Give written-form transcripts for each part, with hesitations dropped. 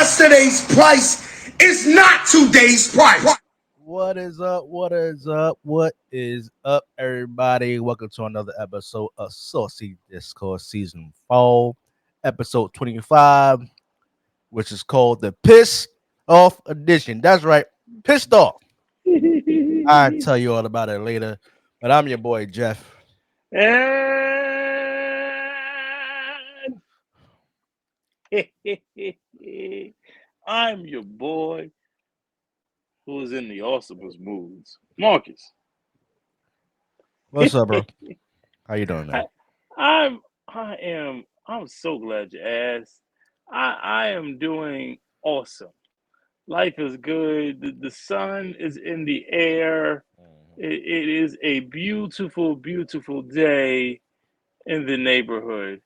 Yesterday's price is not today's price. What is up? What is up? What is up, everybody? Welcome to another episode of Saucy Discourse Season 4, Episode 25, which is called the Piss Off Edition. That's right, pissed off. I'll tell you all about it later, but I'm your boy, Jeff. And I'm your boy who's in the awesomest moods, Marcus. What's up, bro? How you doing, man? I'm so glad you asked. I am doing awesome. Life is good. The sun is in the air. It is a beautiful, beautiful day in the neighborhood.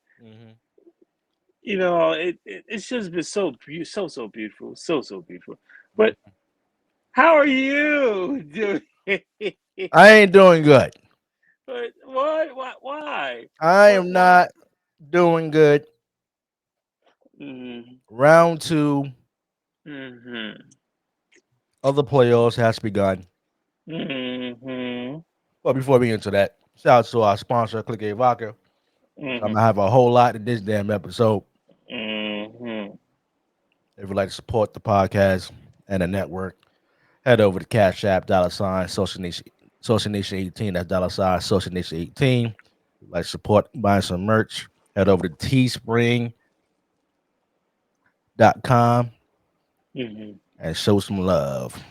You know, it's just been so beautiful, so beautiful. But how are you doing? I ain't doing good. But what? Why? I What? am Why? not doing good. Mm-hmm. Round two Mm-hmm. of the playoffs has begun. Mm-hmm. Well, before we get into that, shout out to our sponsor, Click A Vodka. I'm Mm-hmm. gonna have a whole lot in this damn episode. Mm-hmm. If you'd like to support the podcast and the network, head over to Cash App, $ Social Nation 18. That's Social Nation 18. If you'd like to support buying some merch, head over to teespring.com Mm-hmm. and show some love.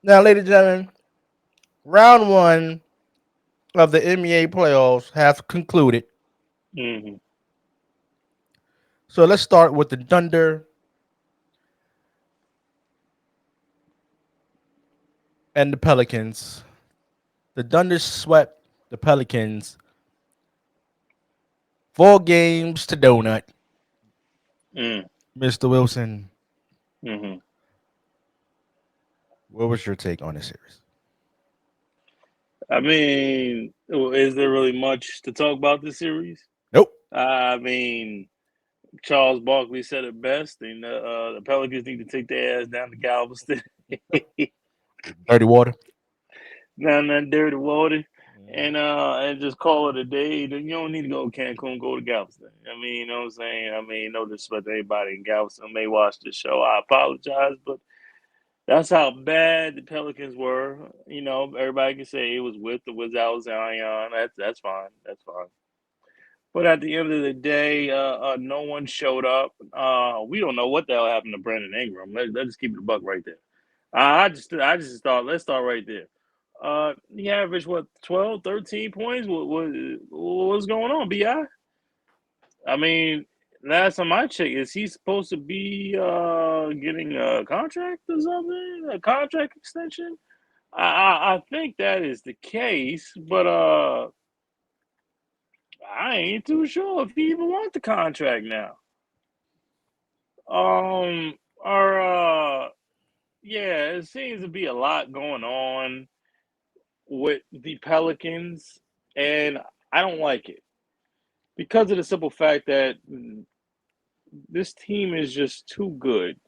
Now, ladies and gentlemen, round one of the NBA playoffs has concluded. Mm-hmm. So let's start with the Thunder and the Pelicans. The Thunder swept the Pelicans 4 games to donut. Mr. Wilson, Mm-hmm. what was your take on the series? I mean, is there really much to talk about this series? Nope. I mean, Charles Barkley said it best, and the Pelicans need to take their ass down to Galveston, Dirty water. down that dirty water, Mhm. and just call it a day. You don't need to go to Cancun, go to Galveston. I mean, you know what I'm saying? I mean, no disrespect to anybody in Galveston may watch this show. I apologize, but that's how bad the Pelicans were. You know, everybody can say it was with or without Zion. That's fine. That's fine. But at the end of the day, no one showed up. We don't know what the hell happened to Brandon Ingram. Let's just keep it a buck right there. I just thought let's start right there. He averaged what 12, 13 points. What's going on, Bi? I mean, last time I checked, is he supposed to be getting a contract or something? A contract extension? I think that is the case, but I ain't too sure if he even wants the contract now. Or yeah, it seems to be a lot going on with the Pelicans, and I don't like it because of the simple fact that this team is just too good.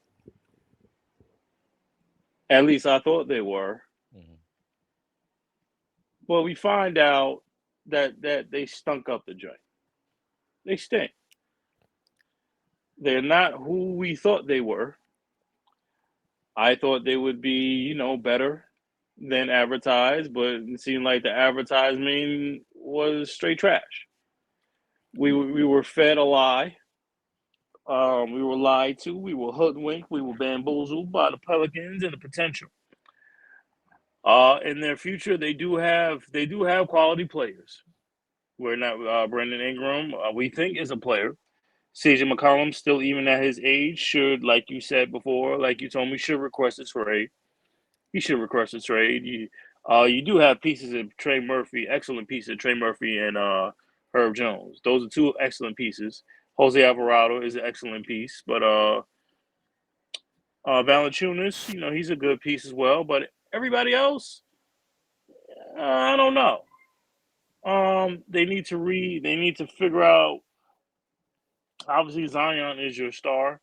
At least I thought they were. Mhm. Well, we find out that they stunk up the joint. They stink. They're not who we thought they were. I thought they would be, better than advertised, but it seemed like the advertisement was straight trash. We were fed a lie. We were lied to. We were hoodwinked. We were bamboozled by the Pelicans and the potential. In their future, they do have quality players. We're not Brendan Ingram. We think is a player. CJ McCollum, still even at his age, should, like you said before, like you told me, should request a trade. He should request a trade. You do have pieces of Trey Murphy, excellent pieces of Trey Murphy and Herb Jones. Those are two excellent pieces. Jose Alvarado is an excellent piece, but Valanciunas, he's a good piece as well. But everybody else, I don't know. They need to read. They need to figure out. Obviously, Zion is your star,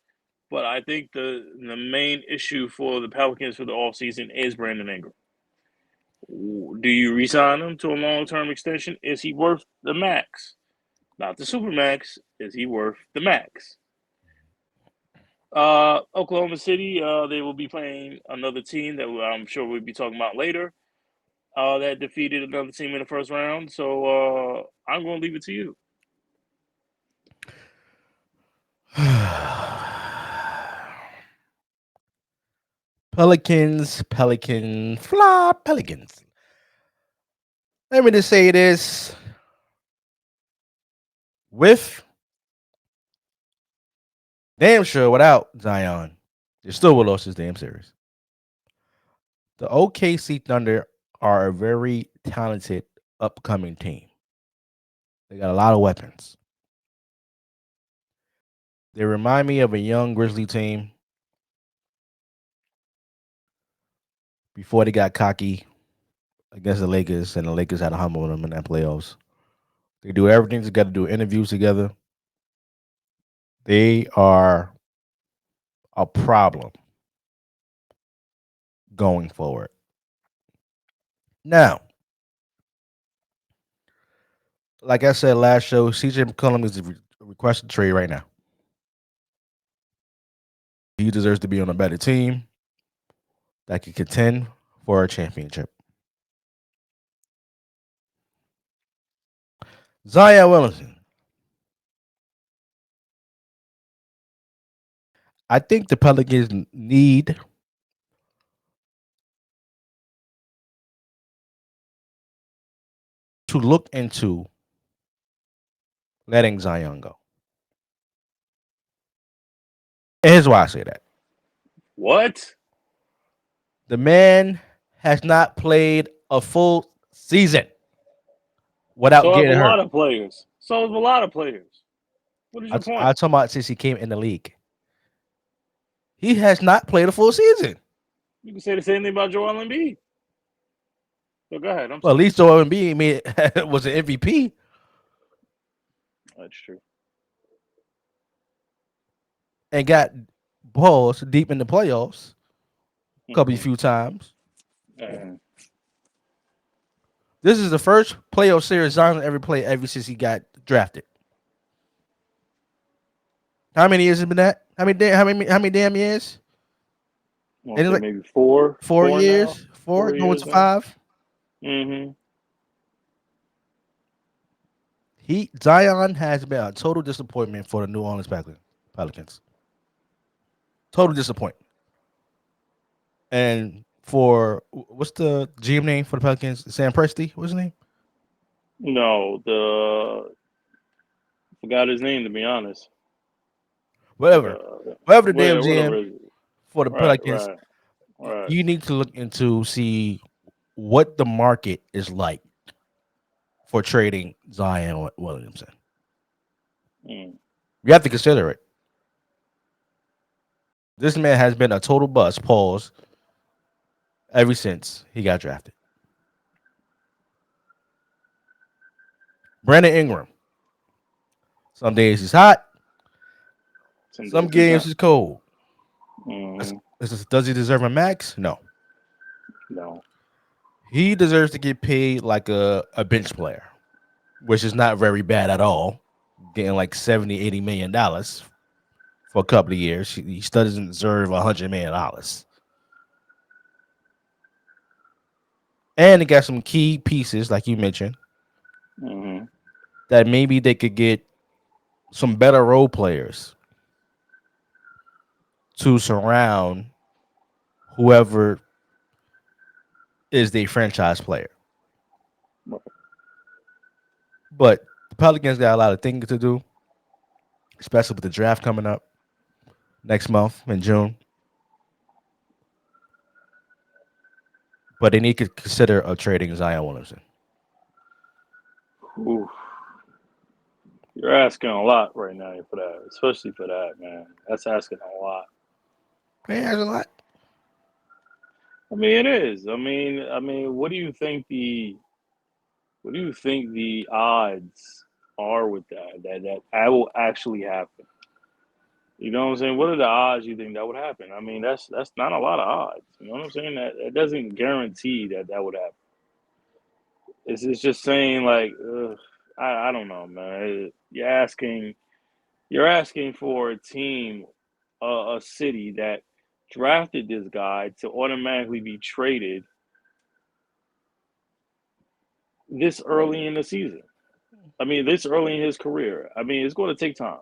But I think the main issue for the Pelicans for the offseason is Brandon Ingram. Do you resign him to a long term extension? Is he worth the max? Not the super max. Is he worth the max? Oklahoma City, they will be playing another team that I'm sure we'll be talking about later. That defeated another team in the first round. So I'm going to leave it to you. Pelicans, Pelicans. Let me just say this with damn sure without Zion, they still would have lost this damn series. The OKC Thunder are a very talented upcoming team. They got a lot of weapons. They remind me of a young Grizzly team before they got cocky against the Lakers, and the Lakers had to humble them in that playoffs. They do everything together, do interviews together. They are a problem going forward. Now, like I said last show, CJ McCollum is requested trade right now. He deserves to be on a better team that can contend for a championship. Zion Williamson. I think the Pelicans need to look into letting Zion go. And here's why I say that. What? The man has not played a full season without So have a getting lot hurt. of players. So have a lot of players. What is your I point? talking about since he came in the league. He has not played a full season. You can say the same thing about Joel Embiid. So go ahead. I'm Well, at sorry. least Joel Embiid was an MVP That's true. and got balls deep in the playoffs a couple Mm-hmm. few times. Uh, This is the first playoff series Zion ever played ever since he got drafted. How many years has it been that? How many damn years? I want And to it's say like maybe four. four Four now. years, Four going years to now. 5. Mm-hmm. Zion has been a total disappointment for the New Orleans Pelicans. Total disappointment. And for what's the GM name for the Pelicans? Sam Presti. What's his name? No, the forgot his name to be honest. Whatever. The Whatever the damn whatever. GM for the Right, Pelicans, right, right. you need to look into see what the market is like for trading Zion Williamson. Mm. You have to consider it. This man has been a total bust, pause, ever since he got drafted. Brandon Ingram. Some days he's hot, Some some days he's games not. he's cold. Mm. Does he deserve a max? No. No. He deserves to get paid like a bench player, which is not very bad at all. Getting like 70, $80 million for a couple of years. He still doesn't deserve $100 million. And he got some key pieces, like you mentioned, Mm-hmm. that maybe they could get some better role players to surround whoever is the franchise player. But the Pelicans got a lot of things to do, especially with the draft coming up next month in June. But they need to consider trading Zion Williamson. Oof. You're asking a lot right now for that, especially for that, man. That's asking a lot. Man, that's a lot. I mean, it is. What do you think the odds are with that? That will actually happen. You know what I'm saying? What are the odds you think that would happen? I mean, that's not a lot of odds. You know what I'm saying? That it doesn't guarantee that that would happen. It's just saying like, I don't know, man. You're asking for a team, a city that drafted this guy to automatically be traded this early in the season. I mean, this early in his career. I mean, it's going to take time.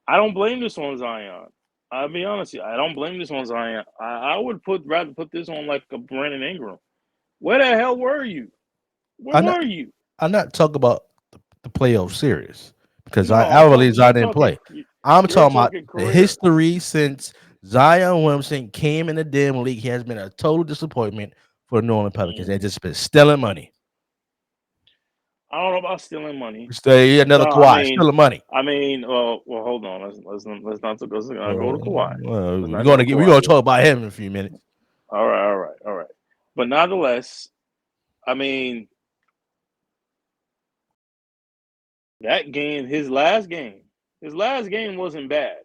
I don't blame this on Zion. I'll be honest with you. I don't blame this on Zion. I would rather put this on like a Brandon Ingram. Where the hell were you? Where I'm not. were you? I'm not talking about the playoff series because No, I I'm believe talking. Zion didn't play. I'm You're talking about talking the career. history since Zion Williamson came in the damn league. He has been a total disappointment for the New Orleans Pelicans. They've just been stealing money. I don't know about stealing money. Stay So another Kawhi stealing money. well, hold on. Let's not go to Kawhi. Let's We're not go gonna to get. We're Kawhi gonna yet. talk about him in a few minutes. All right, all right, all right. But nonetheless, I mean, that game, his last game wasn't bad.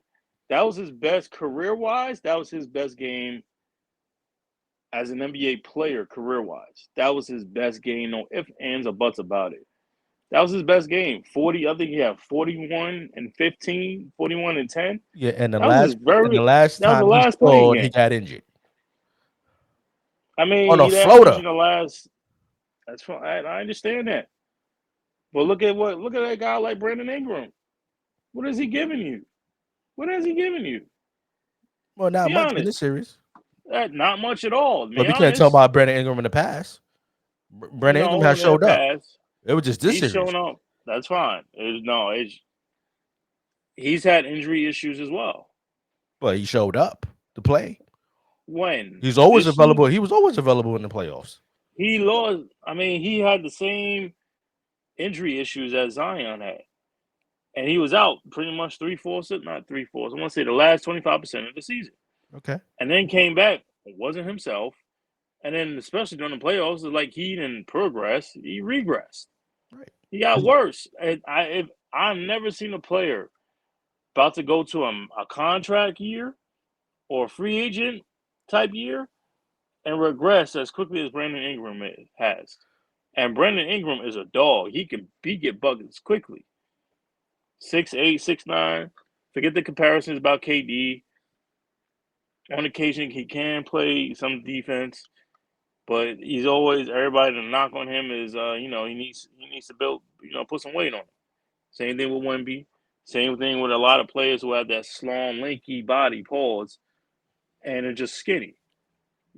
That was his best career wise. That was his best game as an NBA player career wise. That was his best game. No ifs, ands, or buts about it. That was his best game. 40, I think he had 41 and 15, 41 and 10. Yeah, and That was his the very last that was the time he last playing scored, he game. got injured I mean, on a he had injuries floater. in the last. That's fine. I understand that. But look at that guy like Brandon Ingram. What is he giving you? What has he given you? Well, not Be much in this honest. series, Not much at all. To but be we can't talk honest. about Brandon Ingram in the past. Brandon Ingram No, has in the showed up. past, It was just this he's series, shown up. That's fine. He's had injury issues as well. but he showed up to play. When He's always this available. season, He was always available in the playoffs. he lost. I mean, he had the same injury issues as Zion had. And he was out pretty much 3/4, not 3/4. I want to say the last 25% of the season. Okay, And then came back, wasn't himself. And then, especially during the playoffs, it's like he didn't progress, he regressed. right. He got worse. And I've never seen a player about to go to a contract year or a free agent type year and regress as quickly as Brandon Ingram has. And Brandon Ingram is a dog. He get buckets quickly. 6'8", 6'9". Forget the comparisons about KD. On occasion, he can play some defense, but he's always everybody to knock on him is he needs to build put some weight on him. Same thing with Wemby. Same thing with a lot of players who have that long, lanky body, pause, and are just skinny.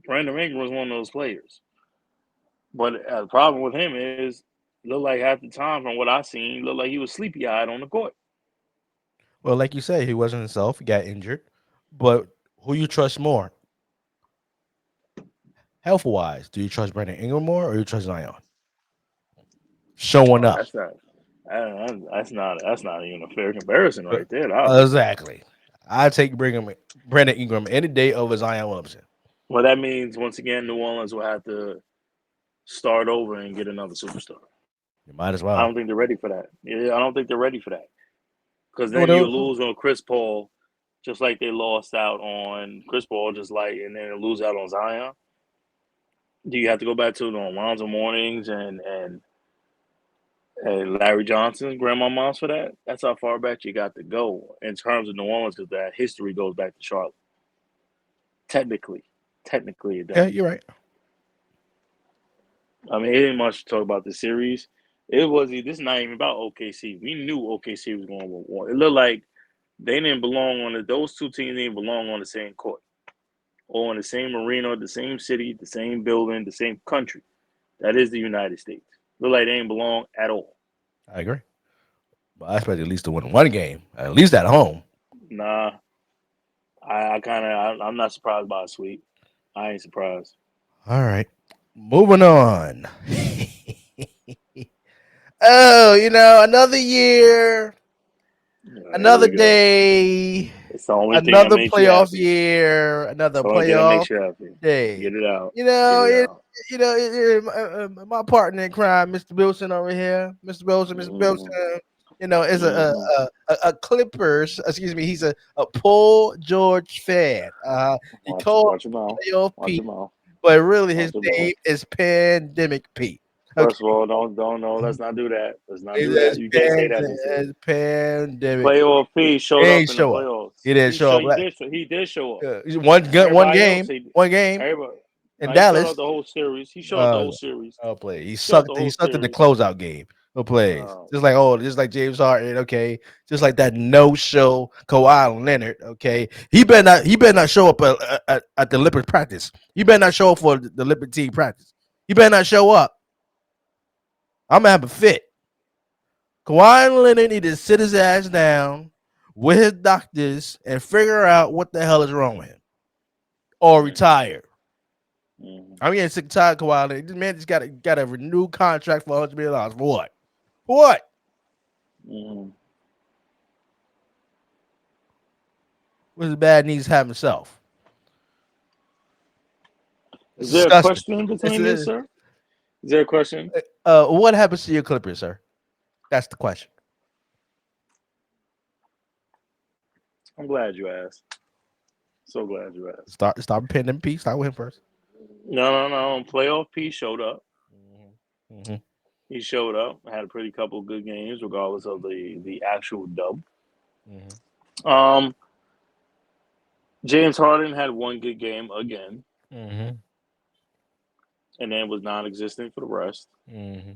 Brandon Ingram was one of those players. But the problem with him is, looked like half the time from what I seen, looked like he was sleepy eyed on the court. Well, like you say, he wasn't himself. He got injured. But who you trust more, health wise? Do you trust Brandon Ingram more, or you trust Zion showing Oh, up? that's not even a fair comparison Uh, right there. Obviously, Exactly. I take Brandon Ingram any day over Zion Williamson. well, that means once again New Orleans will have to start over and get another superstar. You might as I well. don't think they're ready for that. Yeah, I don't think they're ready for that because Well, then you lose on Chris Paul, just like they lost out on Chris Paul, and then lose out on Zion. Do you have to go back to the Alonzo Mornings and Larry Johnson's grandma's for that? That's how far back you got to go in terms of New Orleans because that history goes back to Charlotte. Technically, technically it yeah, does. you're right. I mean, it ain't much to talk about the series. This is not even about OKC. We knew OKC was going to win. It looked like they didn't belong those two teams didn't belong on the same court or in the same arena, the same city, the same building, the same country. That is the United States. Look like they didn't belong at all. I agree. But I expect at least to win one game, at least at home. Nah, I'm not surprised by a sweep. I ain't surprised. All right. Moving on. Oh, another year, Here another we go. day, It's the only thing that another makes you playoff happy. year, It's another the only thing that playoff makes you happy. day. Get it out. You Get know, it it, out. my partner in crime, Mr. Wilson over here, Mr. Wilson, Mr. Mhm. Wilson. Is Mm-hmm. a Clippers. Excuse me. He's a Paul George fan. He called Watch your mouth. playoff Watch Pete, your mouth. but really his Watch your mouth. name is Pandemic Pete. Okay, First of all, don't no. Let's not do that. Let's not it do is that. You can't say that this year. Pandemic. Playoff P He showed up ain't in the show up. playoffs. He didn't show up. He did show up. One Everybody else, game, one game everybody. in Now he showed up Dallas. the whole series. He showed up the Uh, whole series. I'll play. He Showed up the sucked. He whole sucked in the series. closeout game. No plays. Oh, Just like James Harden. Okay, just like that no show Kawhi Leonard. Okay, he better not show up at the Lippert practice. He better not show up for the Lippert team practice. He better not show up. I'm gonna have a fit. Kawhi Leonard need to sit his ass down with his doctors and figure out what the hell is wrong with him, or retire. mm, I'm getting sick and tired of Kawhi Leonard. This man just got a renewed contract for $100 million. For what? For what? mm. What's the bad needs have himself? It's Is there a disgusting. question in It's between this, sir? Is there a question? what happens to your Clippers, sir? That's the question. I'm glad you asked. So glad you asked. Start pinning them P. Start with him first. No. Playoff P showed up. Mm-hmm. He showed up. Had a pretty couple good games, regardless of the actual dub. Mm-hmm. Um, James Harden had one good game again, Mm-hmm. and then was non-existent for the rest. Mm-hmm.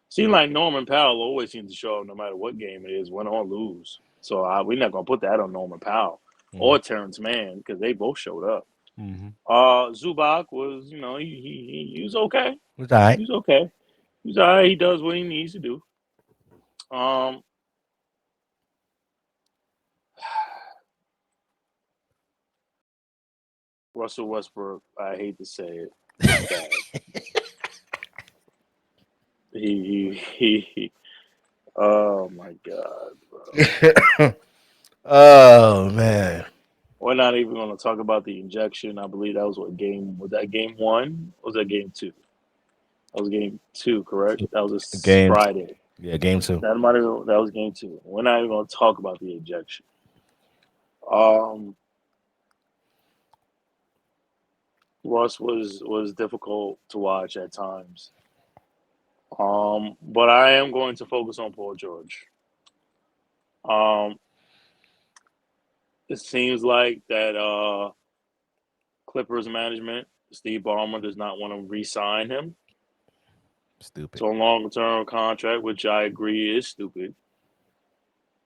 Seemed like Norman Powell always seems to show up no matter what game it is, win or lose. So we're not gonna put that on Norman Powell or Terrence Mann because they both showed up. Mm-hmm. Zubac was, he was okay. It's all right. He was okay. He was all right. He does what he needs to do. Um, Russell Westbrook, I hate to say it, is bad. He oh my god, bro. Oh man. We're not even going to talk about the injection. I believe that was was that game one? Or was that game two? That was game two, correct? That was a Game. Friday. Yeah, game two. That was game two. We're not even going to talk about the injection. Um, Russ was difficult to watch at times. But I am going to focus on Paul George. Um, it seems like that Clippers management, Steve Ballmer, does not want to re-sign him Stupid. to a long-term contract, which I agree is stupid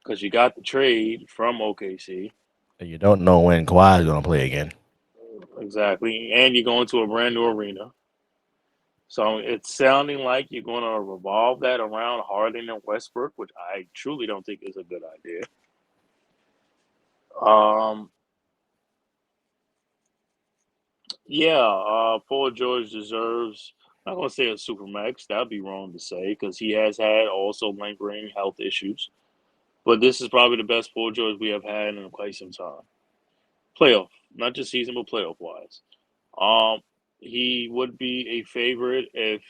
because you got the trade from OKC. And you don't know when Kawhi is gonna play again. Exactly. And you're going to a brand new arena. So it's sounding like you're going to revolve that around Harden and Westbrook, which I truly don't think is a good idea. Yeah, Paul George deserves, I'm not going to say a supermax. That'd be wrong to say because he has had also lingering health issues. But this is probably the best Paul George we have had in quite some time. Playoff, not just season, but playoff wise. Um, he would be a favorite if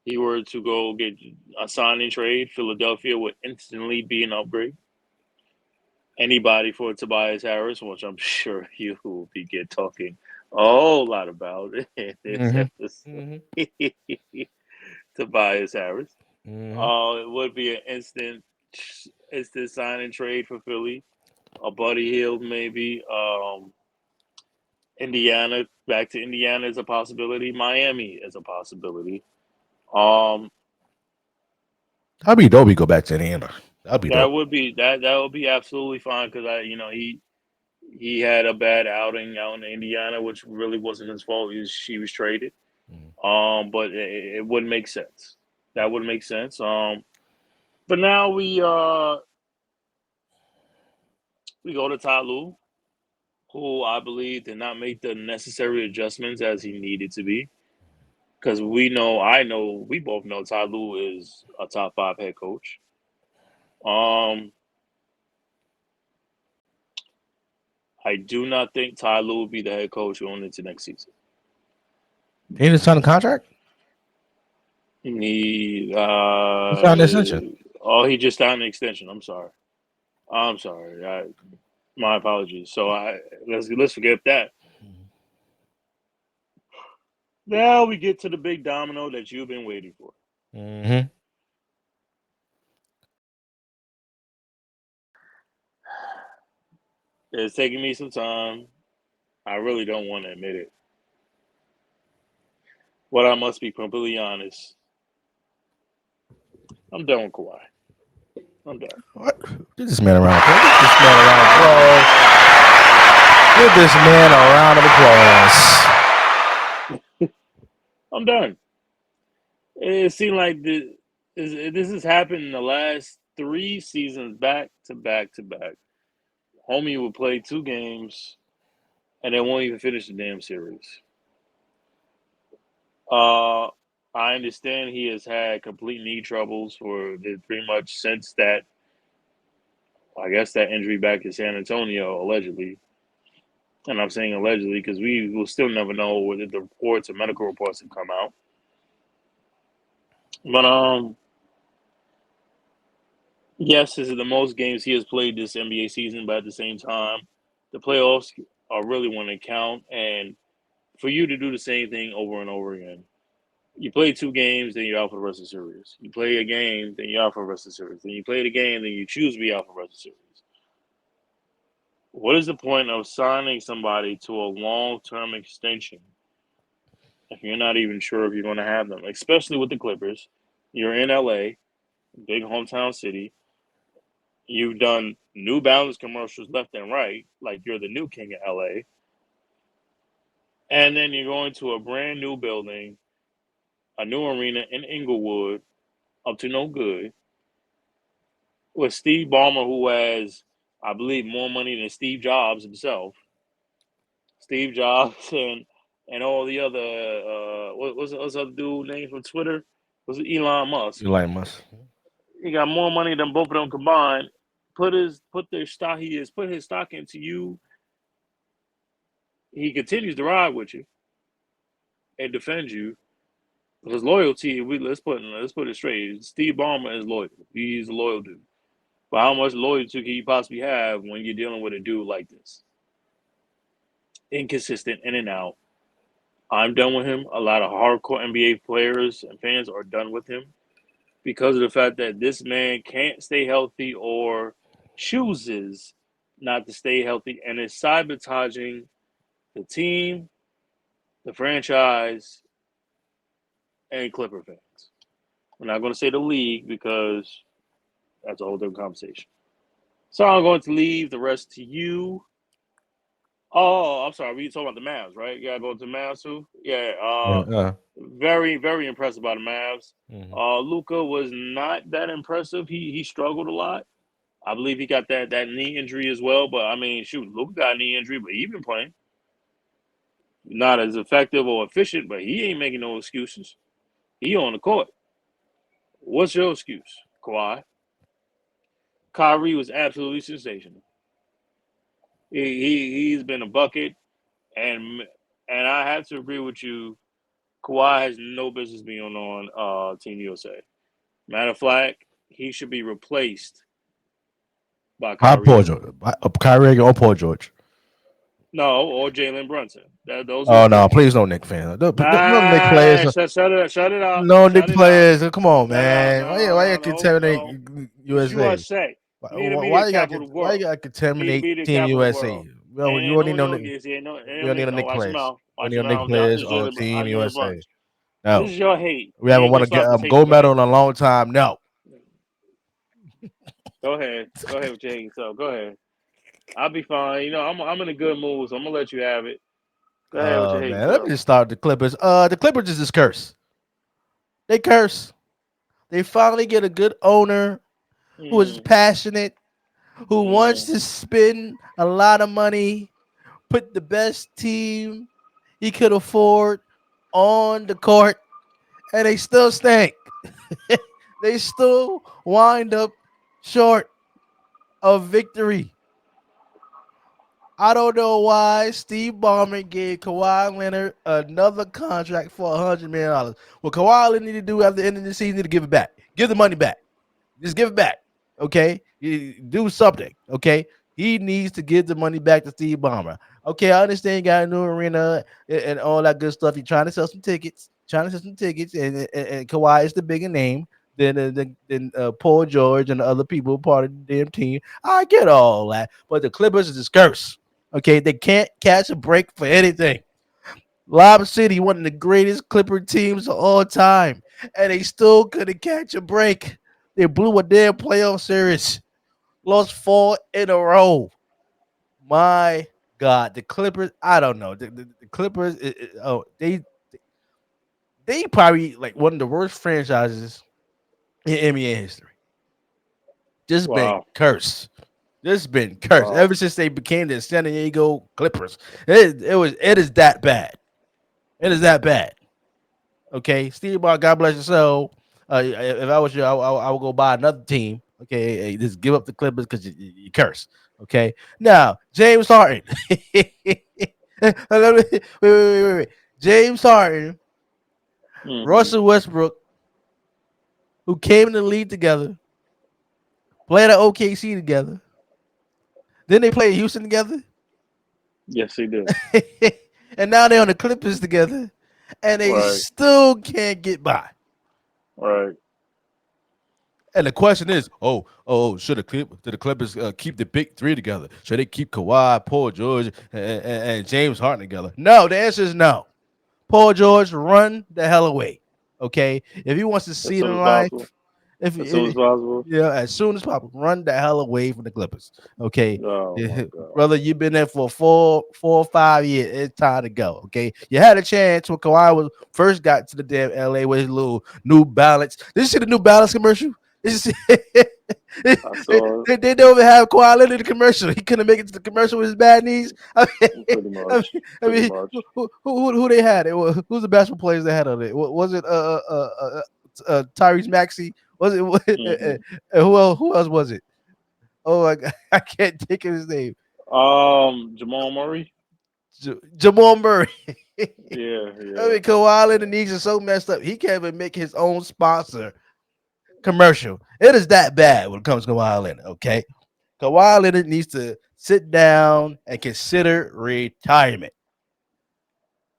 he were to go get a signing trade. Philadelphia would instantly be an upgrade. Anybody for Tobias Harris, which I'm sure you will be get talking a whole lot about in this episode. Mm-hmm. Tobias Harris. Mm-hmm. It would be an instant signing trade for Philly. A Buddy Hield maybe. Indiana, back to Indiana is a possibility. Miami is a possibility. Um, That'd be dope. We go back to Indiana. That'd be dope. that would be absolutely fine because he had a bad outing out in Indiana, which really wasn't his fault. He was traded. Mm-hmm. But it wouldn't make sense. That would make sense. But now we go to Ty Lue, who I believe did not make the necessary adjustments as he needed to be. Because we both know Ty Lue is a top five head coach. I do not think Ty Lue will be the head coach going into next season. He didn't sign a contract. He He signed an extension. Oh, he just signed an extension. I'm sorry. I'm sorry. My apologies. So let's forget that. Now we get to the big domino that you've been waiting for. Mm-hmm. It's taking me some time. I really don't want to admit it. But I must be completely honest. I'm done with Kawhi. I'm done. What? Give this man a round of applause. Give this man a round of applause. Give this man a round of applause. I'm done. It seemed like this has happened in the last 3 seasons, back to back to back. Homie will play 2 games and they won't even finish the damn series. Uh, I understand he has had complete knee troubles for pretty much since that. I guess that injury back in San Antonio, allegedly. And I'm saying allegedly because we will still never know whether the reports or medical reports have come out. But yes, this is the most games he has played this NBA season. But at the same time, the playoffs are really when they count, and for you to do the same thing over and over again. You play 2 games, then you're out for the rest of the series. You play a game, then you're out for the rest of the series. Then you play the game, then you choose to be out for the rest of the series. What is the point of signing somebody to a long-term extension if you're not even sure if you're going to have them? Especially with the Clippers, you're in LA, big hometown city. You've done New Balance commercials left and right, like you're the new king of LA, and then you're going to a brand new building, a new arena in Inglewood, up to no good with Steve Ballmer, who has, I believe, more money than Steve Jobs himself. Steve Jobs and all the other what's the other dude name from Twitter? Was it Elon Musk? You like Musk? He got more money than both of them combined. Put his stock into you. He continues to ride with you and defend you. His loyalty, let's put it straight. Steve Ballmer is loyal. He's a loyal dude. But how much loyalty can you possibly have when you're dealing with a dude like this? Inconsistent, in and out. I'm done with him. A lot of hardcore NBA players and fans are done with him because of the fact that this man can't stay healthy or chooses not to stay healthy and is sabotaging the team, the franchise, and Clipper fans. I'm not going to say the league because that's a whole different conversation. So I'm going to leave the rest to you. Oh, I'm sorry. We talking about the Mavs, right? You gotta go to the Mavs too. Yeah. Yeah. Very, very impressed by the Mavs. Mm-hmm. Luca was not that impressive. He struggled a lot. I believe he got that knee injury as well. But I mean, shoot, Luca got a knee injury, but he been playing. Not as effective or efficient, but he ain't making no excuses. He on the court. What's your excuse, Kawhi? Kyrie was absolutely sensational. He's been a bucket, and I have to agree with you. Kawhi has no business being on Team USA. Matter of fact, he should be replaced by Hi, Kyrie Paul Irving. George. Kyrie or Paul George? No, or Jalen Brunson. Those are the Oh no! three. Please no Nick fans. No Nick players. Ah, shut it out. No Nick Shut it out. players. Come on, Shut it out. man. No, Why you no, no, no, contaminate no. It's USA? USA. Media Why you got capital of the why you world. got to contaminate Media Team capital of the world. USA? Well, you Ain't don't no need no yogis. we don't need no No, Nick watch your players. mouth. We don't Watch need your no Nick mouth. I players just on Team Jalen USA. Brunson. This No, is your hate. we You haven't ain't won gonna a stop this hate gold for medal me. in a long time. No. Go ahead. Go ahead with your hate. So go ahead. I'll be fine. I'm in a good mood, so I'm gonna let you have it. Go ahead with your Oh hate man, let me self. just start with the Clippers. The Clippers is just curse. They curse. They finally get a good owner who is Mm, passionate, who wants mm. to spend a lot of money, put the best team he could afford on the court, and they still stink. They still wind up short of victory. I don't know why Steve Ballmer gave Kawhi Leonard another contract for $100 million. What Kawhi Leonard need to do after the end of the season, need to give it back. Give the money back. Just give it back. Okay, do something. Okay, he needs to give the money back to Steve Ballmer. Okay, I understand you got a new arena and all that good stuff. You're trying to sell some tickets, and Kawhi is the bigger name than Paul George and the other people part of the damn team. I get all that, but the Clippers is a curse. Okay, they can't catch a break for anything. Lob City, one of the greatest Clipper teams of all time, and they still couldn't catch a break. They blew a damn playoff series, lost 4 in a row. My God, the Clippers. I don't know. The Clippers. They probably like one of the worst franchises in NBA history. Just been Wow. cursed. Just been cursed Wow. ever since they became the San Diego Clippers. It is that bad. It is that bad. Okay, Steve Ball, God bless your soul. If I was you, I would go buy another team. Okay, hey, just give up the Clippers because you curse. Okay, now James Harden. Wait. James Harden, Hmm. Russell Westbrook, who came in the league together, played at OKC together. Then they played Houston together, Yes, he did. and now they're on the Clippers together, and they Right. still can't get by. Right. And the question is, should the Clippers keep the big three together? Should they keep Kawhi, Paul George, and James Harden together? No, the answer is no. Paul George, run the hell away. Okay, if he wants to As see it soon in as possible. life, if, As soon as possible. yeah, as soon as possible, run the hell away from the Clippers. Okay, Oh my God. brother, you've been there for 4 or 5 years. It's time to go. Okay, you had a chance when Kawhi was first got to the damn LA with his little New Balance. Did you see the New Balance commercial? Did you see? they, I saw it. they don't even have Kawhi Leonard in the commercial. He couldn't make it to the commercial with his bad knees. I mean, Pretty I much. mean, I Pretty mean much. who they had? Who's the basketball players they had on it? Was it Tyrese Maxey? Was it Hmm. who else was it? Oh my God, I can't think of his name. Jamal Murray. Jamal Murray. Yeah. I Yeah. mean, Kawhi Yeah. Leonard knees are so messed up. He can't even make his own sponsor commercial. It is that bad when it comes to Kawhi Leonard. Okay, Kawhi Leonard needs to sit down and consider retirement.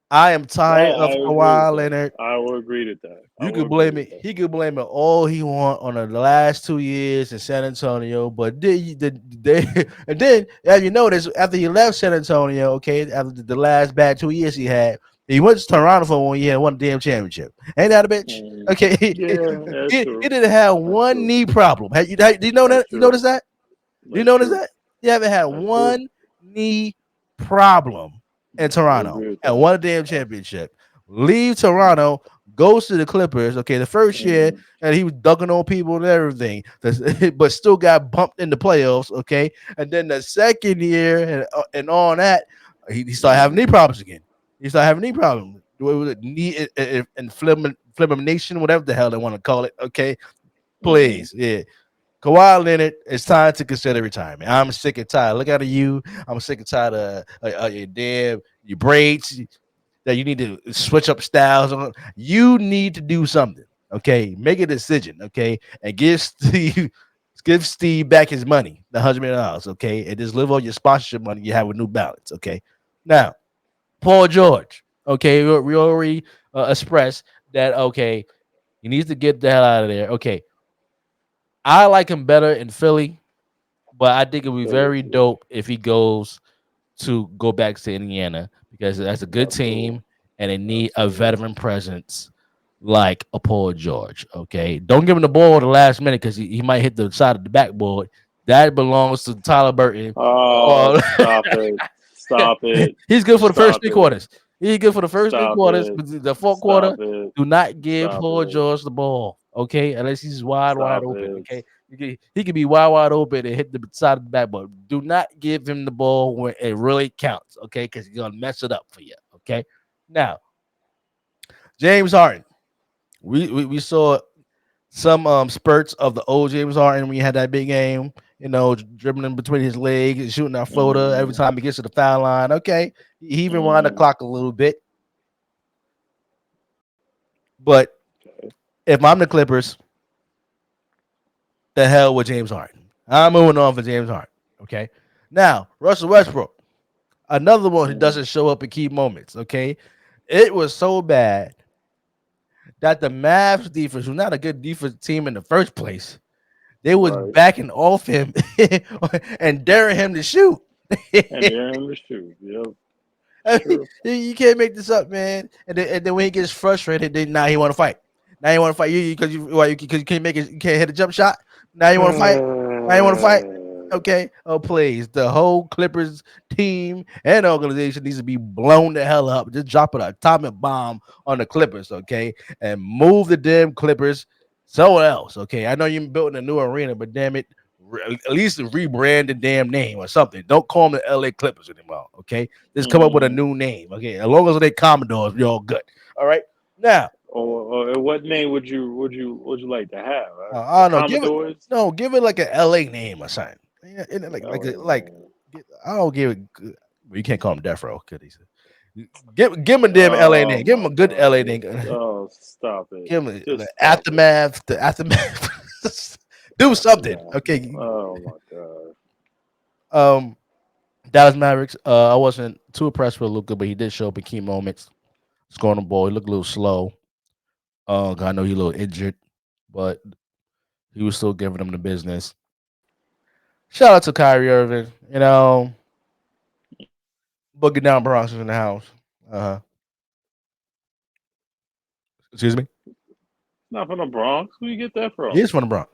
I am tired I of agree with Kawhi that. Leonard. I will agree with that. I You will could agree blame with it. that. He could blame it all he want on the last 2 years in San Antonio, but and then as you notice after he left San Antonio, okay, after the last bad 2 years he had, he went to Toronto for 1 year and won the damn championship. Ain't that a bitch? Mm. Okay, Yeah, that's he true. didn't have That's one true. knee problem. Do you know That's that? You true. notice that? Do you That's notice true. that? You haven't had That's true. one knee problem in I will Toronto agree with and that. won a damn championship. Leave Toronto, goes to the Clippers. Okay, the first year, Mm. and he was dunking on people and everything, but still got bumped in the playoffs. Okay, and then the second year and on that, he started having Mm. knee problems again. He started having knee problems. What was it? Knee inflammation, whatever the hell they want to call it. Okay, Mm. please, yeah. Kawhi Leonard, it's time to consider retirement. I'm sick and tired. Look at you. I'm sick and tired of your damn your braids. That you need to switch up styles. You need to do something. Okay, make a decision. Okay, and give Steve back his money, the $100 million. Okay, and just live on your sponsorship money you have with New Balance. Okay, now Paul George. Okay, we already expressed that. Okay, he needs to get the hell out of there. Okay, I like him better in Philly, but I think it would be Philly, very yeah. dope if he goes to go back to Indiana because that's a good Absolutely. team and they need a Absolutely. veteran presence like a Paul George. Okay, don't give him the ball at the last minute because he might hit the side of the backboard. That belongs to Tyler Burton. Oh, Or stop it. Stop it. he's good for the first Stop three it. quarters. He's good for the first three Stop quarters, it. but the fourth quarter, Stop it. do not give Stop Paul it. George the ball. Okay, unless he's wide Stop open. it. Okay, he could be wide open and hit the side of the backboard. Do not give him the ball when it really counts. Okay, because he's gonna mess it up for you. Okay, now James Harden. We saw some spurts of the old James Harden when he had that big game. Dribbling between his legs and shooting that floater every Mm. time he gets to the foul line. Okay, he even wound the Mm. clock a little bit. But Okay. if I'm the Clippers, the hell with James Harden. I'm moving on for James Harden. Okay. Now, Russell Westbrook, another one who Mm, doesn't show up in key moments. Okay. It was so bad that the Mavs defense, was not a good defense team in the first place, they was right. backing off him and daring him to shoot. And they're in the shoe. Yep. It's true. You can't make this up, man. And then when he gets frustrated, then now he want to fight. Now you want to fight you because you can't make it. You can't hit a jump shot. Now you want to fight. Now you want to fight. Okay. Oh please, the whole Clippers team and organization needs to be blown the hell up. Just drop an atomic bomb on the Clippers, okay, and move the damn Clippers somewhere else. Okay. I know you're building a new arena, but damn it, at least rebrand the damn name or something. Don't call them the LA Clippers anymore. Okay. Just come up with a Mm. new name. Okay. As long as they Commodores, you're all good. All right. Now, Or what name would you like to have? I The don't know. Give it Commodores? no. Give it like an LA name or something. Yeah, LA like. name. I don't give it. Well, you can't call him Death Row because he's give him a damn LA Oh name. Give him my a good LA God. name. Oh, stop it. Give him Just the stop it. aftermath. The aftermath. Do something. Aftermath. Okay. Oh my God. Um. Dallas Mavericks. I wasn't too impressed with Luka, but he did show up in key moments, scoring the ball. He looked a little slow. I know he's a little injured, but he was still giving them the business. Shout out to Kyrie Irving. Boogie down Bronx is in the house. Uh huh. Excuse me. Not from the Bronx. Where you get that He from? is from the Bronx.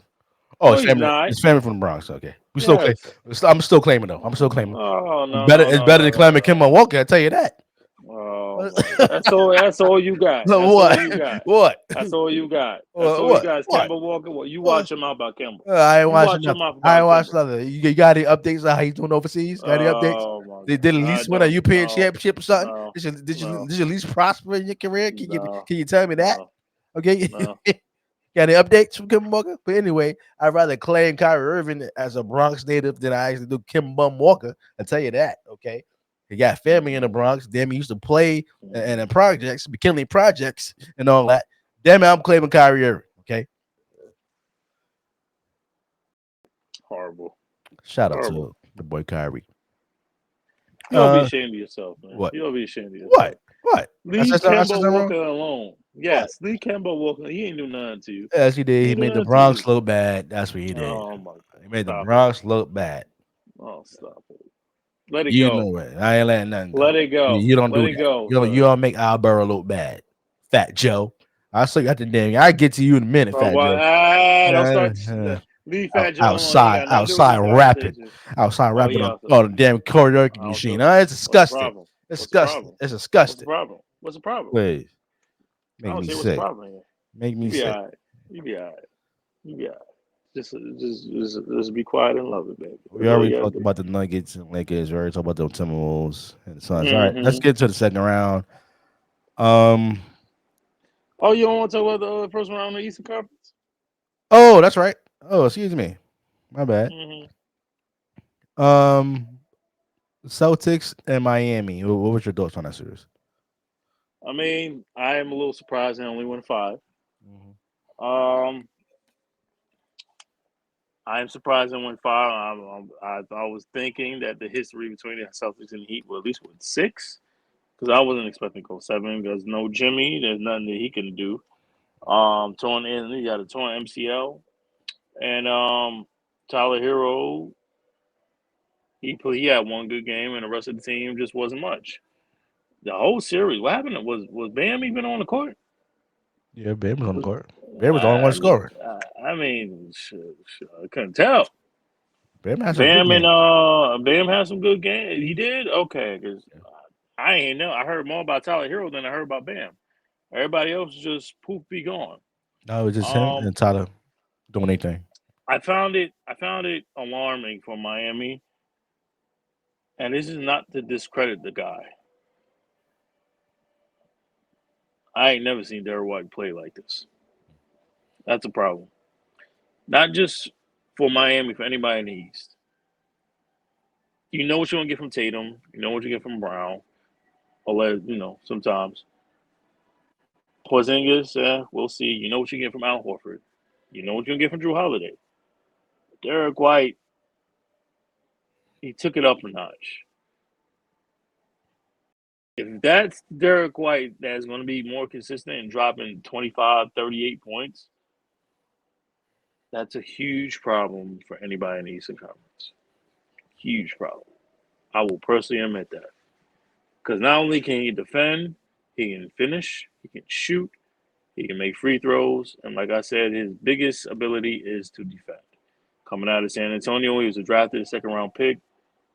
Oh, No, his he's family. not. His family from the Bronx. Okay, we still claim. Yes. I'm still claiming though. I'm still claiming. Oh It's no better. no It's no better than no no claiming Kim no. Walker. I tell you that. Oh What? my God. That's all you got. That's all What? you got. What? That's all you got. That's What? all you What? got is What? Kemba Walker. Well, you What? watch him out about Kemba. I ain't You watching watch him nothing. out I ain't about watching Kemba. nothing. You got any updates on how he's doing overseas? Got any updates? Oh my They did God. at I least win a don't. European No. championship or something? No. No. Did you at least prosper in your career? No. Can you tell me that? No. Okay. No. Got any updates from Kim Walker? But anyway, I'd rather claim Kyrie Irving as a Bronx native than I actually do Kim Bum Walker. I tell you that. Okay. He got family in the Mm-mm. Bronx. Damn, he used to play in Mm-mm. the projects, McKinley projects, and all that. Damn it, I'm claiming Kyrie Irving. Okay. Horrible. Shout out Horrible. to the boy Kyrie. You ought to be Uh, ashamed of yourself, man. what? You ought to be ashamed of What? yourself. What? Leave I Kemba said something wrong? Walker alone. What? Yes, leave Kemba Walker. He ain't do nothing to you. Yes, he did. He He ain't do made the nothing to you. Bronx look bad. That's what he did. Oh my He God. made the Stop it. Bronx look bad. Oh, stop it. Let it You go. know it. I ain't letting nothing Let go. it go. You don't Let do it that. go, You sir. don't make Albert look bad. Fat Joe. I still got the damn. I get to you in a minute, Bro, Fat why? Joe. Don't Uh, start. uh, Leave Fat Joe alone. He ain't outside, got nothing to do with this conversation. outside Oh rapping yeah. on the damn karaoke I don't machine. do. It's What's the disgusting. problem? It's What's the disgusting. problem? It's What's the disgusting. problem? What's the problem? Please I make don't me see what's the sick. problem here. Make You me be sick. alright. You be alright. You be alright. Just be quiet and love it, baby. We That's all already you gotta talked do. about the Nuggets and Lakers. We already talked about the Timberwolves and the Suns. All right, let's Mm-hmm. get to the second round. Um. Oh, you don't want to talk about the first round of the Eastern Conference? Oh, that's right. Oh, excuse me. My bad. Mm-hmm. Um. Celtics and Miami. What was your thoughts on that series? I mean, I am a little surprised they only won five. Mhm. Um, I am surprised they won five. I was thinking that the history between the Celtics and the Heat were at least with six, because I wasn't expecting to go seven. There's no Jimmy. There's nothing that he can do. Torn in, he got a torn MCL, and Tyler Hero. He had one good game, and the rest of the team just wasn't much. The whole series, what happened? Was Bam even on the court? Yeah, Bam was on the Was court. Bam was the only one scoring. I mean, I couldn't tell. Bam had some good Bam and games. Bam had some good games. He did okay because I ain't know. I heard more about Tyler Hero than I heard about Bam. Everybody else just poof be gone. No, it was just him Um, and Tyler doing anything. I found it alarming for Miami, and this is not to discredit the guy. I ain't never seen Derrick White play like this. That's a problem. Not just for Miami, for anybody in the East. You know what you're gonna get from Tatum. You know what you get from Brown. Or sometimes Porzingis. We'll see. You know what you get from Al Horford. You know what you're gonna get from Drew Holiday. Derek White, he took it up a notch. If that's Derek White that's going to be more consistent and dropping 25, 38 points, that's a huge problem for anybody in the Eastern Conference. Huge problem. I will personally admit that. Because not only can he defend, he can finish, he can shoot, he can make free throws, and like I said, his biggest ability is to defend. Coming out of San Antonio, he was a drafted second round pick.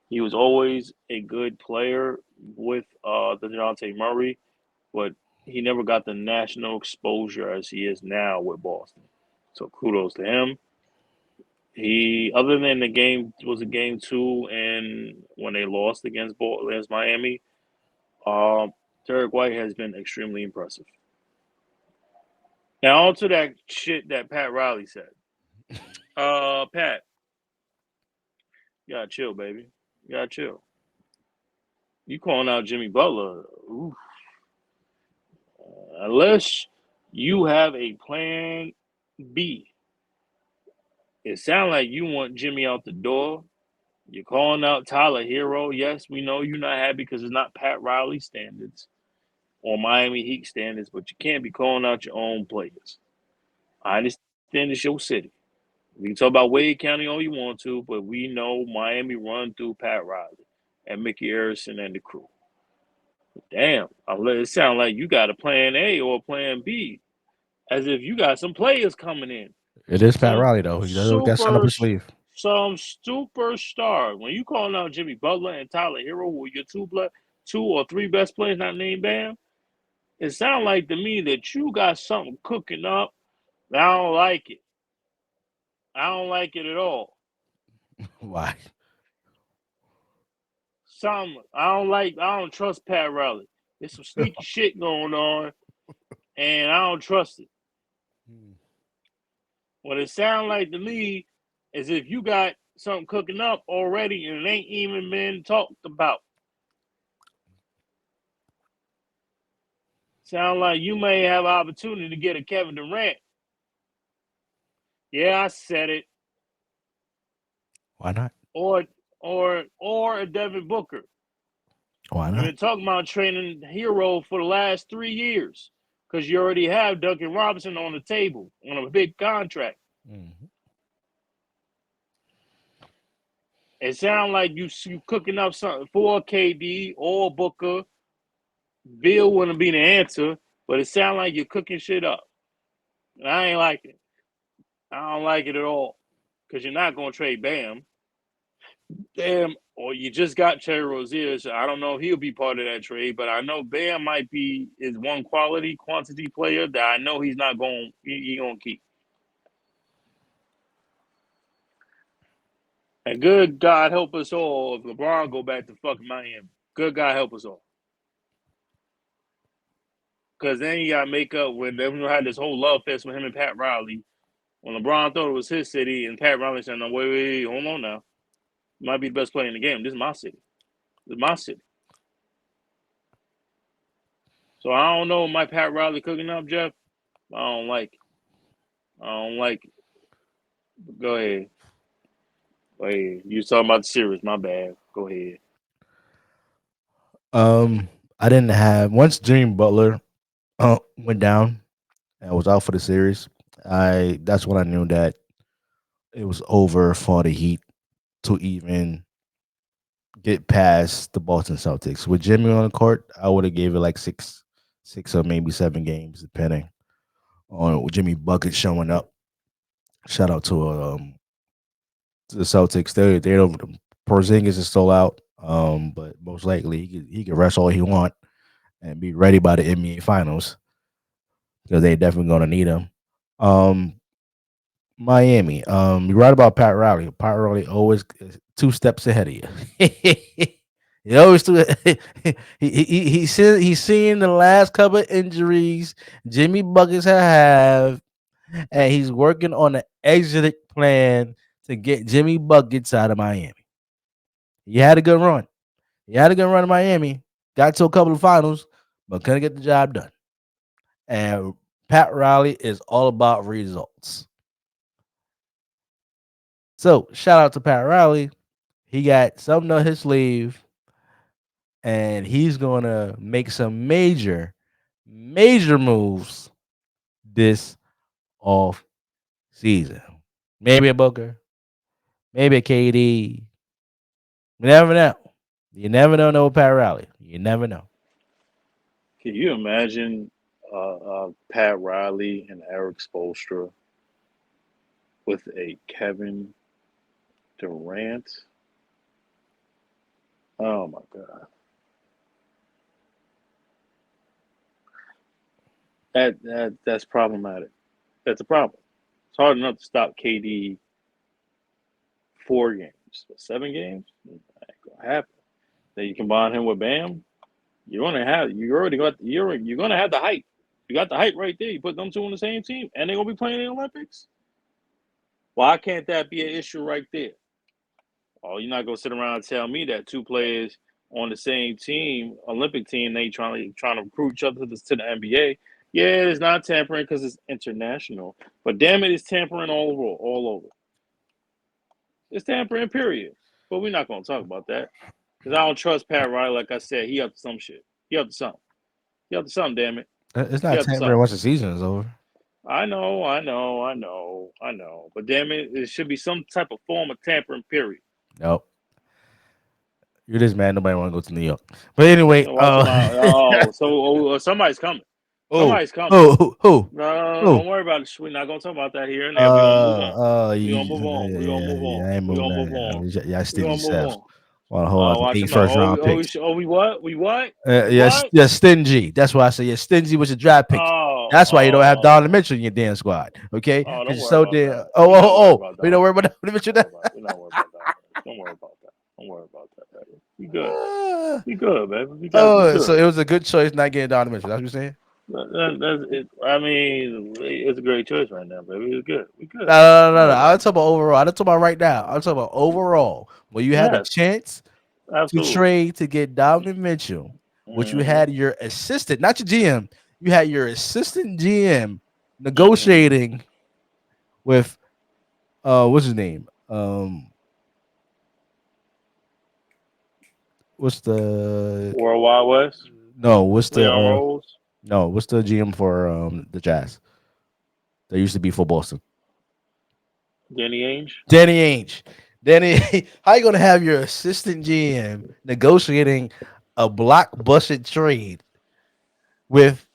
He was always a good player with the DeJounte Murray, but he never got the national exposure as he is now with Boston. So kudos to him. He, other than the game, was a game two, and when they lost against Miami, um, Derek White has been extremely impressive. Now on to that shit that Pat Riley said. Pat, you gotta chill, baby. You gotta chill. You calling out Jimmy Butler? Oof. Unless you have a plan B. It sounds like you want Jimmy out the door. You're calling out Tyler Hero. Yes, we know you're not happy because it's not Pat Riley standards or Miami Heat standards, but you can't be calling out your own players. I understand it's your city. We can talk about Wade County all you want to, but we know Miami run through Pat Riley and Mickey Harrison and the crew. Damn, it sound like you got a plan A or a plan B, as if you got some players coming in. It is Pat Some Riley though. He does got something up super, his sleeve. some superstar. When you calling out Jimmy Butler and Tyler Hero, who are your two or three best players, not named Bam, it sounds like to me that you got something cooking up. I don't like it. I don't like it at all. Why? I don't trust Pat Riley. There's some sneaky shit going on, and I don't trust it. What it sounds like to me is if you got something cooking up already and it ain't even been talked about. Sound like you may have an opportunity to get a Kevin Durant. Yeah, I said it. Why not? Or a Devin Booker. Why You've not? been talking about training Hero for the last 3 years because you already have Duncan Robinson on the table on a big contract. Mm-hmm. It sounds like you cooking up something for KD or Booker. Bill wouldn't be the answer, but it sounds like you're cooking shit up. I ain't like it. I don't like it at all because you're not going to trade Bam. Bam, or you just got Terry Rozier, so I don't know if he'll be part of that trade, but I know Bam might be is one quantity player that I know he's not going he gonna keep. And good God help us all if LeBron go back to fucking Miami. Good God help us all. Because then you got to make up when they had this whole love fest with him and Pat Riley. When LeBron thought it was his city and Pat Riley said, no, wait, hold on now. You might be the best player in the game. This is my city. This is my city. So I don't know my Pat Riley cooking up, Jeff. I don't like it. I don't like it. But go ahead. Go ahead. You was talking about the series. My bad. Go ahead. I didn't have once Jimmy Butler went down and was out for the series. That's when I knew that it was over for the Heat to even get past the Boston Celtics. With Jimmy on the court, I would have gave it like six or maybe 7 games, depending on Jimmy Bucket showing up. Shout out to the Celtics. They don't. Porzingis is still out, but most likely he could rest all he want and be ready by the NBA Finals because they definitely gonna need him. Um, Miami. You're right about Pat Riley. Pat Riley always 2 steps ahead of you. He always do it. He's seen the last couple of injuries Jimmy Buckets have, and he's working on an exit plan to get Jimmy Buckets out of Miami. He had a good run. He had a good run in Miami. Got to a couple of finals, but couldn't get the job done. And Pat Riley is all about results. So shout out to Pat Riley. He got something on his sleeve, and he's gonna make some major moves this off season. Maybe a Booker, maybe a KD. You never know. You never know Pat Riley. You never know. Can you imagine Pat Riley and Eric Spoelstra with a Kevin Durant? Oh my God, that's problematic. That's a problem. It's hard enough to stop KD 4 games, but 7 games, ain't gonna happen. Then you combine him with Bam, you're gonna have the hype. You got the hype right there. You put them two on the same team, and they're gonna be playing in the Olympics. Why can't that be an issue right there? Oh, you're not gonna sit around and tell me that two players on the same team, Olympic team, they trying to recruit each other to the NBA. Yeah, it's not tampering because it's international, but damn it, it's tampering all over, all over. It's tampering, period. But we're not gonna talk about that because I don't trust Pat Riley. Like I said, he up to some shit. He up to something. He up to something. Damn it, It's he not up to tampering something. once the season is over. I know. But damn it, it should be some type of form of tampering, period. Nope. You're this man. Nobody want to go to New York. But anyway, So watch him out. Oh, so somebody's coming. oh, Somebody's coming. who, No, who? don't worry about it. We're not gonna talk about that here and there. We're gonna move on. We're gonna move on. We're gonna move Yeah, on. I ain't We're moving gonna that. move on. Y'all We're stingy gonna move selves. on. Want to hold on Oh, to watch eight him out. first round picks. We what? We what? We Yes, what? you're stingy. That's why I say you're stingy with your draft picks. Oh, That's why you don't have Donovan oh, Mitchell in your damn squad. Okay, oh, because don't you're worry so about damn. that. We're not worried about You don't Donovan. worry about Donovan Don't Mitchell. worry about it. We're not worried about Donovan. Don't worry about that. Don't worry about that, baby. We good. Uh, We good, baby. We oh, so good. it was a good choice not getting Donovan Mitchell. That's what you're saying? That's it. I mean, it's a great choice right now, baby. It's good. We good. No. Don't worry I'm about talking about overall. I'm not talking about right now. I'm talking about overall. When you it. had a Yes, chance to absolutely. trade to get Donovan Mitchell, which you Hmm. had your assistant, not your GM, you had your assistant GM Hmm. negotiating with what's his name? What's the World Wide West. no? What's the Leon Rose. no? What's the GM for the Jazz? That used to be for Boston. Danny Ainge. Danny Ainge. Danny, how you gonna have your assistant GM negotiating a blockbuster trade with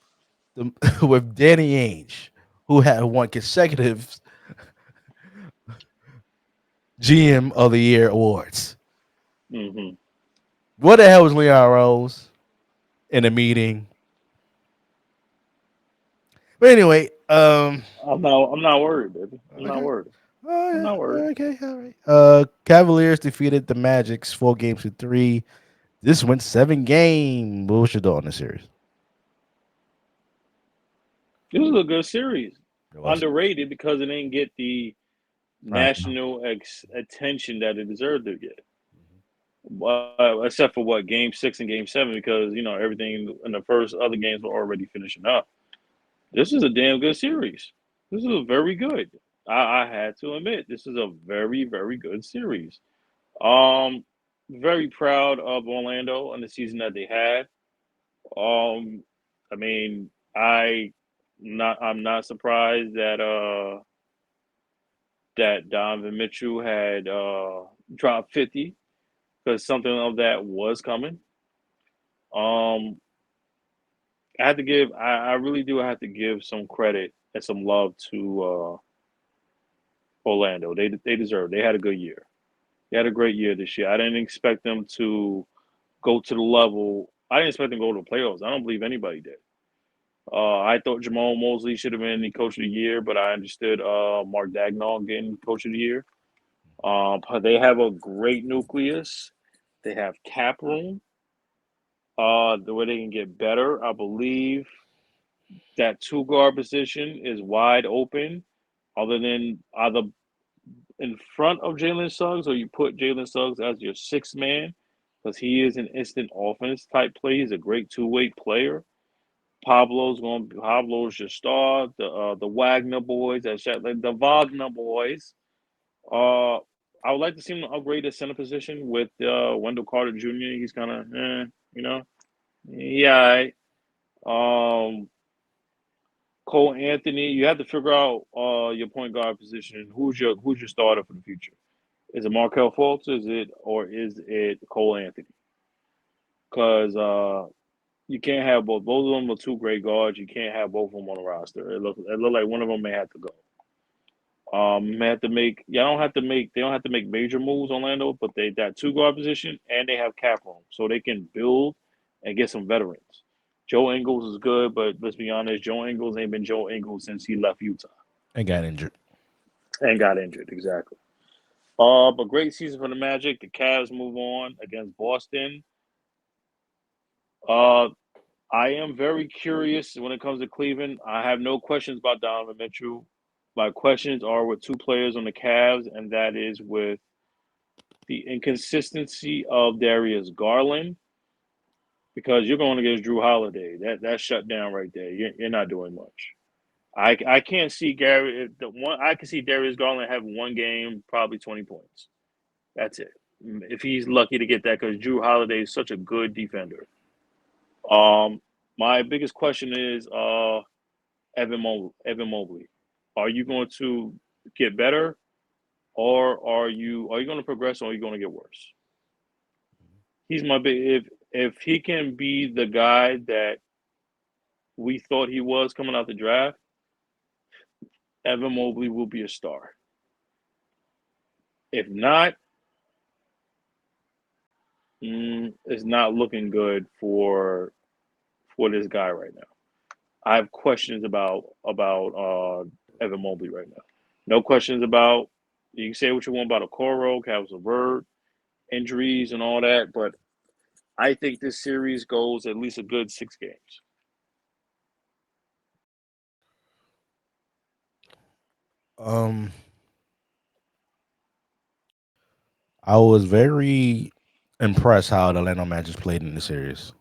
the with Danny Ainge, who had won consecutive GM of the Year awards? Hmm. What the hell was Leon Rose in a meeting? But anyway, I'm not worried, baby. I'm not okay. worried. Oh I'm yeah, not worried. okay, all right. Cavaliers defeated the Magics 4 games to 3. This went 7 game. What was your thought on the series? This was a good series. It was Underrated because it didn't get the right. national attention that it deserved to get. Except for what Game 6 and Game 7, because everything in the first other games were already finishing up. This is a damn good series. This is a very good. I had to admit, this is a very, very good series. Um, Very proud of Orlando and the season that they had. Um, I mean, I'm not surprised that Donovan Mitchell had dropped 50 because something of that was coming. Um, I really do have to give some credit and some love to Orlando. They deserve. They had a good year. They had a great year this year. I didn't expect them to go to the level. I didn't expect them to go to the playoffs. I don't believe anybody did. I thought Jamal Mosley should have been the coach of the year, but I understood Mark Dagnall getting coach of the year. But they have a great nucleus. They have cap room. The way they can get better, I believe that two guard position is wide open. Other than either in front of Jalen Suggs, or you put Jalen Suggs as your sixth man, because he is an instant offense type play. He's a great two-way player. Pablo's your star. The Wagner boys, the Wagner boys. I would like to see him upgrade the center position with Wendell Carter Jr. He's kind of, you know, yeah. Um, Cole Anthony, you have to figure out your point guard position. Who's your starter for the future? Is it Markel Fultz? Is it Cole Anthony? Because you can't have both. Both of them are two great guards. You can't have both of them on the roster. It look like one of them may have to go. May have to make. Yeah, don't have to make. They don't have to make major moves, Orlando, but they that two guard position and they have cap room, so they can build and get some veterans. Joe Ingles is good, but let's be honest, Joe Ingles ain't been Joe Ingles since he left Utah and got injured. and got injured. Exactly. But great season for the Magic. The Cavs move on against Boston. Uh, I am very curious when it comes to Cleveland. I have no questions about Donovan Mitchell. My questions are with two players on the Cavs, and that is with the inconsistency of Darius Garland, because you're going against Drew Holiday. That's shut down right there. You're not doing much. I can't see Gary the one I can see Darius Garland have one game, probably 20 points. That's it. If he's lucky to get that, because Drew Holiday is such a good defender. Um, my biggest question is Evan Mobley. Are you going to get better, or are you going to progress, or are you going to get worse? He's my big. If he can be the guy that we thought he was coming out the draft, Evan Mobley will be a star. If not, it's not looking good for this guy right now. I have questions about Evan Mobley right now. No questions about. You can say what you want about Okoro, Cavis LeVert, injuries, and all that, but I think this series goes at least a good 6 games. Um, I was very impressed how the Orlando Magic played in the series.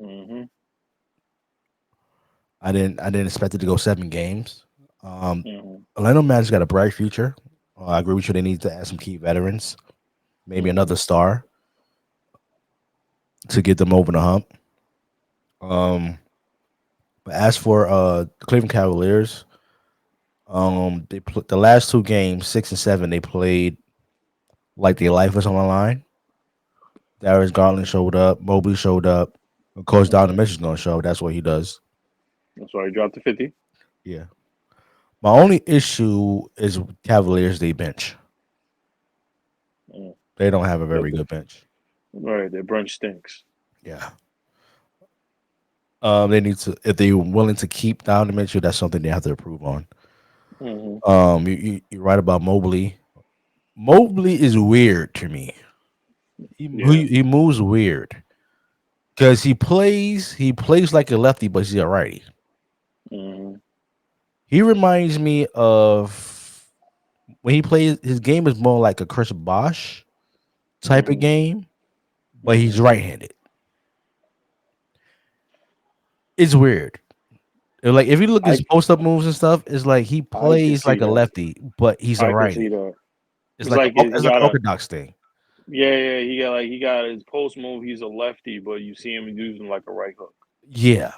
Hmm. I didn't expect it to go 7 games. Um, Hmm. Orlando Magic's got a bright future. I agree with you. They need to add some key veterans, maybe Hmm. another star to get them over the hump. Um, but as for the Cleveland Cavaliers, the last 2 games, 6 and 7, they played like their life was on the line. Darius Garland showed up, Mobley showed up. Of course, Donovan Hmm. Mitchell's gonna show. That's what he does. That's why he dropped to 50. Yeah. My only issue is Cavaliers. They bench. Mm. They don't have a That very good bench. right, their brunch stinks. Yeah. They need to if they're willing to keep Donovan Mitchell. That's something they have to improve on. Hmm. You're right about Mobley. Mobley is weird to me. Yeah. He moves weird because he plays like a lefty, but he's a righty. Hmm. He reminds me of when he plays. His game is more like a Chris Bosh type of Hmm. game, but he's Hmm. right-handed. It's weird. Like if you look at his I post-up moves and stuff, it's like he I can plays see like a that. lefty, but he's a I can see righty. that. It's It's like like he it's like an got a orthodox thing. yeah, yeah. He got his post move. He's a lefty, but you see him using like a right hook. Yeah,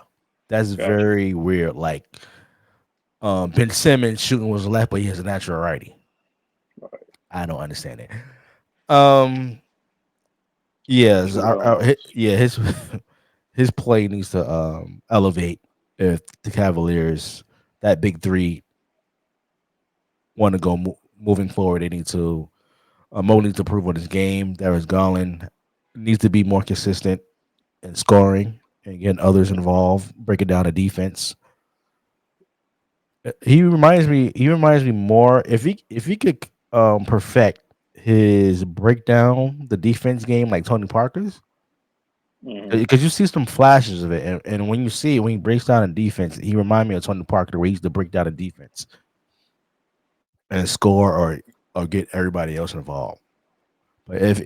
that's Gotcha. very weird. Like Ben Simmons shooting was left, but he has a natural righty. Right. I don't understand it. Um, yes, Two elements. yeah, his his play needs to elevate if the Cavaliers that big three want to go moving forward. They need to Mo needs to improve on his game. Darius Garland needs to be more consistent in scoring and getting others involved, breaking down the defense. He reminds me more if he could perfect his breakdown the defense game like Tony Parker's, Hmm. because you see some flashes of it, and when you see it when he breaks down the defense, he reminds me of Tony Parker where he used to break down the defense and score or get everybody else involved. But if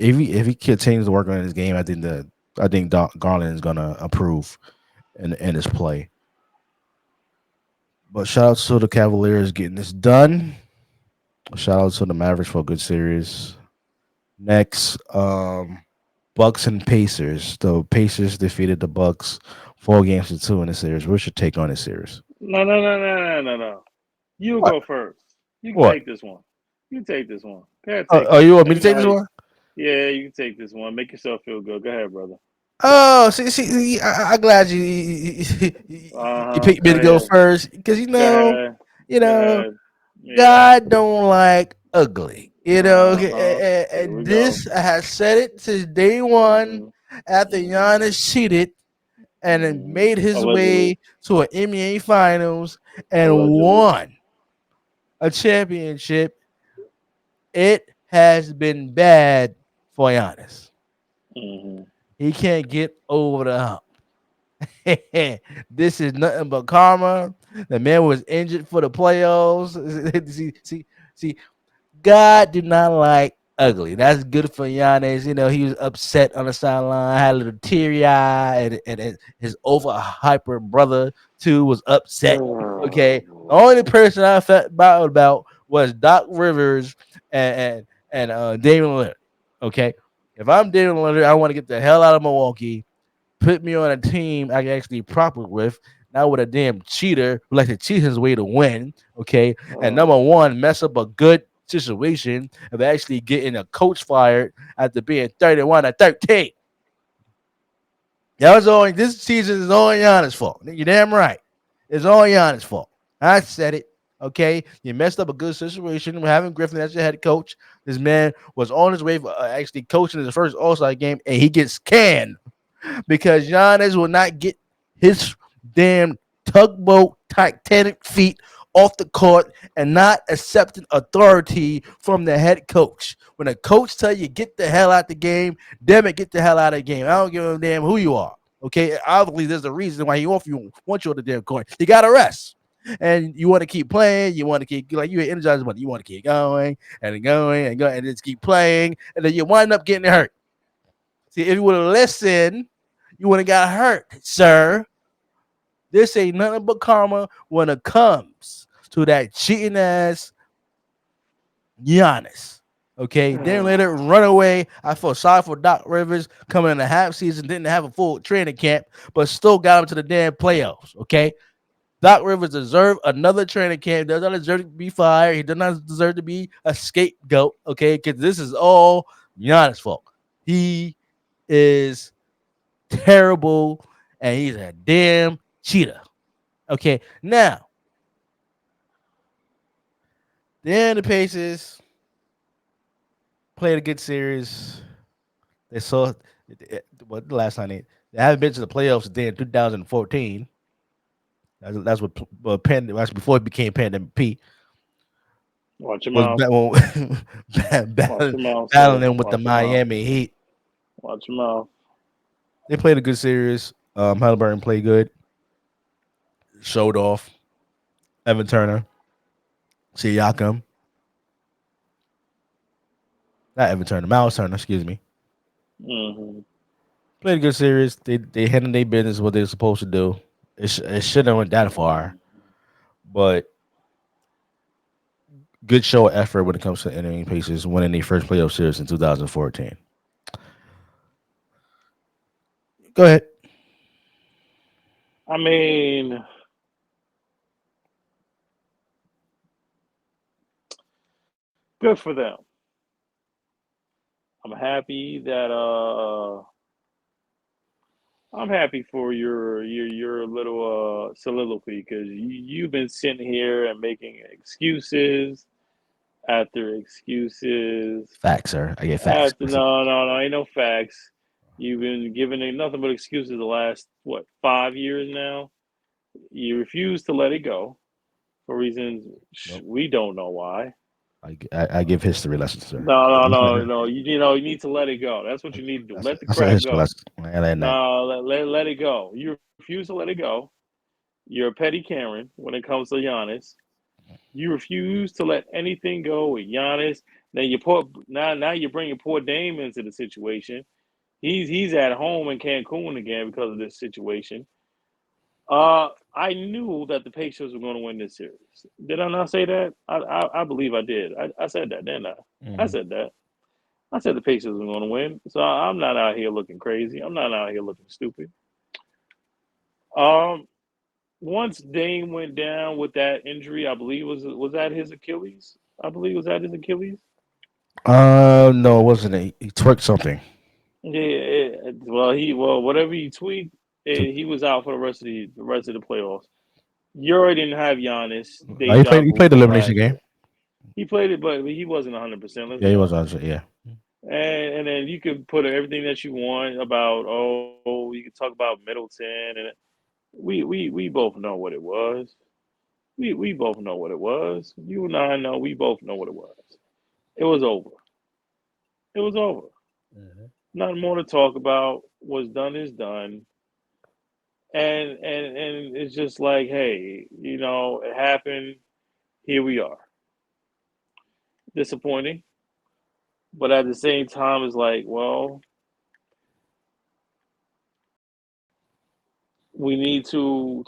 he continues to work on his game, I think Garland is gonna improve in his play. But shout out to the Cavaliers getting this done. Shout out to the Mavericks for a good series. Next, Bucks and Pacers. The Pacers defeated the Bucks 4 games to 2 in the series. What's your take on this series? No, no, no, no, no, no, no. You What? go first. You can What? take this one. You can take this one. Go ahead, take Oh, it. you want me Let to me know take how this you. one? Yeah, you can take this one. Make yourself feel good. Go ahead, brother. Oh, see, I'm glad you Uh huh. picked me Go to go ahead. first because Go ahead. you Go know, ahead. Yeah. God don't like ugly. Uh huh. Here And we go. this I have said it since day one Mhm. after Mhm. Giannis cheated and then Mhm. made his Allegedly. way to an NBA Finals and Allegedly. won a championship. It has been bad for Giannis. Mhm. He can't get over the hump. This is nothing but karma. The man was injured for the playoffs. See, God did not like ugly. That's good for Giannis. He was upset on the sideline, had a little teary eye, and his over hyper brother too was upset. Okay, the only person I felt bad about was Doc Rivers and Damian Lillard. Okay, if I'm Damian Lillard, I want to get the hell out of Milwaukee. Put me on a team I can actually proper with, not with a damn cheater who likes to cheat his way to win. Okay, and number one, mess up a good situation of actually getting a coach fired after being 31-13. That was all. This season is all Giannis' fault. You're damn right. It's all Giannis' fault. I said it. Okay, you messed up a good situation with having Griffin as your head coach. This man was on his way for actually coaching his first All Star game, and he gets canned because Giannis will not get his damn tugboat Titanic feet off the court and not accepting authority from the head coach. When a coach tell you get the hell out the game, damn it, get the hell out of the game. I don't give a damn who you are. Okay, obviously there's a reason why he want you on the damn court. You got to rest. And you want to keep playing, you want to keep like you energized, but you want to keep going and going and going and just keep playing, and then you wind up getting hurt. See, if you would have listened, you would have got hurt, sir. This ain't nothing but karma when it comes to that cheating ass Giannis. Okay, then later run away. I felt sorry for Doc Rivers coming in the half season, didn't have a full training camp, but still got him to the damn playoffs. Okay, Doc Rivers deserved another training camp. Does not deserve to be fired. He does not deserve to be a scapegoat. Okay, because this is all Giannis' fault. He is terrible, and he's a damn cheater. Okay, now the Pacers played a good series. They saw what the last time they haven't been to the playoffs since in 2014. That's what that's before it became Pandemic P Watch your was mouth. Watch battling, your mouth, battling sir. them with the Watch your mouth. Miami Heat. Watch your mouth. They played a good series. Halliburton played good, showed off. Evan Turner, Siakam, not Evan Turner, Miles Turner, excuse me. Hmm. Played a good series. They handled their business what they were supposed to do. It shouldn't have went that far, but good show of effort when it comes to entering Pacers winning the first playoff series in 2014. Go ahead. I mean, good for them. I'm happy that I'm happy for your little soliloquy because you've been sitting here and making excuses after excuses Facts, sir. I get facts. after no ain't no facts. You've been giving it nothing but excuses the last what 5 years now. You refuse to let it go for reasons Nope. we don't know why. I give history lessons, sir. No. You need to let it go. That's what you need to do. Let the That's a crap history go. lesson. I ain't letting that. No, let it go. You refuse to let it go. You're a petty Karen when it comes to Giannis. You refuse to let anything go with Giannis. Then you put now you're bringing poor Dame into the situation. He's at home in Cancun again because of this situation. I knew that the Pacers were going to win this series. Did I not say that? I believe I did. I said that, didn't I? I Hmm. said that. I said the Pacers were going to win, so I'm not out here looking crazy. I'm not out here looking stupid. Um, Once Dame went down with that injury, I believe was that his Achilles. I believe was that his Achilles. No, it wasn't. He twerked something. Yeah, whatever he tweaked, he was out for the rest of the playoffs. You already didn't have Giannis. He Deja played. He vu played the from elimination last game. year. He played it, but he wasn't 100%. Let's Yeah, be he was honest. on. Yeah, And then you could put everything that you want about you could talk about Middleton and we both know what it was. We both know what it was. You and I know we both know what it was. It was over. It was over. hmm Nothing more to talk about. What's done is done. And it's just like, hey, it happened. Here we are. Disappointing, but at the same time, it's like, well, we need to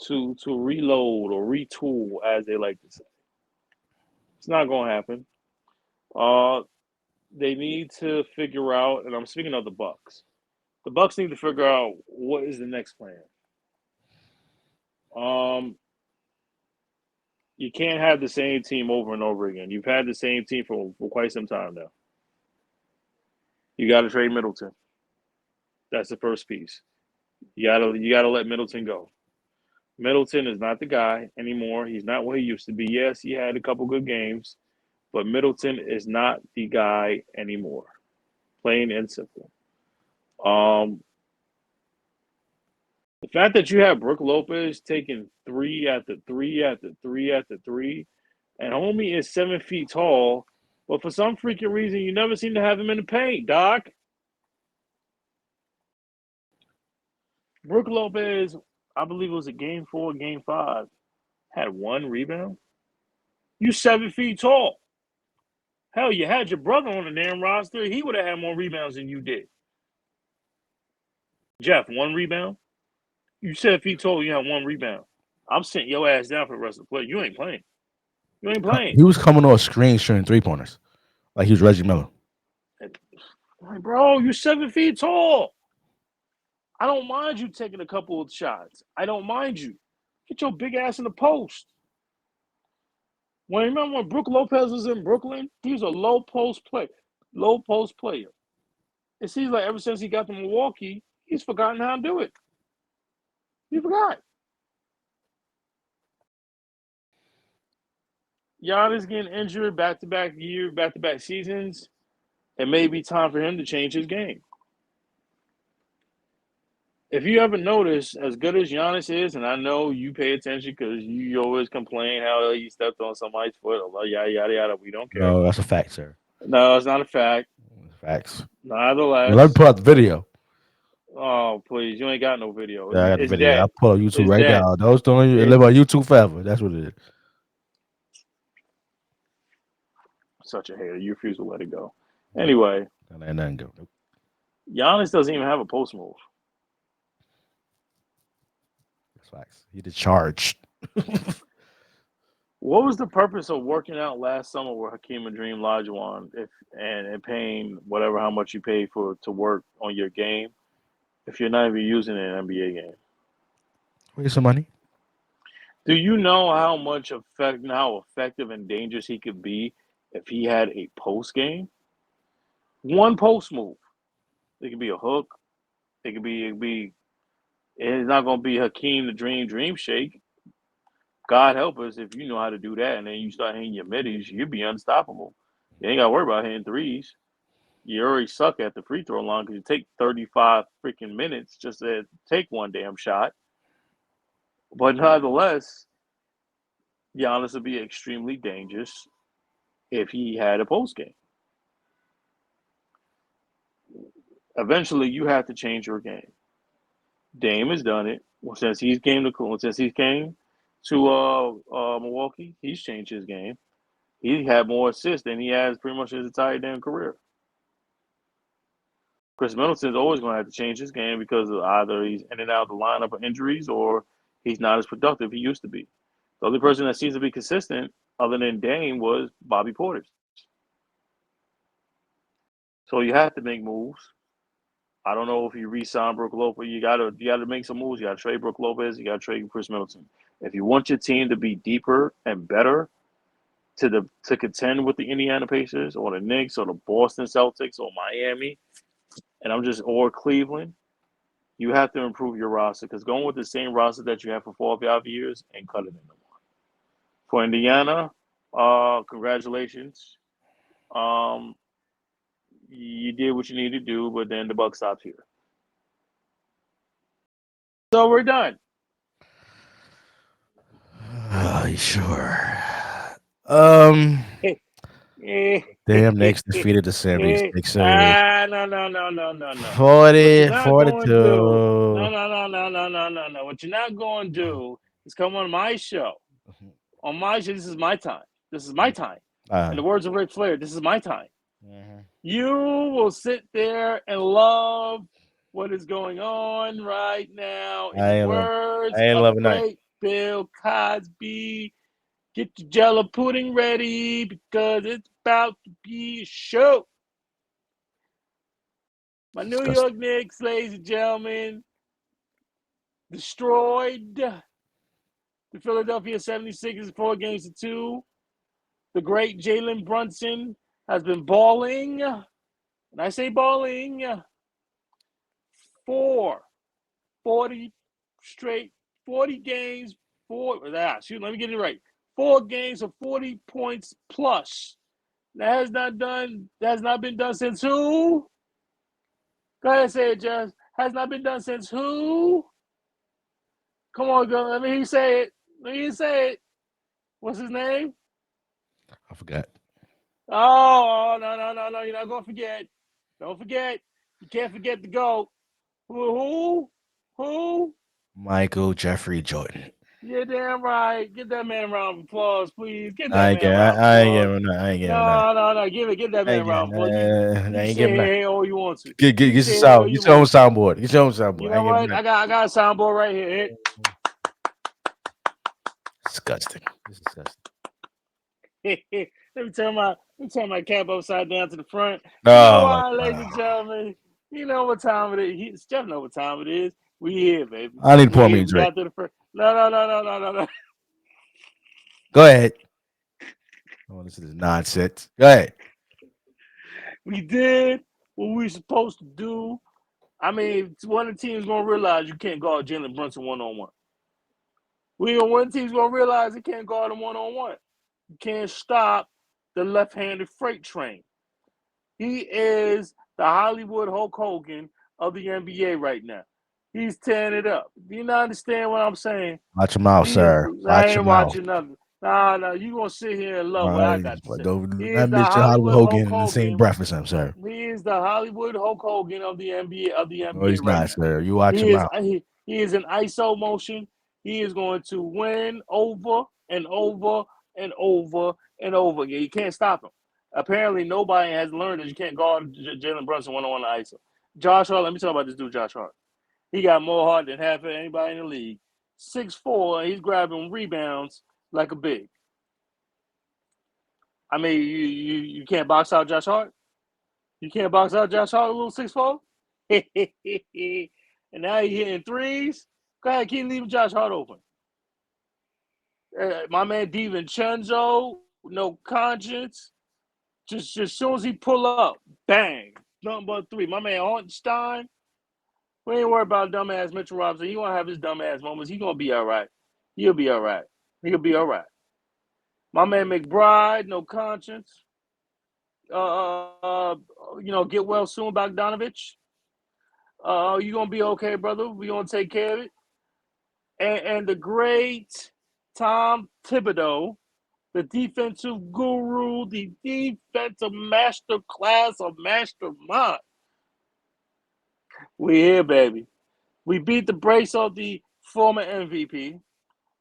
reload or retool, as they like to say. It's not going to happen. Uh, they need to figure out, and I'm speaking of the Bucks. The Bucks need to figure out what is the next plan. Um, you can't have the same team over and over again. You've had the same team for quite some time now. You got to trade Middleton. That's the first piece. You gotta let Middleton go. Middleton is not the guy anymore. He's not what he used to be. Yes, he had a couple good games, but Middleton is not the guy anymore. Plain and simple. Um, the fact that you have Brooke Lopez taking three after three after three after three, and homie is 7 feet tall, but for some freaking reason you never seem to have him in the paint, Doc. Brooke Lopez, I believe it was a game four, game five, had one rebound. You 7 feet tall. Hell, you had your brother on the damn roster. He would have had more rebounds than you did. Jeff, one rebound. You 7 feet tall. You had one rebound. I'm sitting your ass down for the rest of the play. You ain't playing. You ain't playing. he was coming off screen shooting 3 pointers, like he was Reggie Miller. Like, bro, you 7 feet tall. I don't mind you taking a couple of shots. I don't mind you. Get your big ass in the post. Remember when Brooke Lopez was in Brooklyn? He was a low post player. Low post player. It seems like ever since he got to Milwaukee, he's forgotten how to do it. He forgot. Giannis getting injured back to back seasons. It may be time for him to change his game. If you ever notice, as good as Giannis is, and I know you pay attention because you always complain how he stepped on somebody's foot, yada yada yada. We don't care. No, that's a fact, sir. No, it's not a fact. Facts. Well, let me Nevertheless, pull out the video. oh please, you ain't got no video. Yeah, I got the It's video. I'll dead. pull up YouTube It's right dead. now. Those don't It, live on YouTube forever. That's what it is. such a hater. You refuse to let it go. Anyway, Don't let nothing go. Giannis doesn't even have a post move. That's facts. He just charged. What was the purpose of working out last summer with Hakeem and Dream Olajuwon and paying whatever how much you pay for to work on your game if you're not even using an NBA game? Where's some money? Do you know how effective and dangerous he could be if he had a post game? One post move. It could be a hook. It could be. It's not going to be Hakeem the Dream Shake. God help us if you know how to do that, and then you start hitting your middies, you'd be unstoppable. You ain't got to worry about hitting threes. You already suck at the free throw line because you take 35 freaking minutes just to take one damn shot. But nonetheless, Giannis would be extremely dangerous if he had a post game. Eventually, you have to change your game. Dame has done it since he came to Milwaukee. He's changed his game. He had more assists than he has pretty much his entire damn career. Chris Middleton's always going to have to change his game because of either he's in and out of the lineup of injuries or he's not as productive he used to be. The only person that seems to be consistent, other than Dame, was Bobby Portis. So you have to make moves. I don't know if you re-sign Brook Lopez. You gotta make some moves. You gotta trade Brook Lopez. You gotta trade Chris Middleton. If you want your team to be deeper and better to contend with the Indiana Pacers or the Knicks or the Boston Celtics or Miami, or Cleveland, you have to improve your roster because going with the same roster that you have for 4 or 5 years ain't cutting it no more. For Indiana, congratulations. Um, you did what you need to do, but then the buck stops here. So we're done. Sure. Eh, Damn, Knicks defeated the 76ers. no. What you're 40, not going to do, 42. no. What you're not going to do is come on my show. On my show, this is my time. This is my time. In the words of Ric Flair, this is my time. You will sit there and love what is going on right now. In the words of the great Bill Cosby, get your jello pudding ready because it's about to be a show. My New York Knicks, ladies and gentlemen, destroyed the Philadelphia 76ers 4-2. The great Jalen Brunson has been balling, and I say balling, 40 straight, 40 games, let me get it right. 4 games of 40 points plus. That has not been done since who? Go ahead, say it, Jess. Has not been done since who? Come on, girl. Let me hear you say it. What's his name? I forgot. Oh, no. You're not going to forget. Don't forget. You can't forget the GOAT. Who? Michael Jeffrey Jordan. You're damn right. Get that man a round of applause, please. Get that I man a round of applause. ain't giving that. No. Give that man a round of applause. You I ain't say giving that. hey all you want to. Get You your say hey sound. all Get you your own want to. soundboard. Get your own soundboard. You I know ain't giving what? that. I got a soundboard right here. Disgusting. It's disgusting. Let me turn my cap upside down to the front. You know Oh my why, ladies and God. gentlemen? You know what time it is. Jeff know what time it is. We here, baby. I need to pour We me here. a We drink. got to the first. No. Go ahead. Oh, this is nonsense. Go ahead. We did what we were supposed to do. I mean, one of the teams gonna realize you can't guard Jalen Brunson 1-on-1. One team's gonna realize they can't guard him 1-on-1. You can't stop the left-handed freight train. He is the Hollywood Hulk Hogan of the NBA right now. He's tearing it up. Do you not understand what I'm saying? Watch your mouth, sir. I Watch your ain't mouth. watching nothing. No, you gonna sit here and love what I got to say. Don't He not is the mention Hollywood Hollywood Hogan Hulk in the same Hogan. breath as him, sir. He is the Hollywood Hulk Hogan of the NBA. No, he's right not, now. sir. You watch your mouth. He is in ISO motion. He is going to win over and over and over and over again. You can't stop him. Apparently, nobody has learned that you can't guard Jalen Brunson 1-on-1 ISO. Josh Hart, let me talk about this dude, Josh Hart. He got more heart than half of anybody in the league. 6'4", and he's grabbing rebounds like a big. I mean, you can't box out Josh Hart? You can't box out Josh Hart, a little 6'4"? And now he's hitting threes. Go ahead, keep leaving Josh Hart open. My man DiVincenzo, no conscience. Just as soon as he pull up, bang, nothing but three. My man Hartenstein, we ain't worried about dumbass Mitchell Robinson. He gonna have his dumbass moments. He gonna be all right. He'll be all right. He'll be all right. My man McBride, no conscience. Get well soon, Bogdanovich. You gonna be okay, brother. We gonna take care of it. And the great Tom Thibodeau, the defensive guru, the defensive master class of mastermind. We here, baby. We beat the brakes of the former MVP.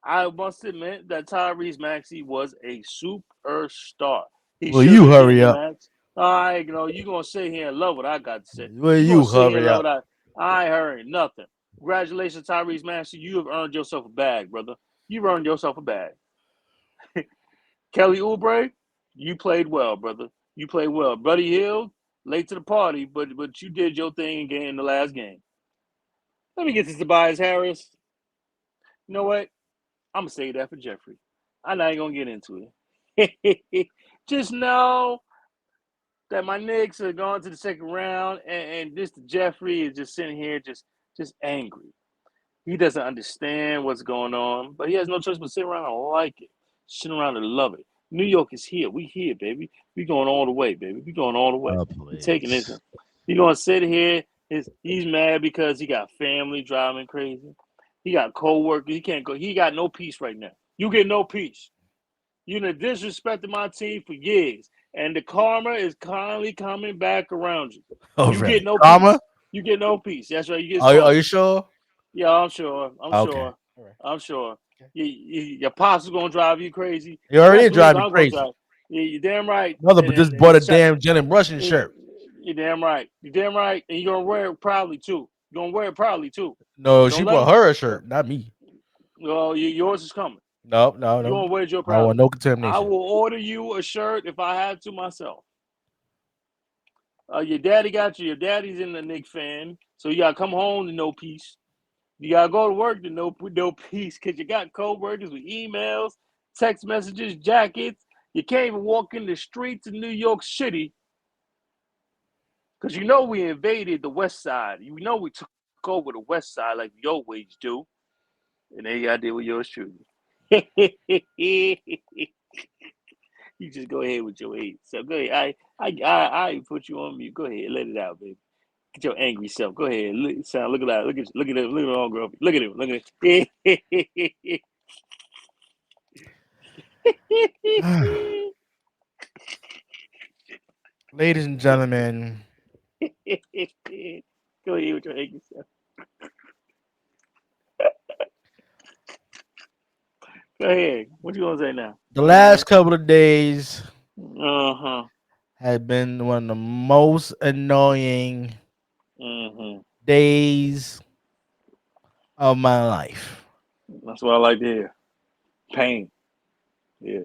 I must admit that Tyrese Maxey was a superstar. Will you hurry up? Max. You're going to sit here and love what I got to say. Will you hurry up? I ain't heard nothing. Congratulations, Tyrese Maxey. You have earned yourself a bag, brother. You've earned yourself a bag. Kelly Oubre, you played well, brother. You played well. Buddy Hield, late to the party, but you did your thing again in the last game. Let me get this Tobias Harris. You know what? I'm gonna say that for Jeffrey. I'm not even gonna get into it. Just know that my Knicks are going to the second round, and this Jeffrey is just sitting here, just angry. He doesn't understand what's going on, but he has no choice but sit around and like it, sit around and love it. New York is here. We here, baby. We going all the way, baby. We going all the way. Oh, We taking this. please. He gonna sit here. He's mad because he got family driving crazy. He got co-workers. He can't go. He got no peace right now. You get no peace. You done disrespected my team for years, and the karma is constantly coming back around you. Oh, You get really? no Karma? peace. You get no peace. That's right. You get Are karma. you sure? Yeah, I'm sure. I'm Okay. sure. All right. I'm sure. Okay. Your pops is gonna drive you crazy. You Best already believe drive me I'm gonna crazy. drive. Yeah, you're damn right. Mother And just and, bought and a shut. damn Jen and Brushing shirt. You're damn right. You're damn right. And you're gonna wear it proudly too. You're gonna wear it proudly too. No, she Don't let bought them. her a shirt, not me. Well, yours is coming. No, no, You're no. gonna wear your I want proudly. no I contamination. will order you a shirt if I had to myself. Your daddy got you. Your daddy's in the Knicks fan, so you gotta come home to no peace. You gotta go to work to no peace because you got co-workers with emails, text messages, jackets. You can't even walk in the streets of New York City because you know we invaded the West Side. You know we took over the West Side like we always do, and there you did with yours truly. You just go ahead with your hate. So go ahead. I put you on mute. Go ahead, let it out, baby. Get your angry self. Go ahead. Look at that. Look at it. Look at the old girl. Look at him. Look at it. Ladies and gentlemen, Go ahead with your angry self. Go ahead. What you gonna say now? the last couple of days Uh huh. have been one of the most annoying Mm-hmm. days of my life. That's what I like to hear. Pain. Yeah.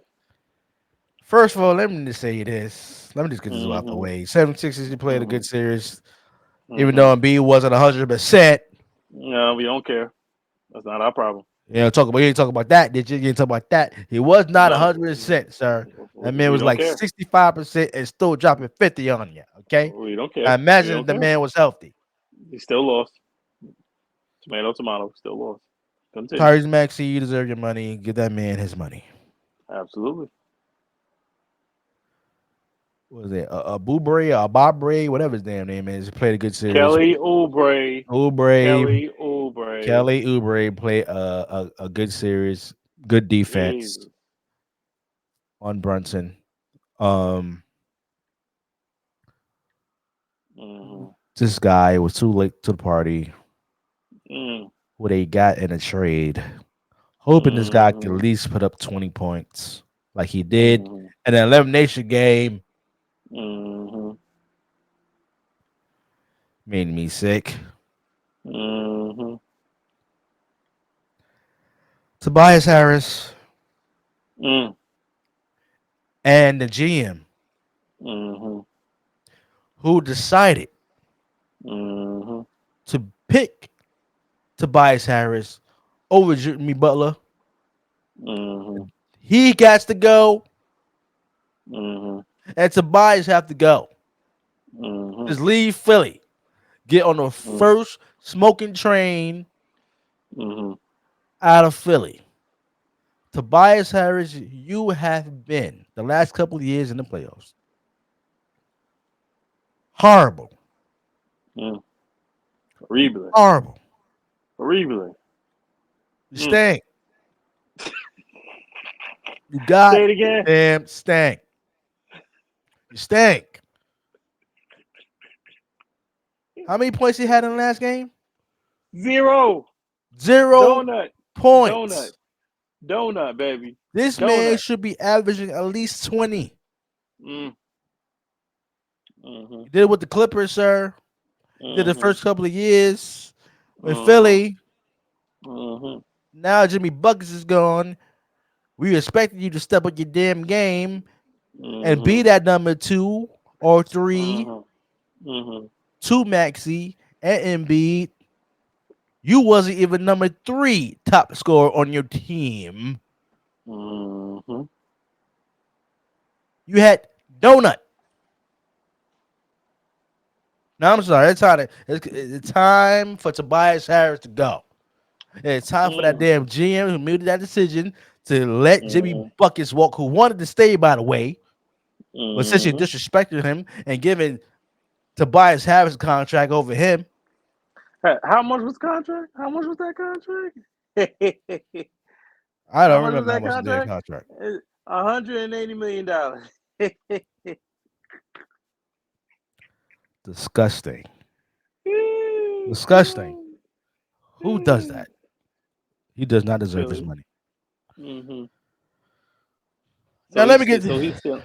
First of all, let me just say this. Let me just get this out the Mm-hmm. way. 76ers, he played a Mm-hmm. good series, even Mm-hmm. though Embiid wasn't 100%. No, we don't care. That's not our problem. You didn't talk about that, did you? You didn't talk about that. He was not No, 100%, sir. That man we was don't like care. 65% and still dropping 50 on you. Okay. We don't Now care. We imagine don't if the care. man was healthy. He still lost. Tomato, tomato. Still lost. Continue. Tyrese Maxey, you deserve your money. Give that man his money. Absolutely. What was it? Boobre or Bobre, whatever his damn name is. He played a good series. Kelly Oubre. Oubre, Kelly Oubre. Kelly Oubre played a good series, good defense Jesus. on Brunson. Um, Mm-hmm. this guy was too late to the party. Mm-hmm. Who they got in a trade, hoping this guy could at Mm-hmm. least put up 20 points like he did Mm-hmm. in an elimination game. Mm-hmm. Made me sick. Mm-hmm. Tobias Harris Mm-hmm. and the GM Mm-hmm. who decided Mm-hmm. to pick Tobias Harris over Jimmy Butler. Mm-hmm. He got to go, Mm-hmm. and Tobias have to go. Mm-hmm. Just leave Philly. Get on the first smoking train Mm-hmm. out of Philly. Tobias Harris, you have been the last couple of years in the playoffs horrible, Mm. Horrible. horrible. Horrible. You Mm. stink. You got Say it again. damn stank. You stink. How many points he had in the last game? 0. 0 Donut. Donut. points. Donut, baby. This man Donut. should be averaging at least 20. Mm. Mm-hmm. You did it with the Clippers, sir. You did it the Mm-hmm. first couple of years with Mm-hmm. Philly. Mm-hmm. Now Jimmy Buckets is gone. We expected you to step up your damn game and Mm-hmm. be that number 2 or 3. Mm-hmm. Mhm. to Maxey and Embiid, you wasn't even number 3 top scorer on your team. Mhm. You had Donut. No, I'm sorry. It's time for Tobias Harris to go. It's time for that Mhm. damn GM who made that decision to let Jimmy Mhm. Buckets walk, who wanted to stay, by the way, but since you Mhm. disrespected him and giving Tobias Harris a contract over him, Hey, how much was contract? How much was that contract? I How don't much was remember how that much was their contract? contract. $180 million. Disgusting. Disgusting. Who does that? He does not deserve his Philly. money. Hmm. Now So let me get. he's still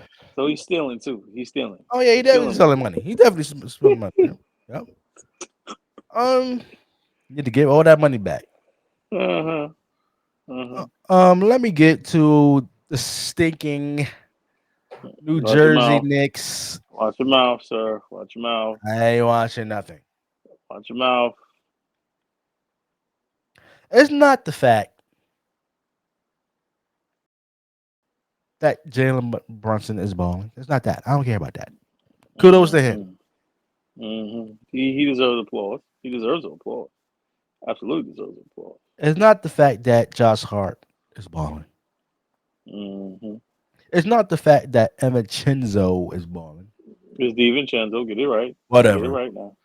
he's stealing too. He's stealing. Oh yeah, he He's definitely stealing money. selling money. He definitely spending money. Yep. Yep. You need to give all that money back. Uh huh. Uh huh. Let me get to the stinking New Watch your Jersey mouth. Knicks. Watch your mouth, sir. Watch your mouth. I ain't watching nothing. Watch your mouth. It's not the fact that Jalen Brunson is balling. It's not that. I don't care about that. Kudos to him. Hmm. Hmm. He deserves applause. He deserves applause. Absolutely deserves applause. It's not the fact that Josh Hart is balling. Hmm. It's not the fact that Chinzo is balling. It's DiVincenzo. Get it right. Get it Whatever. right now.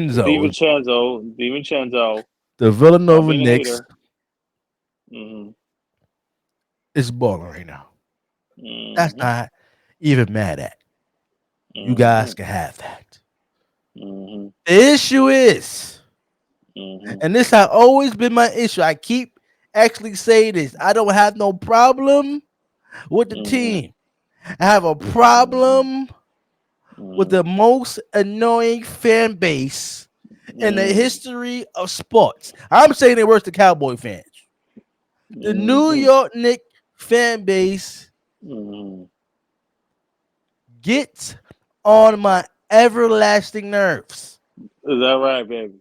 It's Chinzo is DiVincenzo. DiVincenzo. the Stop Villanova being a Knicks hater. Hmm. is balling right now. That's Hmm. not even mad at. You Hmm. guys can have that. Hmm. The issue is, Hmm. and this has always been my issue. I keep actually saying this. I don't have no problem with the Hmm. team. I have a Hmm. problem with Hmm. the most annoying fan base in the Hmm. history of sports. I'm saying it worse than Cowboy fans. The New Hmm. York Knicks fan base Hmm. gets on my everlasting nerves. Is that right, baby?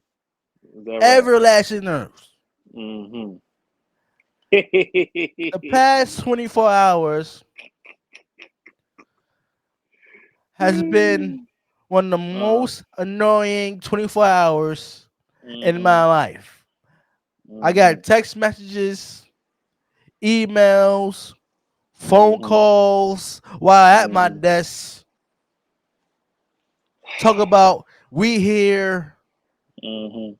Is that right? Everlasting nerves. Hmm. The past 24 hours has been one of the uh, most annoying 24 hours in hmm. my life. I Hmm. got text messages, emails, phone Hmm. calls while at my Hmm. desk. Talk about we here, Hmm.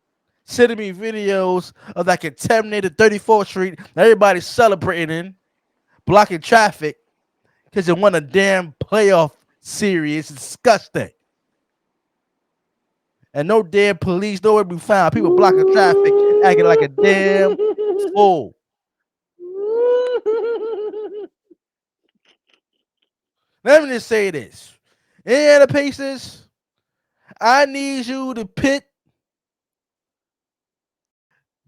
sending me videos of that contaminated 34th Street that everybody's celebrating in, blocking traffic because they won a damn playoff series. It's disgusting. And no damn police nowhere to be found. People blocking traffic, acting like a damn fool. Let me just say this. Indiana Pacers, I need you to pit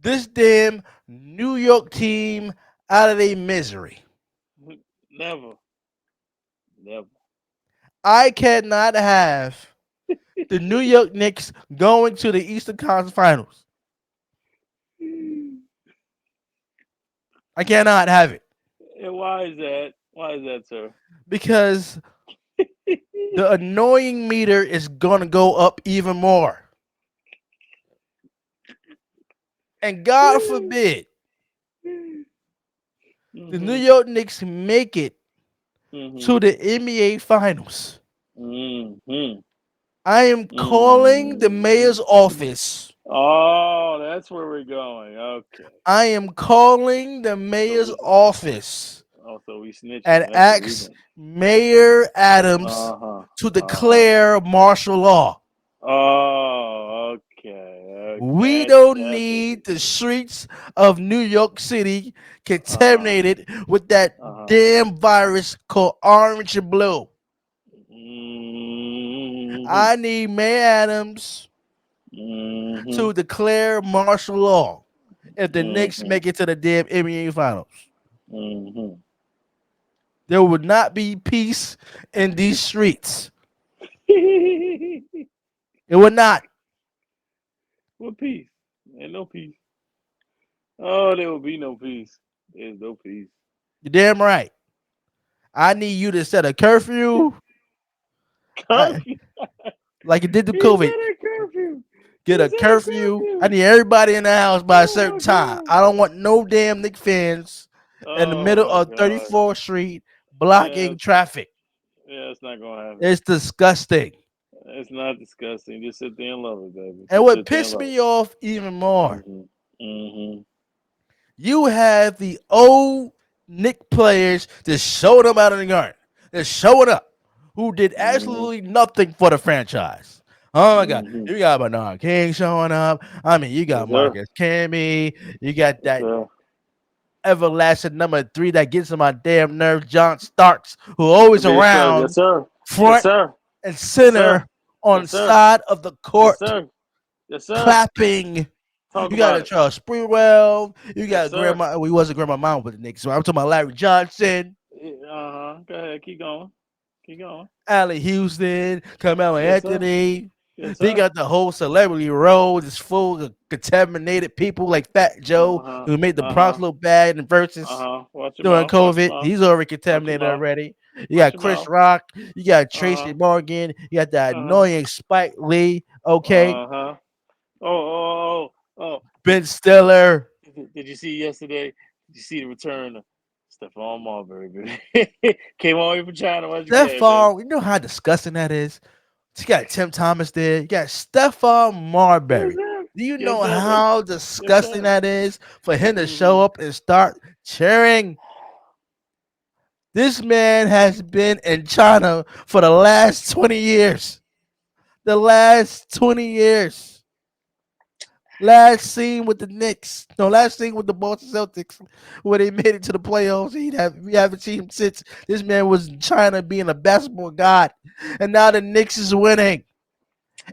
this damn New York team out of their misery. Never. Never. I cannot have the New York Knicks going to the Eastern Conference Finals. I cannot have it And why is that? Why is that, sir? because the annoying meter is going to go up even more. And God forbid the New Hmm. York Knicks make it Hmm. to the NBA Finals. Hmm. I am calling the Hmm. mayor's office. Oh, that's where we're going. Okay. I am calling the So mayor's we, office so we snitching. and Okay, we ask done. Mayor Adams Uh huh. to Uh huh. declare martial law. Oh, okay. We don't That's what we need the do. streets of New York City Uh huh. contaminated with that Uh huh. damn virus called orange and blue. Hmm. I need Mayor Adams Hmm. to declare martial law if the Knicks Hmm. make it to the damn NBA Finals. Hmm. There would not be peace in these streets It would not. What peace? Ain't no peace. Oh, there will be no peace. There's no peace. You're damn right. I need you to set a curfew, uh, Curfew. like you did the He said COVID. a curfew. Get He a said a curfew. I curfew. need everybody in the house by a Oh certain my time. god. I don't want no damn Knicks fans in the Oh middle my of god. 34th Street Yeah, blocking traffic. yeah, it's not gonna happen. It's disgusting. It's not disgusting. Just sit there and love it, baby. And Just what sit there and pissed love me off even more, it. Mhm. you have the old Knick players just showing up out of the garden. They're showing up who did Mhm. absolutely nothing for the franchise. Oh my God. Mhm. You got Bernard King showing up. I mean, you got Yes, sir. Marcus Camby. You got Yes, that sir. everlasting number 3 that gets on my damn nerves, John Starks, who always Big Phil. Yes, around sir. Yes, front sir. and Yes, sir. center on Yes, sir. side of the Yes, court, sir. Yes, sir. clapping. Talk You got about a it. Charles Sprewell. You Yes, got sir. Grandma. We wasn't Grandma Mom with the Knicks. So I'm talking about Larry Johnson, Uh huh. Go ahead. Keep going. Keep going. Allie Houston, Carmelo Yes, sir. Anthony. Yes, They sir. got the whole celebrity row just full of contaminated people like Fat Uh Joe, huh. who made the Uh Bronx huh. look bad in Uh versus huh. Watch your during mouth. Watch your COVID. mouth. He's already Watch your contaminated mouth. already. You Watch got your Chris mouth. Rock. You got Uh Tracy huh. Morgan. You got that Uh huh. annoying Spike Lee. Okay. Uh huh. Oh. Ben Stiller. Did you see yesterday? Did you see the return of Stephon Marbury, baby? Came all the way from China. Watch your game, baby. Stephon, you know how disgusting that is? You got Tim Thomas there. You got Stephon Yes, Marbury. sir. Do you Yes, know sir, baby. how Yes, disgusting sir. that is for him to Mm-hmm. show up and start cheering? This man has been in China for the last 20 years. The last 20 years. Last seen with the Knicks. No, last seen with the Boston Celtics where they made it to the playoffs. We haven't seen him since. This man was in China being a basketball god. And now the Knicks is winning.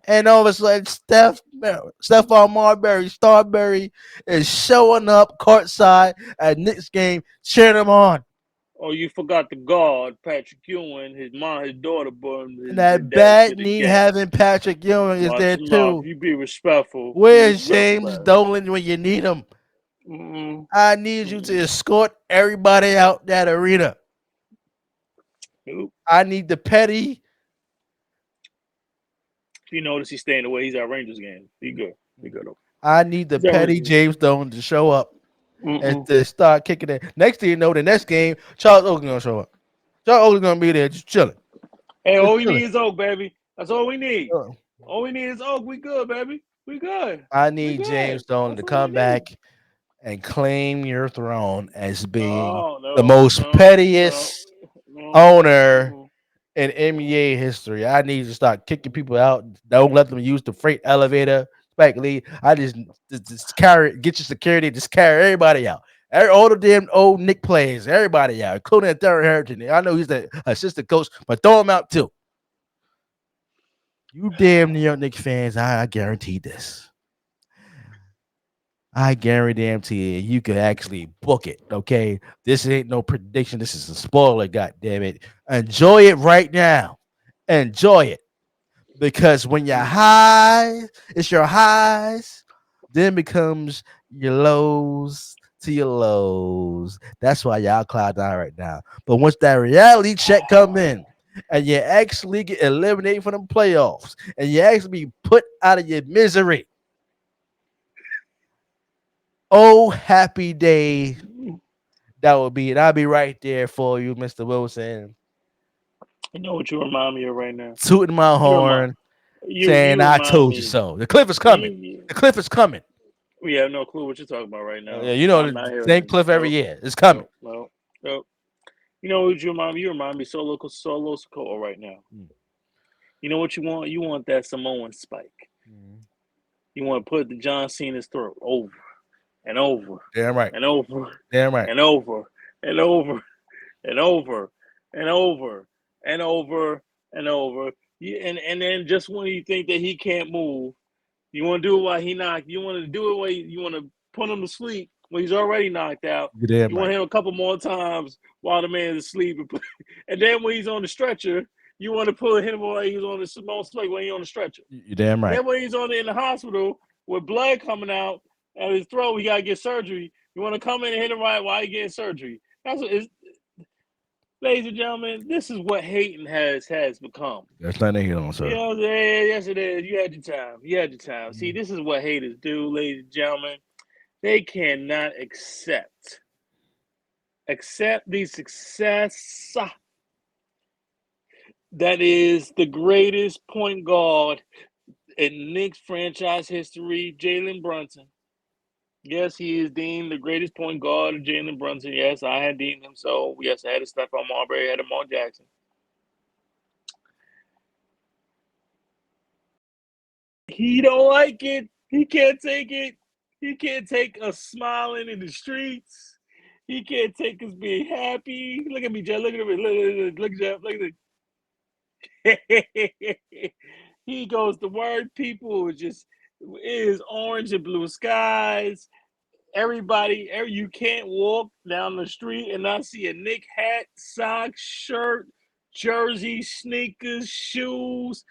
And all of a sudden, Stephon Marbury, Starbury is showing up courtside at Knicks game, cheering him on. Oh, you forgot the guard, Patrick Ewing. His daughter burned And his that dad to bad the knee gas. having Patrick Ewing is Watch there your mouth. too. You be respectful. Be Where's respectful, James baby. Dolan when you need him? Mm-mm. I need you to Mm-mm. escort everybody out that arena. Nope. I need the petty. You notice he's staying away. He's at Rangers game. He good. He good though. I need the He's at petty Rangers. James Dolan to show up and Mm-mm. to start kicking it. Next thing you know, the next game, Charles Oakley gonna show up. Charles Oakley gonna be there just chilling. Hey, Just all we chilling. need is Oak, baby. That's all we need. Uh, All we need is Oak. We good, baby. We good. I We need James good. Dolan That's to all we come need. back and claim your throne as being No, the no, most no, no, pettiest no. owner Mm-mm. in Mm-mm. NBA history. I need to start kicking people out. Don't let them use the freight elevator. Spike Lee, I just carry, get your security, just carry everybody out. All the damn old Nick players, everybody out, including Darren Harrington. I know he's the assistant coach, but throw him out too. You damn New York Knicks fans, I guarantee this. I guarantee you could actually book it. Okay, this ain't no prediction. This is a spoiler. God damn it! Enjoy it right now. Enjoy it. Because when you're high, it's your highs, then becomes your lows to your lows. That's why y'all cloud nine right now. But once that reality check come in, and you actually get eliminated from the playoffs, and you actually be put out of your misery, oh happy day that will be, and I'll be right there for you, Mr. Wilson, You know what you remind me of right now? tooting my You remind horn, saying you I remind told you me. so. The cliff is coming. You, The cliff is coming. we have no clue what you're talking about right Yeah, now. you know I'm not the hearing same it. cliff every Nope, year. It's coming. nope. You know what you remind me? You remind me solo Sokoa right now. Mm, You know what you want? You want that Samoan spike. mm. You want to put the John Cena's throat over and over Damn right. and over Damn right. and over and over and over and over and over and over. And then just when you think that he can't move, you want to do it while he knocked. You want to do it while you want to put him to sleep when he's already knocked out. You damn You want right. him a couple more times while the man is asleep, and then when he's on the stretcher, You want to put him while he's on the Simone Spike when he's on the stretcher. You damn right. Then when he's on in the hospital with blood coming out of his throat, he gotta get surgery. You want to come in and hit him right while he getting surgery. That's what it's, ladies and gentlemen, this is what hating has become. That's not a hit on, You sir. know what I'm saying? Yes, it is. You had your time. You had your time. See, this is what haters do, ladies and gentlemen. They cannot accept the success that is the greatest point guard in Knicks franchise history, Jalen Brunson. Yes, he is deemed the greatest point guard of Jalen Brunson. Yes, I had deemed him so. Yes, I had a Stephon Marbury, I had a Mark Jackson. He don't like it. He can't take it. He can't take us smiling in the streets. He can't take us being happy. Look at me, Jeff. Look at me. Look, Jeff. Look at it. He goes, the word people is orange and blue skies. Everybody, you can't walk down the street and not see a Nick hat, socks, shirt, jersey, sneakers, shoes,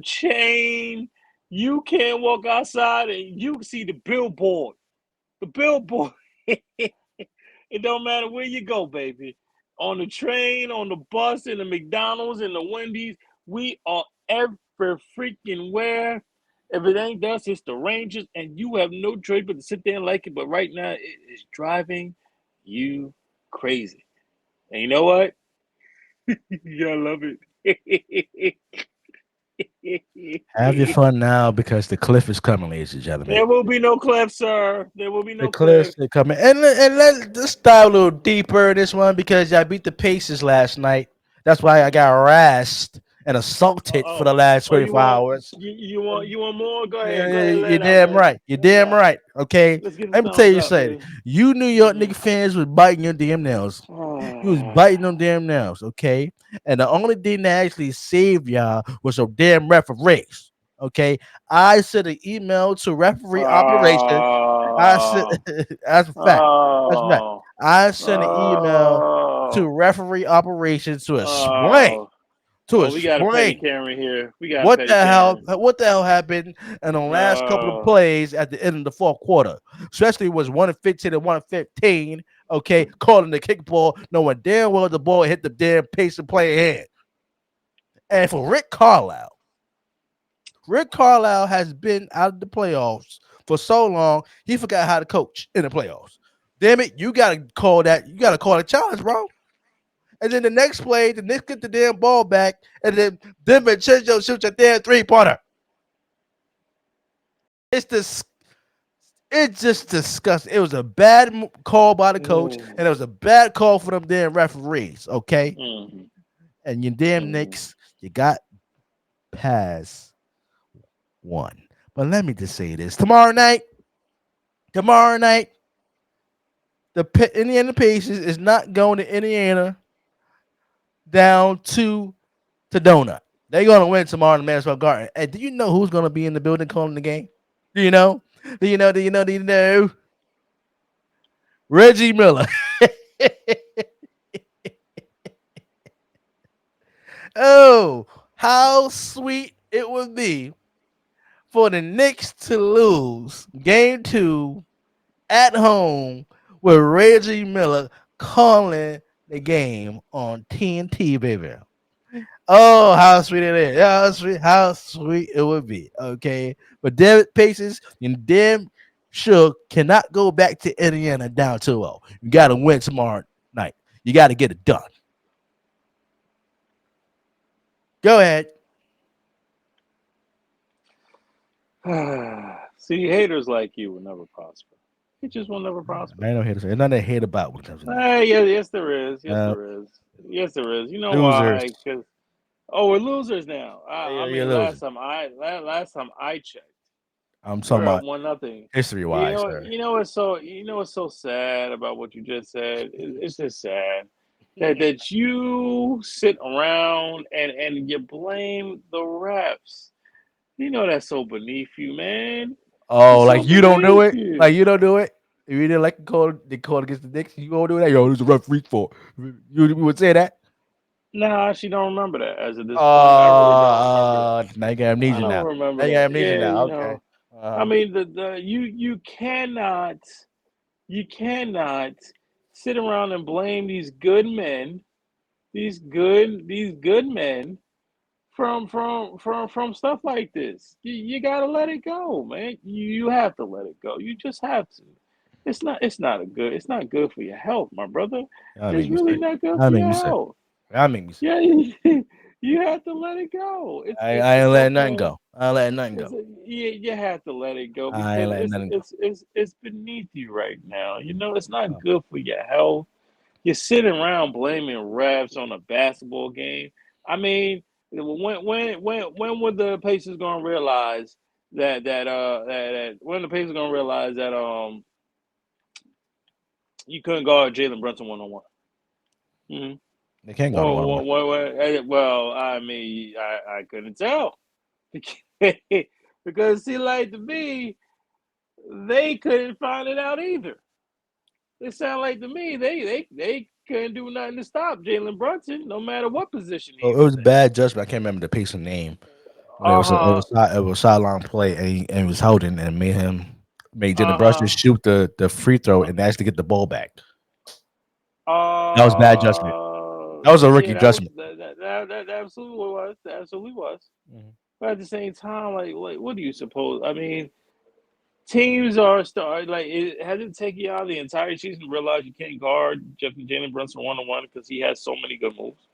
chain. You can't walk outside and you can see the billboard. The billboard. It don't matter where you go, baby. On the train, on the bus, in the McDonald's, in the Wendy's, we are every freaking where. If it ain't us, it's the Rangers, and you have no choice but to sit there and like it. But right now, it is driving you crazy. And you know what? You gotta love it. Have your fun now because the cliff is coming, ladies and gentlemen. There will be no cliff, sir. There will be The no cliffs cliff. are coming. And let's dive a little deeper in this one because I beat the Pacers last night. That's why I got harassed and assaulted for the Oh, last oh, you 24 want hours. you want more? Go Yeah, ahead, go yeah, ahead, let you're it out, damn man. right. You're Let it damn out. right. Okay. Let's get the Let me tell stones you out, something. baby. You New York nigga fans was biting your damn nails. You was Oh, biting them damn nails, okay? And the only thing that actually saved y'all was some damn referees. Okay. I sent an email to referee operations. I said oh, that's a fact. That's a fact. oh, I sent an email to oh, referee operations oh. to Oh, we got a petty explain Karen here. We got a petty Karen. what the hell happened in the last couple of Oh, plays at the end of the fourth quarter. Especially was 1:15 and 1:15. Okay, calling the kickball, knowing damn well the ball hit the damn pace of player hand. And for Rick Carlisle has been out of the playoffs for so long, he forgot how to coach in the playoffs. Damn it, you gotta call that. You gotta call a challenge, bro. And then the next play, the Knicks get the damn ball back, and then Vincenzo shoots a damn 3-pointer. It's this. It's just disgusting. It was a bad call by the coach, mm, and it was a bad call for them damn referees. Okay, mm, and you damn mm. Knicks, you got past one. But let me just say this: tomorrow night, the Indiana Pacers is not going to Indiana down to Donut. They're gonna win tomorrow in the Madison Square Garden. And do you know who's gonna be in the building calling the game? Do you know? Do you know? Do you know? Do you know? Reggie Miller. Oh, how sweet it would be for the Knicks to lose game 2 at home with Reggie Miller calling the game on TNT, baby. Oh, how sweet it is. How sweet it would be. Okay. But David Pacers, you damn sure cannot go back to Indiana down 2-0. You got to win tomorrow night. You got to get it done. Go ahead. See, haters like you will never prosper. It just will never prosper. I ain't no hate. There's nothing to hate about when it comes to Knicks. Hey, yeah, yes, there is. Yes, Uh, there is. Yes, there is. You know Losers. why? Because we're losers now. I You're mean, losing. last time I checked, I'm talking we're up about 1-0. history wise, sir. You know what's so sad about what you just said. It's just sad that you sit around and you blame the refs. You know that's so beneath you, man. Oh, It's so like you don't do beneath it? you. Like you don't do it? If you didn't like the call against the Knicks, you won't do that? Yo, this is a referee for. You would say that? Nah, I actually don't remember that as of this point. I really don't remember that. Now you got I amnesia don't now. remember Now you got that. amnesia Yeah, now. Okay. I Uh-huh. mean the you cannot sit around and blame these good men, these good men from stuff like this. You gotta let it go, man. You have to let it go. You just have to. It's not good for your health, my brother. That'll It's make me really sick. not good That'll for make your me sick. health. That'll make me sick. Yeah, you have to let it go. I It's a ain't letting nothing so-called go. I ain't letting nothing it's go. a, you have to let it go I ain't because letting nothing go. it's beneath you right now. It's not Oh. good for your health. You're sitting around blaming refs on a basketball game. I mean, when were the Pacers gonna realize that when the Pacers gonna realize that you couldn't guard Jalen Brunson 1-on-1? Mm-hmm. They can't go to one on one. Well, I mean, I couldn't tell because see, like to me, they couldn't find it out either. It sounded like to me they couldn't do nothing to stop Jalen Brunson, no matter what position Oh, he it was was in. bad judgment. I can't remember the piece of name, but Uh huh. it was sideline play, and he was holding and made Jalen Uh Brunson huh. shoot the free throw and actually get the ball back. That was bad judgment. That was a Yeah, rookie judgment. that absolutely was. That absolutely was. Mhm. But at the same time, what do you suppose? I mean, teams are start like it hasn't taken you out the entire season to realize you can't guard Jalen Brunson 1-on-1 because he has so many good moves.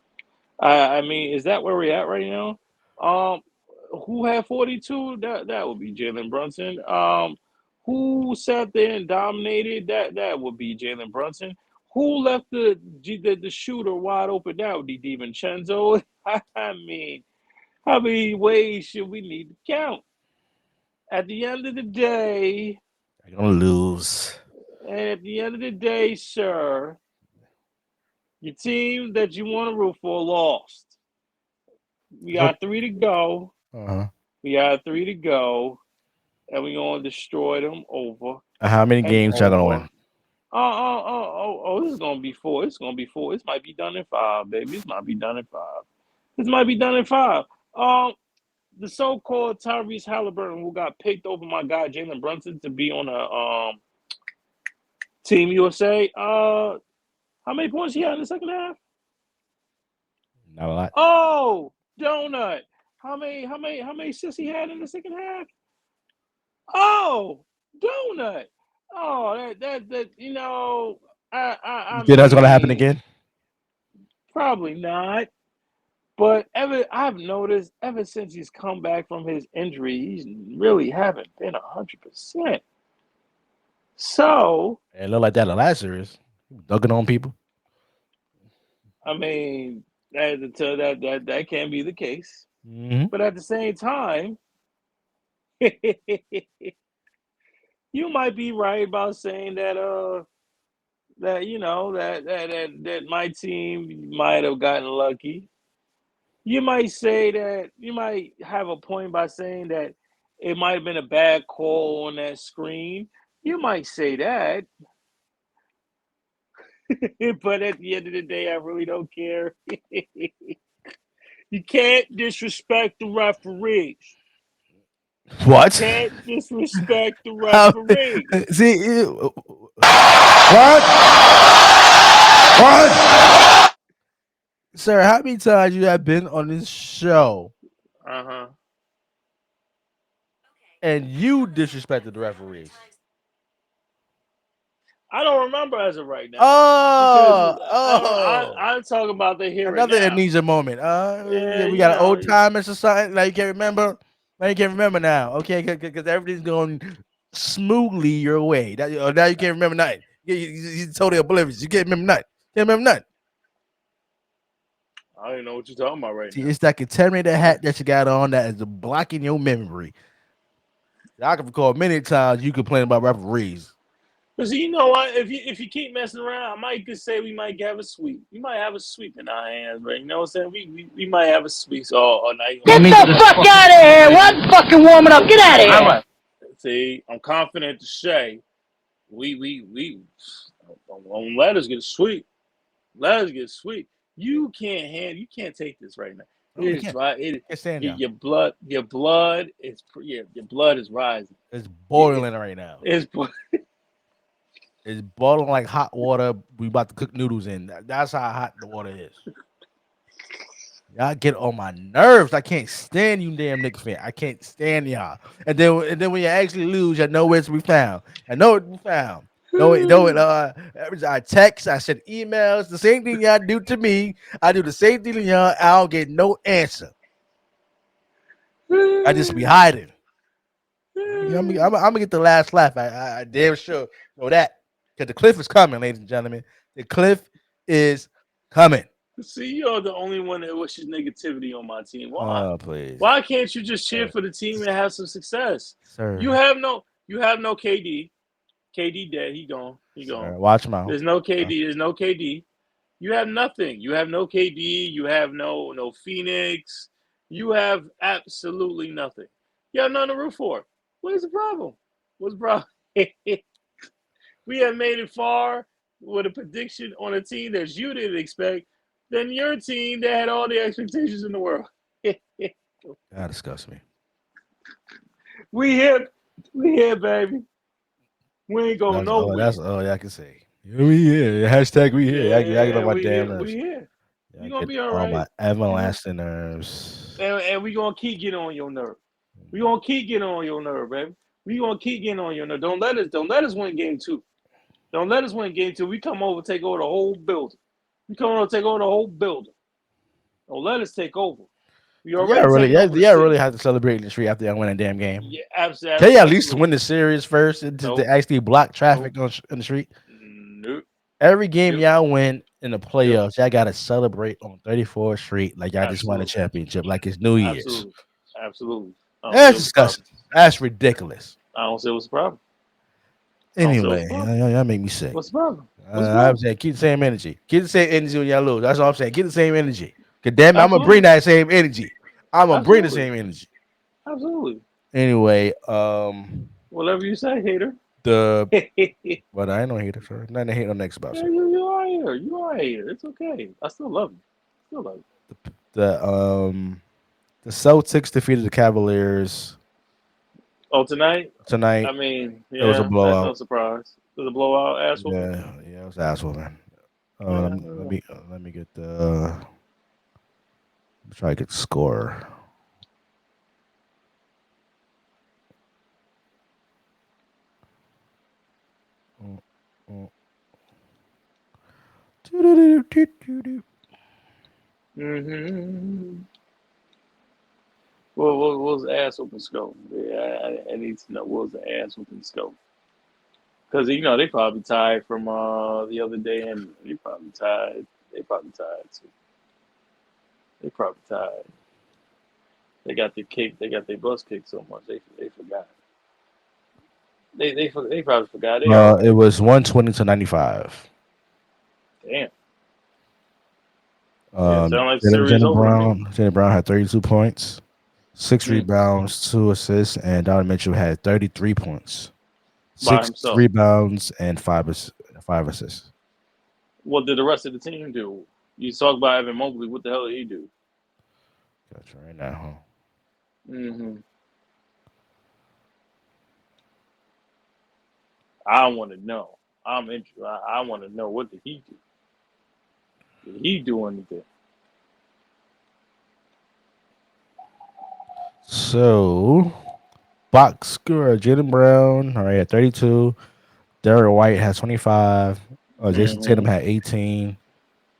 I mean, is that where we're at right now? Um, who had 42? That would be Jalen Brunson. Who sat there and dominated? That would be Jalen Brunson. Who left the shooter wide open? That would be DiVincenzo. I mean, how many ways should we need to count? At the end of the day, They're gonna lose. at the end of the day, sir, your team that you want to root for lost. We Yep. got three to go. Uh-huh. We got three to go, and we're gonna destroy them over How many and games y'all gonna over. win? This is gonna be four. It's gonna be four. This might be done in five, baby. This might be done in five. This might be done in five. Um, the so-called Tyrese Halliburton, who got picked over my guy Jalen Brunson to be on a Team USA. How many points he had in the second half? Not a lot. Oh, donut. How many assists he had in the second half? Oh, donut. Oh, that I You think that's gonna happen mean, again? probably not. But I've noticed ever since he's come back from his injury, he's really haven't been 100%. So, It looked like that the last series. Dunking on people. I mean, that can be the case. Hmm. But at the same time, you might be right about saying that that my team might have gotten lucky. You might say that you might have a point by saying that it might have been a bad call on that screen. You might say that, but at the end of the day, I really don't care. You can't disrespect the referees. You What? can't disrespect the How- referee. See, What? What? sir, how many times you have been on this show Uh huh. and you disrespected the referees? I don't remember as of right now because Oh, oh. I'm talking about the here and Another now. amnesia moment. Yeah, We got an old timers or something. Now you can't remember. Now you can't remember now. Okay, because everything's going smoothly your way. Now you can't remember nothing. You're totally oblivious. You can't remember nothing. Can't remember nothing. I don't even know what you're talking about right See, now. it's that contaminated hat that you got on that is blocking your memory. I can recall many times you complain about referees. Because you know what, if you keep messing around, I might just say we might have a sweep. We might have a sweep in our hands, right? You know what I'm saying? We might have a sweep. So, now you Get the fuck out of here! What fucking warming up? Get out of here! see, I'm confident to say we don't let us get sweep. Let us get sweep. You can't handle. You can't take this right now. No, It we is can't. dry. It Can't stand your, y'all. your blood. Your blood is rising. It's It, boiling right now. it's It's boiling like hot water. We about to cook noodles in. That's how hot the water is. Y'all get on my nerves. I can't stand you, damn Knicks fan. I can't stand y'all. And then when you actually lose, you know where to be found. I know it be found. Know it. I text. I send emails. The same thing y'all do to me. I do the same thing to y'all. I don't get no answer. I just be hiding. I'm gonna get the last laugh. I damn sure know that because the cliff is coming, ladies and gentlemen. The cliff is coming. See, you're the only one that wishes negativity on my team. Why? Oh please, Why can't you just cheer sir. for the team and have some success? You Sir. have no. You have no KD. KD dead. He gone. He gone. Sir, watch mouth. There's no KD. There's no KD. You have nothing. You have no KD. You have no Phoenix. You have absolutely nothing. You have nothing to root for. What is the problem? What's the problem? We have made it far with a prediction on a team that you didn't expect than your team that had all the expectations in the world. That disgusts me. we here. We here, baby. We ain't going nowhere. That's all I can say. Yeah, we here. Hashtag we here. I get Yeah, on my we damn here. We nerves. here. I We gonna get be all on right. my everlasting nerves. And we gonna keep getting on your nerve. We gonna keep getting on your nerve, baby. We gonna keep getting on your nerve. Don't let us win game two. Don't let us win game two. We come over, take over the whole building. We come over, take over the whole building. Don't let us take over. We Yeah, already really. taking Yeah, over the yeah, really city. have to celebrate in the street after I win a damn game. Yeah, Can you at least absolutely. win the series first and to Nope. actually block Nope. traffic in the street? Nope. Every game Yep. y'all win in the Yep. playoffs, y'all gotta celebrate on 34th Street like y'all just won a Absolutely. championship, like it's New Year's. Absolutely. Absolutely. I don't see That's what's the problem. disgusting. That's ridiculous. I don't see what's the problem. I don't see what's Anyway, the problem. y'all make me sick. What's the problem? What's the I'm problem? saying keep the same energy. Keep the same energy when y'all lose. That's all I'm saying. Keep the same energy. Cause damn it, I'm gonna bring Absolutely. that same energy. I'm gonna bring the Absolutely. same energy. Absolutely. Anyway, Whatever you say, hater. the Yeah, but I ain't no hater, sir. Nothing to hate on next about, sir. you are a hater. You are a hater. It's okay. I still love you. Still love you. The Celtics defeated the Cavaliers Oh, tonight? tonight. I mean, It was a yeah, that's no blowout. surprise. It was a blowout, ass whooping. Yeah, it was asshole, man. Yeah. Let me get the try to get the score. Mm, mm. Doo-doo-doo-doo-doo-doo. Mm-hmm. What was the ass whooping scope? Yeah, I need to know what was the ass whooping scope. Because, they probably tied from the other day, and they probably tied. They probably tied, too. They probably tied. They got their kick. They got their bus kicked so much they forgot. They probably forgot. They all It right. was 120 to 95. Damn. Yeah, sound like the series Jenna over to me. Brown. Jenna Brown had 32 points, six Mm, rebounds, two assists, and Donovan Mitchell had 33 points, by six himself. rebounds, and five assists. What did the rest of the team do? You talk about Evan Mobley. What the hell did he do? Gotcha right now, Hmm. I want to know. I'm interested. I want to know, what did he do? Did he do anything? So, box score: Jalen Brown, all right, at 32. Derrick White has 25. Jason Tatum Hmm. had 18.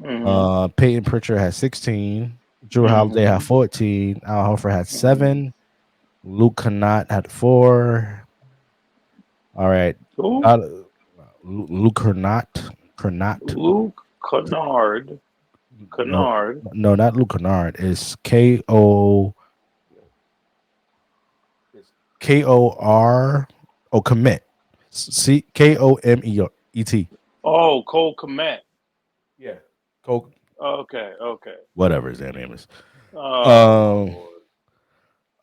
Hmm. Peyton Pritchard had 16. Drew Holiday had Hmm. 14. Al Horford had Hmm. 7. Luke Kennard had 4. All right. Who? Uh, Luke Kernot. Luke Kennard. No, Kennard. no, not Luke Kennard. It's Kor. Oh, commit. Komet. Oh, Cole Komet. Yeah. Cole. Okay. Okay. Whatever his damn name is. Oh Um. Lord.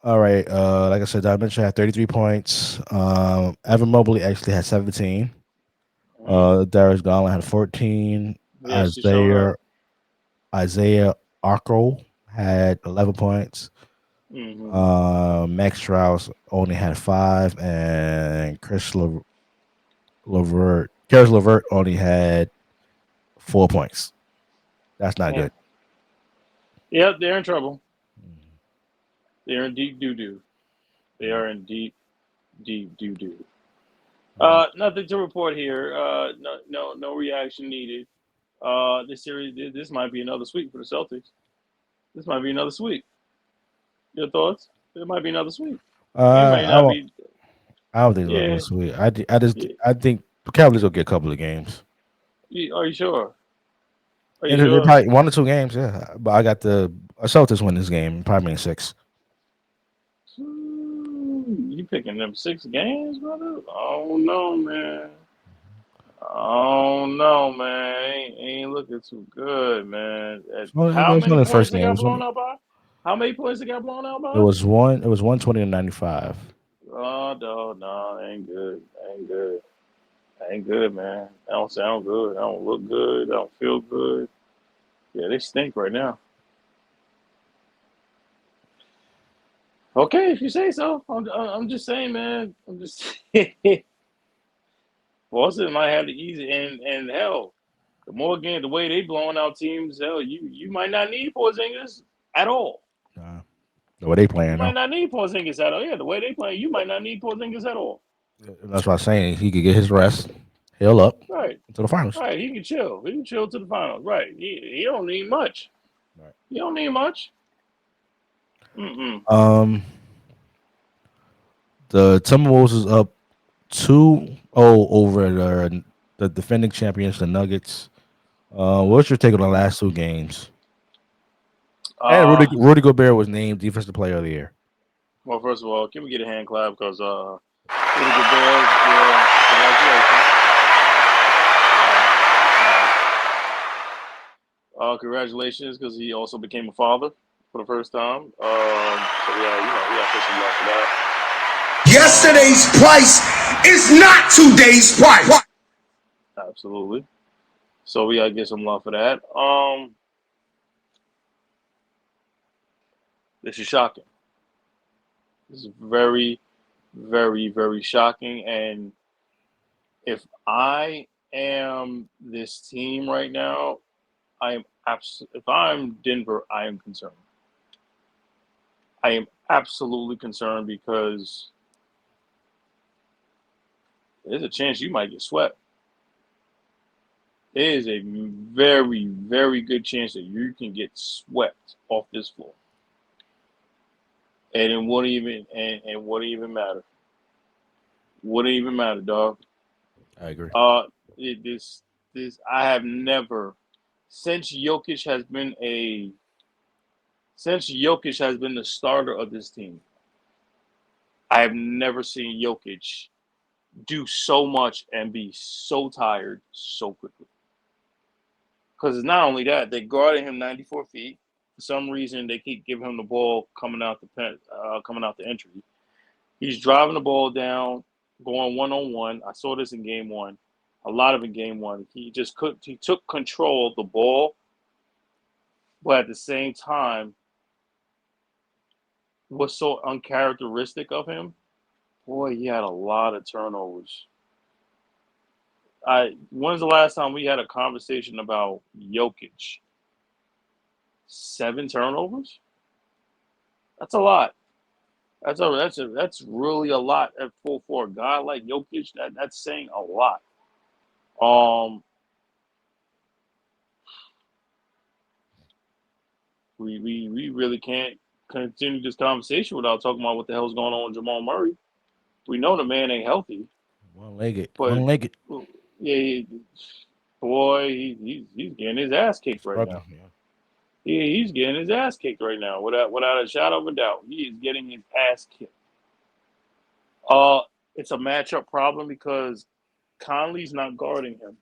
All right. Like I said, I mentioned had 33 points. Evan Mobley actually had 17. Mm. Darius Garland had 14. Yeah, she showed up. Isaiah Arco had 11 points. Max Strauss only had 5, and Karis LeVert only had 4 points. That's not good. Yep, they're in trouble. They're in deep doo-doo. They are in deep doo-doo. Nothing to report here. No reaction needed. This series, this might be another sweep for the Celtics. This might be another sweep. Your thoughts? It might be another sweep. It may I not won't. be. I don't think it's gonna be Yeah. a sweep. Yeah. I think the Cavaliers will get a couple of games. Are you sure? Are you And they're sure? probably 1 or 2 games, yeah. But I got the Celtics win this game, probably in 6. You picking them 6 games, brother? Oh no, man. Oh no, man. Ain't looking too good, man. It How was one many of the points first they got games. blown out by? How many points they got blown out It by? was one. It was 120-95. Oh no, ain't good. Ain't good. Ain't good, man. That don't sound good. That don't look good. That don't feel good. Yeah, they stink right now. Okay, if you say so. I'm just saying, man. I'm just Boston might have the easy and hell. The more again, the way they blowing out teams, hell, you might not need Porzingis at all. The way they You playing might though. not need Porzingis at all. Yeah, the way they play, you might not need Porzingis at all. That's what I'm saying. He could get his rest, heal up Right, to the finals. right. He can chill. He can chill to the finals. Right. He don't need much. Right. He don't need much. Mm-mm. The Timberwolves is up 2-0 over the defending champions, the Nuggets. What's your take on the last 2 games? And Uh, Rudy Gobert was named Defensive Player of the Year. well, first of all, can we get a hand clap because Rudy Gobert, yeah, congratulations. Congratulations because he also became a father for the first time. So yeah, we got to put some love for that. Yesterday's price is not today's price. Absolutely. So we gotta get some love for that. This is shocking. This is very, very, very shocking. And if I am this team right now, I am if I'm Denver, I am concerned. I am absolutely concerned because there's a chance you might get swept. There is a very, very good chance that you can get swept off this floor. And it wouldn't even matter. Wouldn't even matter, dog. I agree. This I have never since Jokic has been the starter of this team. I have never seen Jokic do so much and be so tired so quickly. Because it's not only that, they guarded him 94 feet. For some reason, they keep giving him the ball coming out the entry. He's driving the ball down, going 1-on-1. I saw this in game 1. A lot of in game 1. He took control of the ball, but at the same time, what's so uncharacteristic of him? Boy, he had a lot of turnovers. When's the last time we had a conversation about Jokic? 7 turnovers? That's a lot. That's really a lot for a guy like Jokic. That's saying a lot. Um, we really can't continue this conversation without talking about what the hell's going on with Jamal Murray. We know the man ain't healthy, One-legged. but yeah, boy, he's getting his ass kicked right Brother, now. yeah. He's getting his ass kicked right now, without a shadow of a doubt. He is getting his ass kicked. Uh, it's a matchup problem because Conley's not guarding him.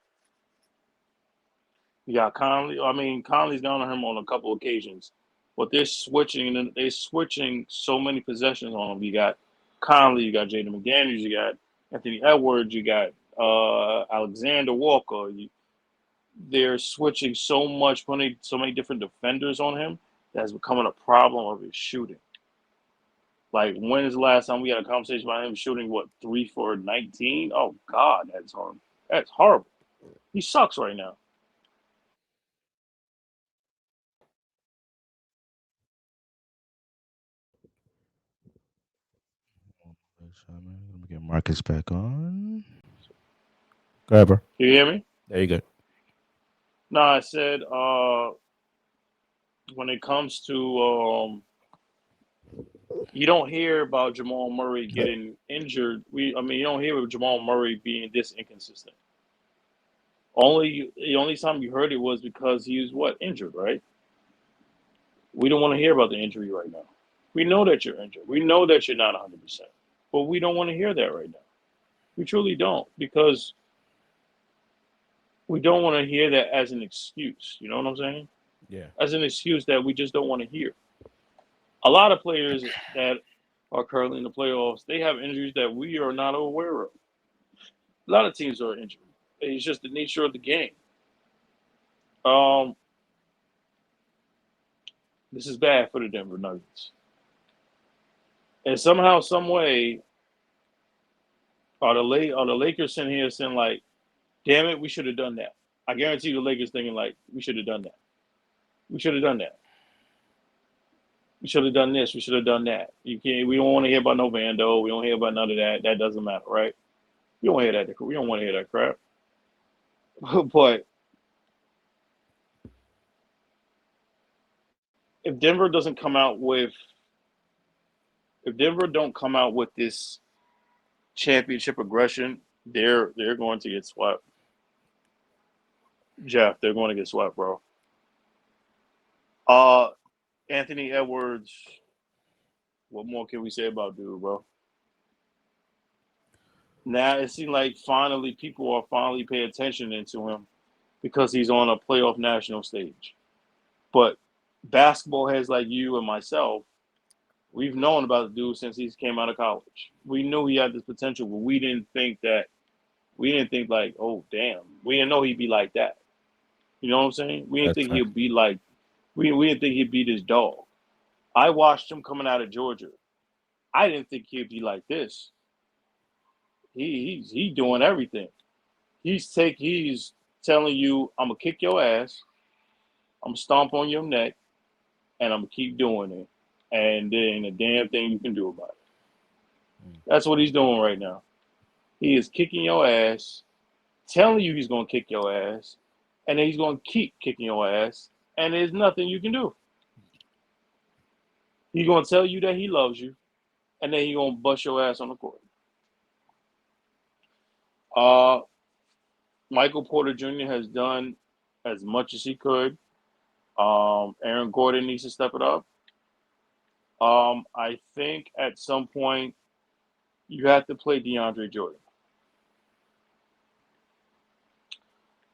You got Conley. I mean, Conley's gone on him on a couple occasions, but they're switching and they're switching so many possessions on him. You got Conley, you got Jaden McDaniels, you got Anthony Edwards, you got Alexander Walker. they're switching so much, putting so many different defenders on him that's becoming a problem of his shooting. Like, when is the last time we had a conversation about him shooting what 3 for 19? Oh God, that's horrible. That's horrible. He sucks right now. Let me get Marcus back on. Go ahead, bro. You hear me? There you go. No, I said when it comes to you don't hear about Jamal Murray getting injured. You don't hear of Jamal Murray being this inconsistent. The only time you heard it was because he was what injured, right? We don't want to hear about the injury right now. We know that you're injured. We know that you're not 100%, but we don't want to hear that right now. We truly don't, because we don't want to hear that as an excuse. You know what I'm saying? Yeah. As an excuse that we just don't want to hear. A lot of players that are currently in the playoffs, they have injuries that we are not aware of. A lot of teams are injured. It's just the nature of the game. Um, this is bad for the Denver Nuggets. And somehow, some way, are the Lakers sitting here saying like, "Damn it, we should have done that." I guarantee you, the Lakers thinking like, "We should have done that. We should have done that. We should have done this. We should have done that." You can't. We don't want to hear about no Vando. We don't hear about none of that. That doesn't matter, right? We don't hear that. We don't want to hear that crap. But if Denver doesn't come out with, if Denver don't come out with this championship aggression, they're going to get swept. Jeff, they're going to get swept, bro. Uh, Anthony Edwards. What more can we say about dude, bro? Now it seems like finally people are finally paying attention into him because he's on a playoff national stage. But basketball heads like you and myself, we've known about the dude since he came out of college. We knew he had this potential, but we didn't think like, oh damn. We didn't know he'd be like that. You know what I'm saying? We didn't That's think right. he'd be like we didn't think he'd be this dog. I watched him coming out of Georgia. I didn't think he'd be like this. He's doing everything. He's telling you, I'm gonna kick your ass, I'm gonna stomp on your neck, and I'm gonna keep doing it. And there ain't a damn thing you can do about it. That's what he's doing right now. He is kicking your ass, telling you he's gonna kick your ass, and then he's gonna keep kicking your ass, and there's nothing you can do. He's gonna tell you that he loves you, and then he's gonna bust your ass on the court. Uh Michael Porter Jr. has done as much as he could. Aaron Gordon needs to step it up. I think at some point you have to play DeAndre Jordan,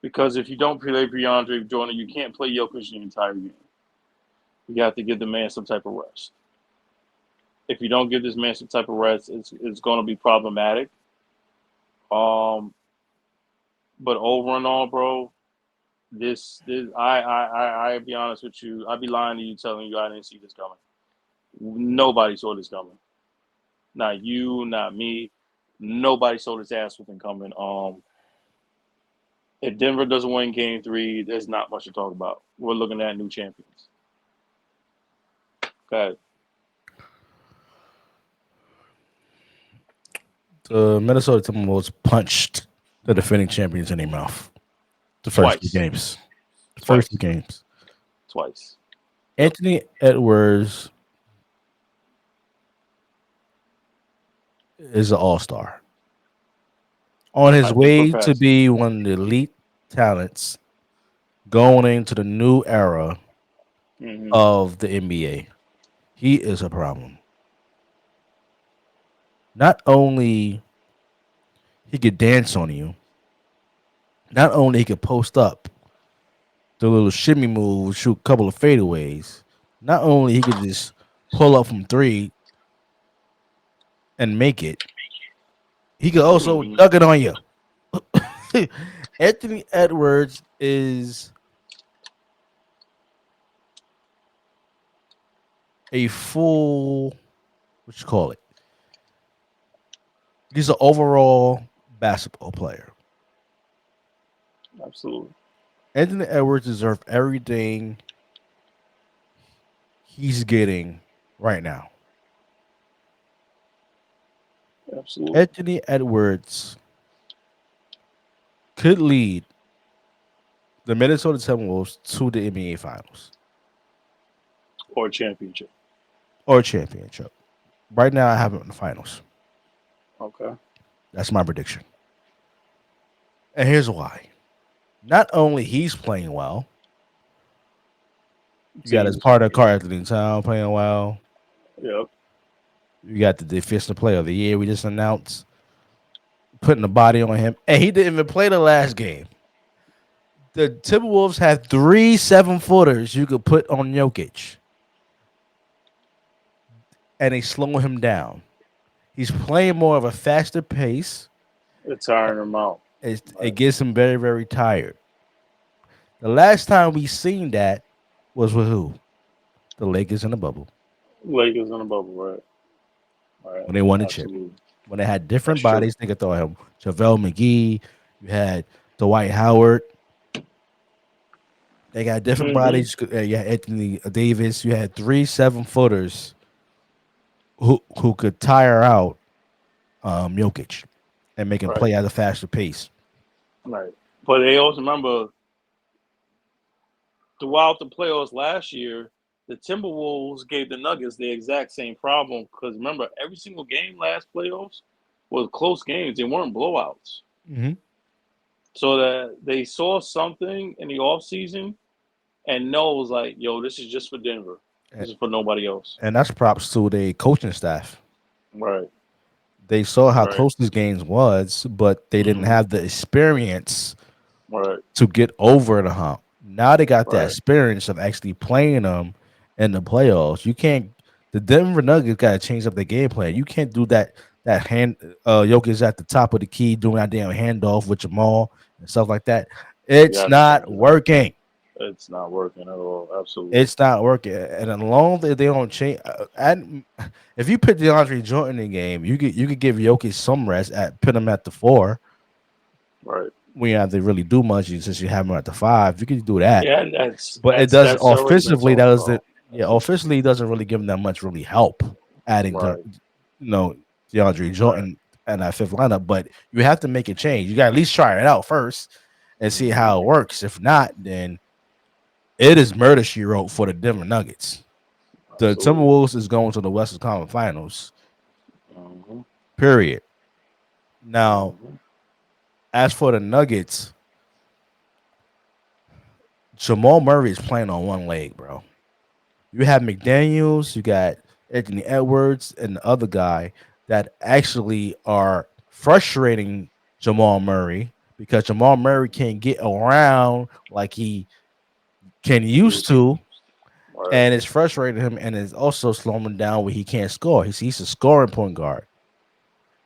because if you don't play DeAndre Jordan, you can't play Jokic the entire game. You have to give the man some type of rest. If you don't give this man some type of rest, it's going to be problematic. Um, but over and all, bro, I be honest with you, I'd be lying to you telling you I didn't see this coming. Nobody saw this coming. Not you, not me. Nobody saw this ass whooping coming. If Denver doesn't win Game 3, there's not much to talk about. We're looking at new champions. Go ahead. The Minnesota Timberwolves punched the defending champions in their mouth. The first two Twice. games. The Twice. first two games. Twice. Anthony Edwards is an all-star. On his I think way we're to past. be one of the elite talents going into the new era Mm-hmm. of the NBA. He is a problem. Not only he could dance on you, not only he could post up, the little shimmy move, shoot a couple of fadeaways. Not only he could just pull up from three and make it, he could also Mm-hmm. dunk it on you. Anthony Edwards is a full, what you call it? He's an overall basketball player. Absolutely. Anthony Edwards deserves everything he's getting right now. Absolutely. Anthony Edwards could lead the Minnesota Timberwolves to the NBA Finals Or championship. or championship. Right now, I have him in the finals. Okay. That's my prediction. And here's why. Not only he's playing well, you got Team his is partner playing. Carl Anthony Town playing well. Yep. You got the defensive player of the year we just announced, putting the body on him. And he didn't even play the last game. The Timberwolves had 3 7-footers you could put on Jokic. And they slow him down. He's playing more of a faster pace. It's tiring him out. It gets him very, very tired. The last time we seen that was with who? The Lakers in the bubble. Lakers in the bubble, right? Right. When they won the chip. Absolutely. When they had That's different true. bodies, they could throw him. JaVale McGee, you had Dwight Howard. They got different Mm-hmm. bodies. You had Anthony Davis. You had 3 7-footers who could tire out Jokic and make him Right. play at a faster pace. Right. But they also remember throughout the playoffs last year, the Timberwolves gave the Nuggets the exact same problem because remember, every single game last playoffs was close games. They weren't blowouts. Mm-hmm. So that they saw something in the offseason and knows like, yo, this is just for Denver. This is for nobody else. And that's props to the coaching staff. Right. They saw how Right. close these games was, but they didn't Mhm. have the experience Right. to get over the hump. Now they got that Right. experience of actually playing them in the playoffs. You can't. The Denver Nuggets got to change up their game plan. You can't do that. That hand, Jokic at the top of the key doing that damn handoff with Jamal and stuff like that. It's Yes, not man. working. It's not working at all. Absolutely. It's not working. And as long as they don't change, and if you put DeAndre Jordan in the game, you could give Jokic some rest at put him at the 4. Right. We don't have to really do much since you have him at the 5. You can do that, Yeah, but it does that's already been offensively. talked That about. doesn't, yeah, offensively it doesn't really give them that much really help adding Right. DeAndre Jordan and that fifth lineup. But you have to make a change. You got to at least try it out first and see how it works. If not, then it is murder she wrote for the Denver Nuggets. The Absolutely. Timberwolves is going to the Western Conference Finals. Mhm. Period. Now, Mhm. as for the Nuggets, Jamal Murray is playing on one leg, bro. You have McDaniels, you got Anthony Edwards, and the other guy that actually are frustrating Jamal Murray because Jamal Murray can't get around like he can used to, Right. and it's frustrating him, and it's also slowing him down where he can't score. He's a scoring point guard,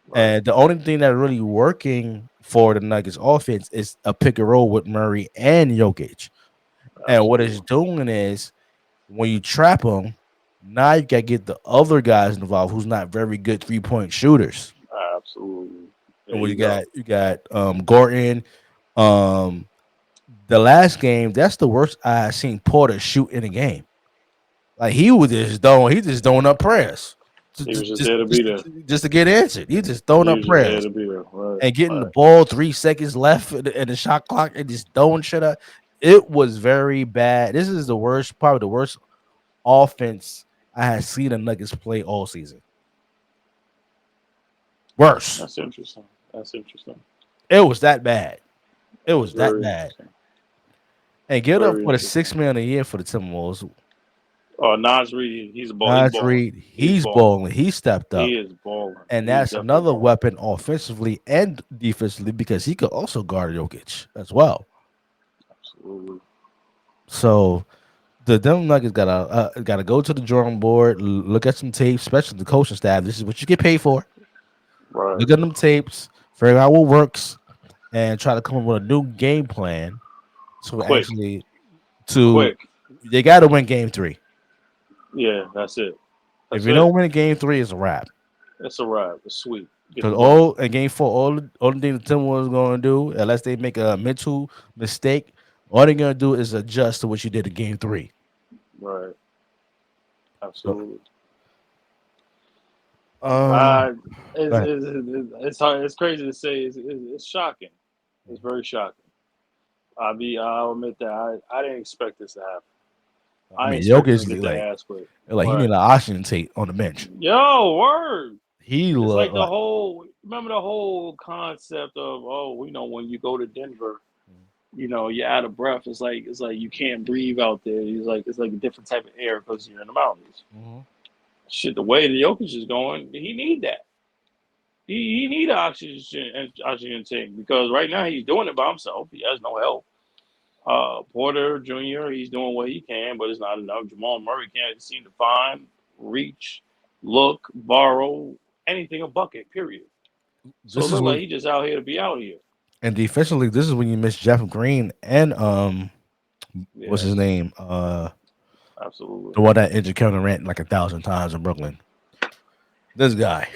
Right. and the only thing that's really working for the Nuggets offense is a pick and roll with Murray and Jokic. And what it's Absolutely. doing is when you trap them, now you got to get the other guys involved who's not very good 3-point shooters. Absolutely. There And what you go. you got Gordon. Um, the last game, that's the worst I seen Porter shoot in a game. Like he just throwing up prayers. He was just there to be there. Just to get answered. He just throwing He up was just there prayers to be there. Right. and getting the Right. ball 3 seconds left in the shot clock and just throwing shit up. It was very bad. This is the worst, probably the worst offense I had seen the Nuggets play all season. Worse. That's interesting. That's interesting. It was that bad. It was That's that very bad. interesting. And get up Very for the interesting. $6 million a year for the Timberwolves. Oh, Nas Reed, he's a ball. He's Naj balling. Reed, He's he's balling. balling. He stepped up. He is balling. And He's that's definitely another balling. weapon offensively and defensively because he could also guard Jokic as well. Absolutely. So the Denver Nuggets gotta go to the drawing board, look at some tapes, especially the coaching staff. This is what you get paid for. Right. Look at them tapes, figure out what works, and try to come up with a new game plan to Quick, actually to quick. they got to win game 3. Yeah, that's it. If That's you it. don't win game 3, it's a wrap. It's a wrap. It's sweet. Get Because the money. all in game 4, all the thing the Timberwolves going to do, unless they make a mental mistake, all they're going to do is adjust to what you did in game 3. Right. So, Absolutely. um, Uh, go ahead. it's hard. It's crazy to say. It's shocking. It's very shocking. I'll admit that I didn't expect this to happen. I I didn't mean, expect them Jokic to get their like ass whipped. he need Right. an oxygen tape on the bench. Yo, word. He It's look like the like whole. Remember the whole concept of when you go to Denver, you're out of breath. It's like you can't breathe out there. It's like a different type of air because you're in the mountains. Mhm. Shit, the way the Jokic is going, he need that. He need an oxygen tank because right now he's doing it by himself. He has no help. Porter Jr. He's doing what he can, but it's not enough. Jamal Murray can't seem to find, reach, look, borrow anything a bucket. Period. So it this is look what like he just out here to be out here. and defensively, this is when you miss Jeff Green and what's his Yes, name? absolutely. The one that injured Kevin Durant like 1,000 times in Brooklyn. This guy.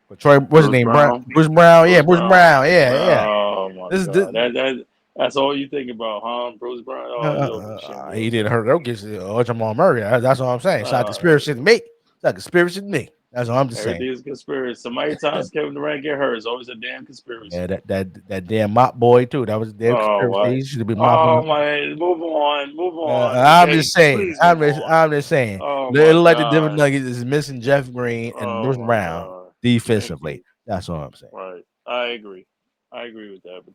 But Troy, what's his Bruce name? Brown, Brown. Bruce Brown. Yeah, Bruce Bruce Brown. Brown. Yeah, yeah. Oh my This is God. That's all you think about, huh? Bruce Brown. Oh, you ought to be ashamed of he didn't yourself. hurt Jokic or Jamal Murray. That's all I'm saying. It's not a Uh, conspiracy to me. It's not a conspiracy to me. That's all I'm just saying. Everything's a conspiracy. So many times Kevin Durant get hurt. It's always a damn conspiracy. Yeah, that damn mop boy too. That was a damn Oh, conspiracy. what? He should be mopping Oh up. my! Move on. Move on. I'm Okay, just saying. please move on. I'm just saying. Oh It my look like the Denver God. Nuggets is missing Jeff Green and Oh Bruce my Brown God. Thank defensively. you. That's all I'm saying. Right. I agree. I agree with that. But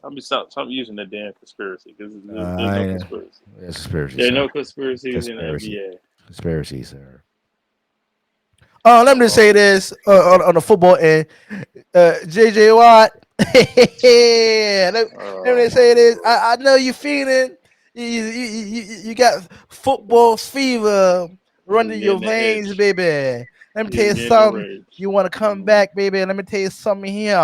I'm just stop using the damn conspiracy because there's no I conspiracy. It's conspiracy, There are sir. no conspiracies in the Conspiracy, NBA. conspiracy, sir. Oh, let me just Oh, say this on the football end. JJ Watt. Let me oh just my say this. Lord. I know you feeling. You got football fever running You're your getting the veins, itch. baby. Let me tell You're you getting the something. rage. You want to come Mm-hmm. back, baby. Let me tell you something here.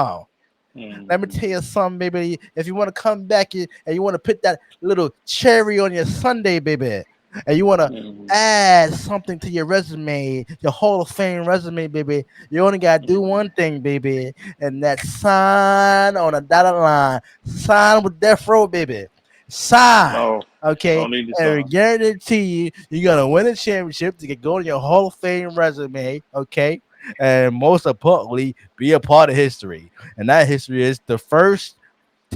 Let me Mm-hmm. tell you something, baby. If you want to come back and you want to put that little cherry on your Sunday, baby, and you want to Mm-hmm. add something to your resume, your Hall of Fame resume, baby, you only got to do Mm-hmm. one thing, baby, and that's sign on a dotted line. Sign with Death Row, baby. Sign. No, Okay, don't need the and I sign. guarantee you're gonna win a championship to get go to your Hall of Fame resume. Okay, and most importantly, be a part of history. And that history is the first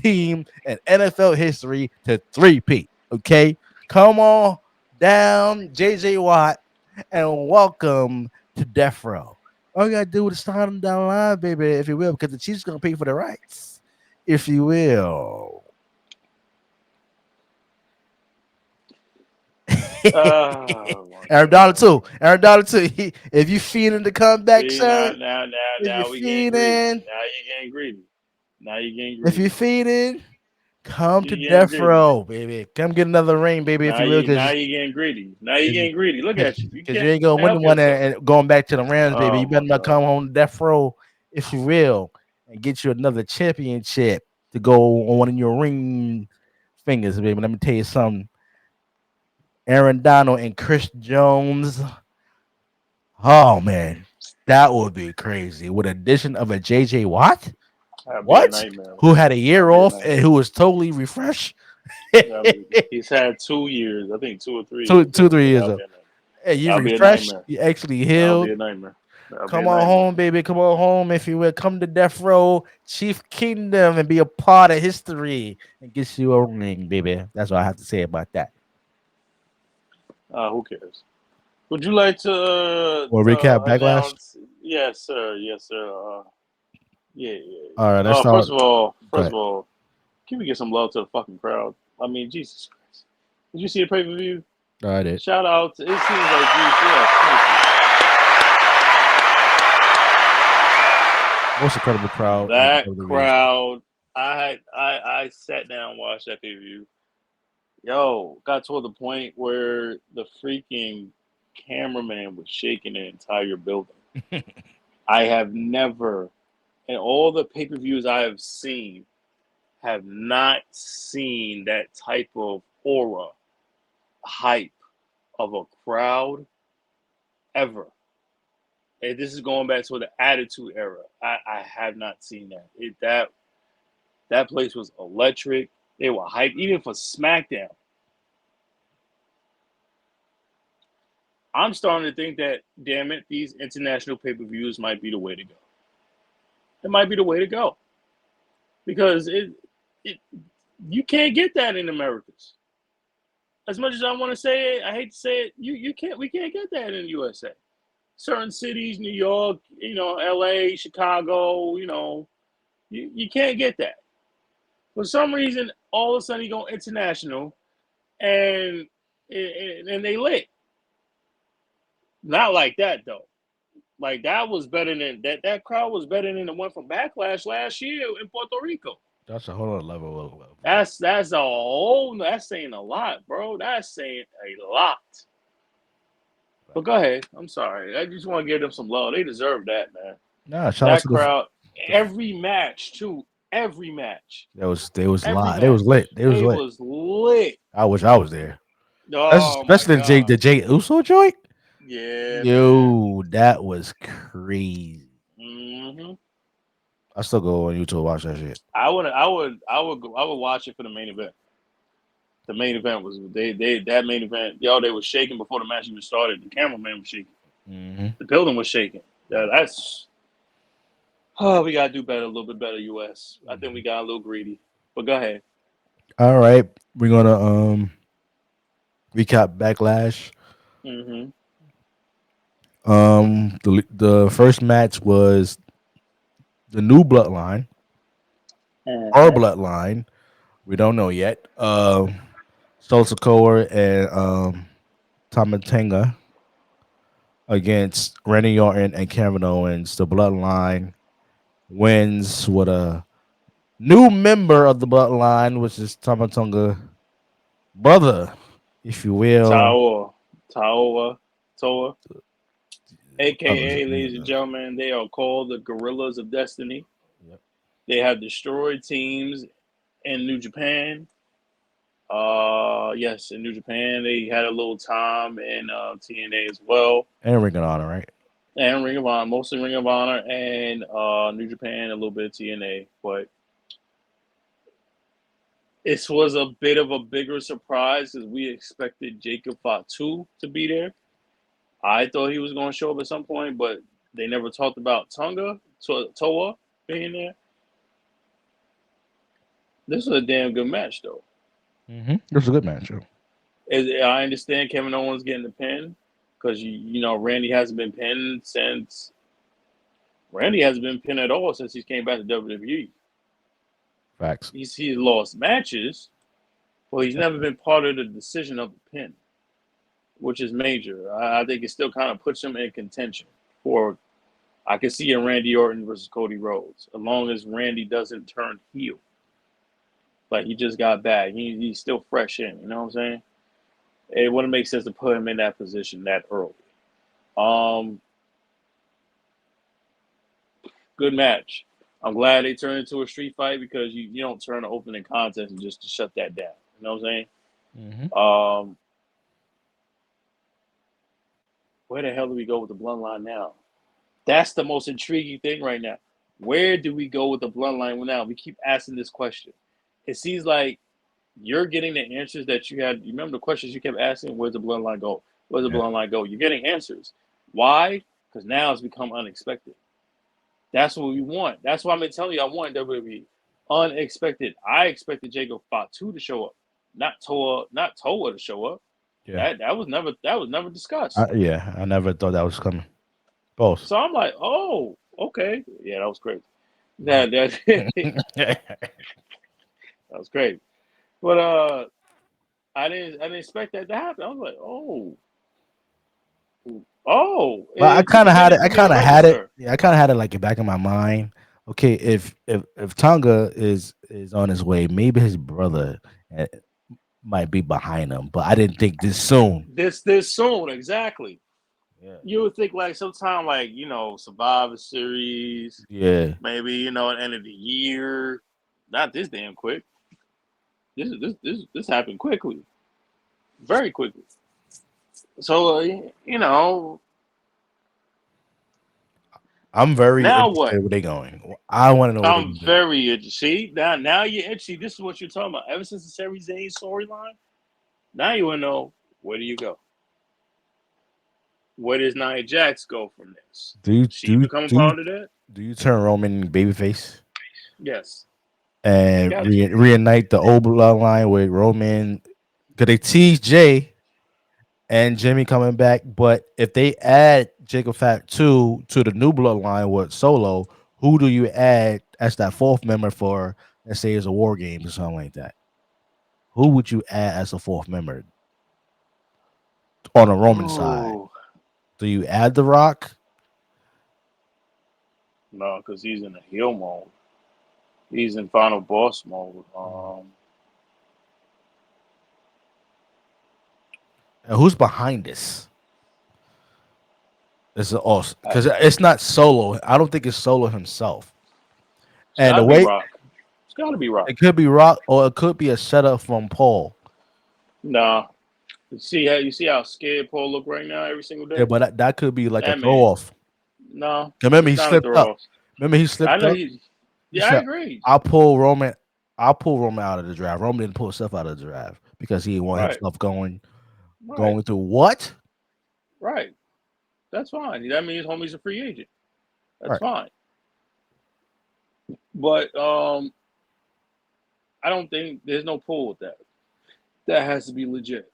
team in NFL history to three-peat. Okay, come on down, JJ Watt, and welcome to Death Row. All you gotta do is sign them down the line, baby, if you will, because the Chiefs gonna pay for the rights, if you will. Oh my Aaron Donald God. too. Aaron Donald too. If you feeling the comeback, See sir, if you're now we getting greedy. feeding, Now you getting greedy. Now you getting if you're greedy. feeding, come to You getting death greedy. row, baby. Come get another ring, baby, if you will, Now because you getting greedy. Now you getting greedy. Look at you. You you can't ain't gonna win the help one yourself. and going back to the Rams, baby. Oh You better my not come God. home to death row, if you will, and get you another championship to go on one of your ring fingers, baby. Let me tell you something. Aaron Donald and Chris Jones. Oh man, that would be crazy. With addition of a JJ Watt, That'd be a what? nightmare. Who had a That'd year be a off and nightmare. who was totally refreshed. He's had 2 years, I think 2 or 3 years two, off. 3 years That'll ago. be a nightmare. Hey, you That'll be a refreshed. nightmare. You actually That'll be healed. a nightmare. That'll be a Come on nightmare. home, baby. Come on home, if you will. Come to Death Row, Chief Kingdom, and be a part of history and get you a ring, baby. That's what I have to say about that. Who cares? Would you like Or recap to backlash. announce? Yes, sir. Yes, sir. Yeah, yeah, All right, yeah. let's start. Go First ahead. of all, can we get some love to the fucking crowd? I mean, Jesus Christ. Did you see the pay per view? All right, it. Shout out. It seems like yes, thank Most incredible you. crowd in That WWE history. crowd. I sat down and watched that pay per view. Yo, got to the point where the freaking cameraman was shaking the entire building. I have never And all the pay-per-views I have not seen that type of aura, hype of a crowd ever. And this is going back to the Attitude Era. I have not seen that. That place was electric. They were hyped, even for SmackDown. I'm starting to think that, damn it, these international pay-per-views might be the way to go. It might be the way to go because it you can't get that in Americas. As much as I want to say it, I hate to say it. We can't get that in the USA. Certain cities, New York, LA, Chicago, you can't get that. For some reason, all of a sudden you go international, and they lit. Not like that though. Like that was better than that. That crowd was better than the one from Backlash last year in Puerto Rico. That's a whole other level of That's that's saying a lot, bro. That's saying a lot. But go ahead. I'm sorry. I just want to give them some love. They deserve that, man. Nah, shout out That to crowd, every match too. Every match. they was Every live. They was match. lit. They was They lit. was lit. I wish I was there. Oh my Especially god. the Jay Uso joint. Yeah, man. Yo, that was crazy. hmm I still go on YouTube to watch that shit. I would watch it for the main event. The main event was that main event. They were shaking before the match even started. The cameraman was shaking. Mm-hmm. The building was shaking. That's we gotta do better, a little bit better, US. I think we got a little greedy. But go ahead. All right, we're gonna recap Backlash. hmm The first match was the new Bloodline or Uh-huh. Bloodline. We don't know yet. Sol Sokoa and Tamatanga against Randy Orton and Kevin Owens. The Bloodline wins with a new member of the Bloodline, which is Tamatanga brother, if you will. Taoa, Toa, Others. aka, ladies and gentlemen, they are called the Gorillas of Destiny. Yep. They have destroyed teams in New Japan. Yes, in New Japan, they had a little time in TNA as well, And Ring of Honor, right? and Ring of Honor, mostly Ring of Honor and New Japan, a little bit of TNA. But this was a bit of a bigger surprise because we expected Jacob Fatu to be there. I thought he was going to show up at some point, but they never talked about Toa being there. This was a damn good match, though. Mm-hmm. It was a good match. I understand Kevin Owens getting the pin because Randy hasn't been pinned since. Randy hasn't been pinned at all since he came back to WWE. Facts. He's lost matches, but he's never been part of the decision of the pin, which is major. I think it still kind of puts him in contention for. I can see a Randy Orton versus Cody Rhodes, as long as Randy doesn't turn heel. Like he just got back, he's still fresh in. You know what I'm saying? It wouldn't make sense to put him in that position that early. Um, Good match. I'm glad they turned into a street fight because you don't turn an opening contest and just to shut that down. You know what I'm saying? Mm-hmm. Where the hell do we go with the bloodline now? That's the most intriguing thing right now. Where do we go with the bloodline now? We keep asking this question. It seems like you're getting the answers that you had. You remember the questions you kept asking? Where's the bloodline go? Where's the Yeah. bloodline go? You're getting answers. Why? Because now it's become unexpected. That's what we want. That's why I'm telling you I want WWE. Unexpected. I expected Jacob Fatu to show up, not Toa to show up. Yeah. That was never discussed. I never thought that was coming. Both. So I'm like, oh, okay. Yeah, that was great. That was great. But I didn't expect that to happen. I was like, But I it took kind a of had it. minute I for me to kind of had it. register. Yeah, I kind of had it like back in my mind. Okay, if Tonga is on his way, maybe his brother eh, might be behind him. But I didn't think this soon. This soon, exactly. Yeah. You would think like sometime like Survivor Series, Yeah. maybe at the end of the year. Not this damn quick. This happened quickly, very quickly. So I'm very now interested what? where they going. I want to know what they I'm do. very interested. See now you're interested. This is what you're talking about. Ever since the Series A storyline, now you want to know where do you go? Where does Nia Jax go from this? Do you She do you, become a do you, part of that? do you turn Roman babyface Yes, and got to. reunite the old bloodline with Roman? Could they tease Jay and Jimmy coming back? But if they add Jacob Fat 2 to the new bloodline with Solo, who do you add as that fourth member for, let's say, it's a war game or something like that? Who would you add as a fourth member on the Roman side? Ooh, Do you add The Rock? no, because he's in a heel mode. He's in final boss mode. And who's behind this? It's also I, because it's not Solo. I don't think it's Solo himself. it's And got the to be way Rock. It's got to be Rock. it could be Rock or it could be a setup from Paul. Nah, you see how scared Paul look right now every single Yeah, day. but that could be like a That throw man, off. no, Remember it's he not a slipped throw up. off. Remember he I slipped know up. he. He Yeah, I said, agree. "I'll pull Roman. I'll pull Roman out of the draft." Roman didn't pull himself out of the draft because he didn't want Right, himself right, going through what? right. That's fine. That means homie's a free agent. That's Right. fine. But I don't think there's no pull with that. That has to be legit.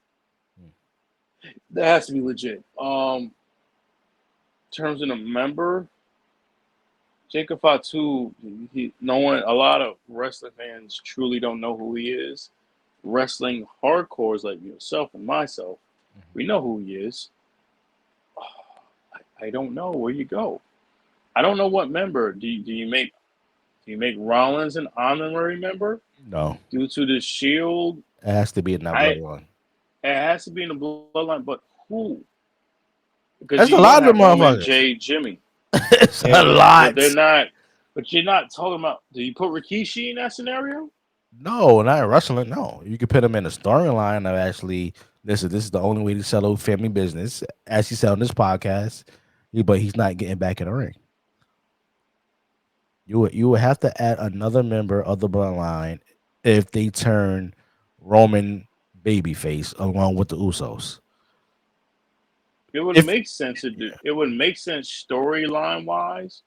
That has to be legit. In terms of the member, Jacob Fatu, no one, a lot of wrestling fans truly don't know who he is. Wrestling hardcores like yourself and myself, we know who he is. I don't know where you go. I don't know what member do you make Rollins an honorary member No, due to the Shield? it has to be in that I bloodline. It has to be in the bloodline, but who? Because That's you're a gonna lot of them have Roman, motherfuckers. Jay, Jimmy, It's a but lot. they're not. But you're not talking about. Do you put Rikishi in that scenario? No, not in wrestling. No, you could put him in a storyline of actually. This is the only way to sell a family business, as he said on this podcast. But he's not getting back in the ring. You would have to add another member of the bloodline if they turn Roman babyface along with the Usos. It would If make sense to do. It would make sense storyline wise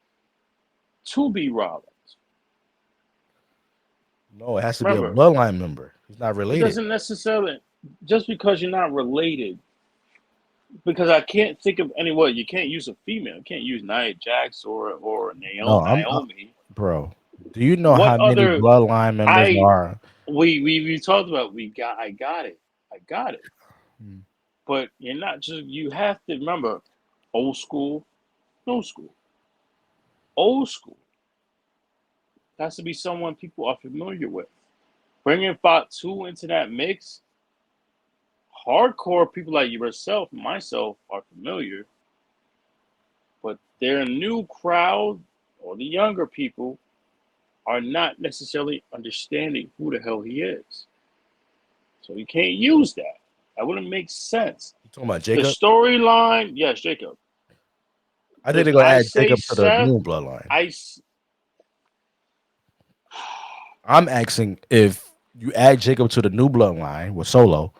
to be Rollins. no, it has to be a Remember, bloodline member. He's not it related. doesn't necessarily just because you're not related. Because I can't think of any way. You can't use a female. You can't use Nia Jax or No, Naomi. bro. Do you know What how many other bloodline members I are? we talked about I got it. I got it. Hmm. But you're not just you have to remember old school, new school. Old school has to be someone people are familiar with. Bringing Fatu into that mix, hardcore people like yourself, myself are familiar, but their new crowd or the younger people are not necessarily understanding who the hell he is. So you can't use that. That wouldn't make sense. You talking about The Jacob? storyline, yes, Jacob. I think If they're gonna I add say Jacob to the Seth, new bloodline. I I'm asking if you add Jacob to the new bloodline with Solo,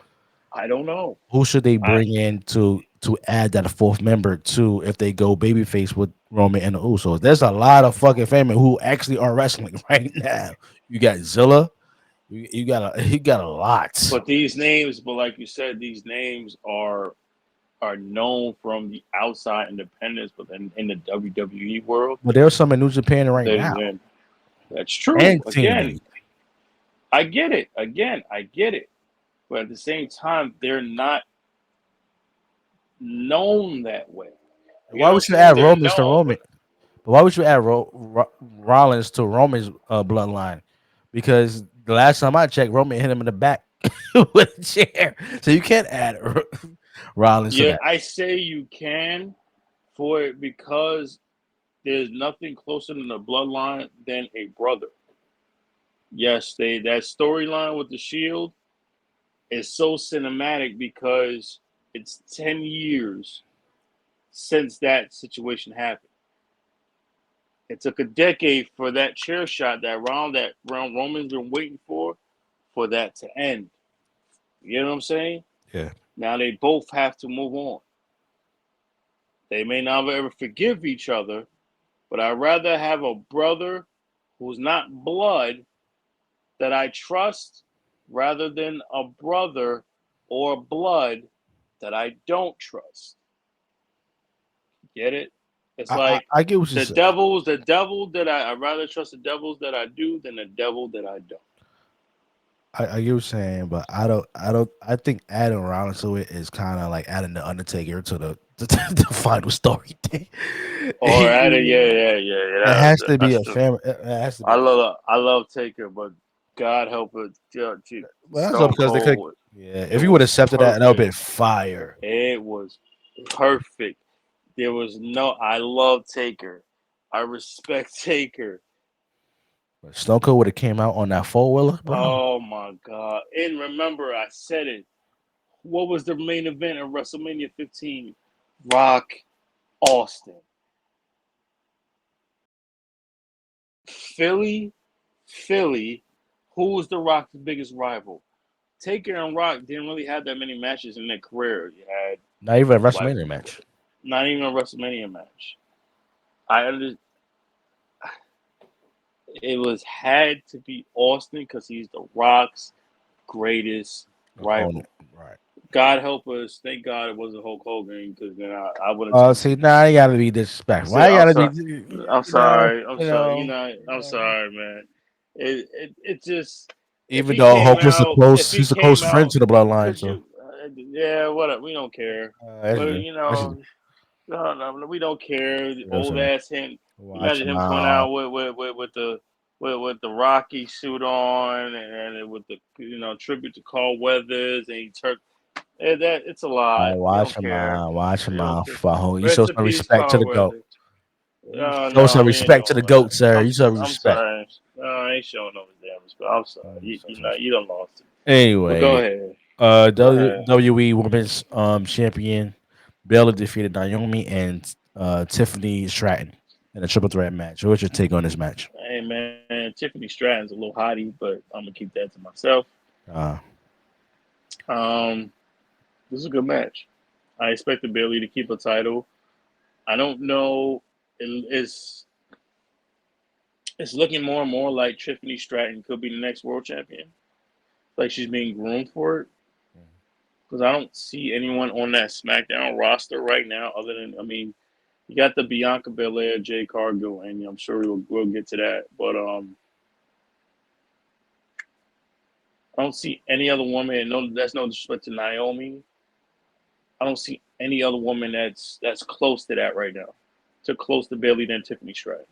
I don't know. who should they I bring in to add that fourth member to if they go babyface with Roman and the Usos? There's a lot of fucking famous who actually are wrestling right now. You got Zilla, you got a lot. but these names, but like you said, these names are known from the outside independents, but in the WWE world, But there's some in New Japan right now then that's true. and Again, TNA. I get it. Again, I get it. But at the same time, they're not known that way. You Why know what I'm would you saying? add They're Romans to known, Roman? but But why would you add Rollins to Roman's bloodline? Because the last time I checked, Roman hit him in the back with a chair. So you can't add. Rollins to Yeah, that. I say you can for it because there's nothing closer than the bloodline than a brother. Yes, they that storyline with the Shield is so cinematic because it's 10 years since that situation happened. It took a decade for that chair shot, that round Roman's been waiting for that to end. You know what I'm saying? Yeah. Now they both have to move on. They may not ever forgive each other, but I'd rather have a brother who's not blood that I trust rather than a brother or blood that I don't trust. Get it? It's like I get what you said. the devil that I'd rather trust the devils that I do than the devil that I don't. I get what you're saying, but I think adding Rollins to it is kind of like adding the Undertaker to the final story thing. Or at it, It yeah. has to be That's a true. family. It has to be. I love Taker, but God help it, Well, that's all Stone because they could. Cold. Yeah, It if you would have was accepted that, that would have been perfect. fire. It was perfect. There was no. I love Taker. I respect Taker. But Stone Cold would have came out on that 4-wheeler, bro. Oh my God! And remember, I said it. What was the main event of WrestleMania 15? Rock Austin. Philly, Philly. Who was the Rock's biggest rival? Taker and Rock didn't really have that many matches in their career. You had Not even a like WrestleMania match. not even a WrestleMania match. I under, it was had to be Austin because he's the Rock's greatest Opponent, rival. right? God help us. Thank God it wasn't Hulk Hogan because then I would have took See, now you gotta be disrespectful. See, Why you I'm gotta be, sorry. I'm sorry. I'm sorry. you I'm know. sorry, man. It just if Even he though came Hulk was out, if he he's a close came friend out, to the bloodline, could so you? Yeah, whatever. We don't care. that's But just, that's just no, we don't care. you know what I'm Old saying. ass him. Watch Imagine him him coming out. out with the Rocky suit on and with the tribute to Carl Weathers and he turned. That it's a lot. We don't Watch him care. out. Watch We him don't out. care. You show Rest in some peace, respect to Carl the goat. Weathers. You show No, some we ain't respect to the doing goat, that. sir. You show I'm respect. sorry. No, I ain't showing no damn respect. I'm sorry. You don't lost it. But go Anyway, ahead. Go ahead. WWE Women's Champion Bayley defeated Naomi and Tiffany Stratton in a triple threat match. What's your take on this match? Hey man, Tiffany Stratton's a little hottie, but I'm gonna keep that to myself. Uh, Um, this is a good match. I expected Bailey to keep a title. I don't know. It's looking more and more like Tiffany Stratton could be the next world champion. Like she's being groomed for it. Because I don't see anyone on that SmackDown roster right now other than, I mean, you got the Bianca Belair, Jay Cargill, and I'm sure we'll get to that. But I don't see any other woman, and no, that's no disrespect to Naomi. I don't see any other woman that's close to that right now. To close to Bailey than Tiffany Stratton.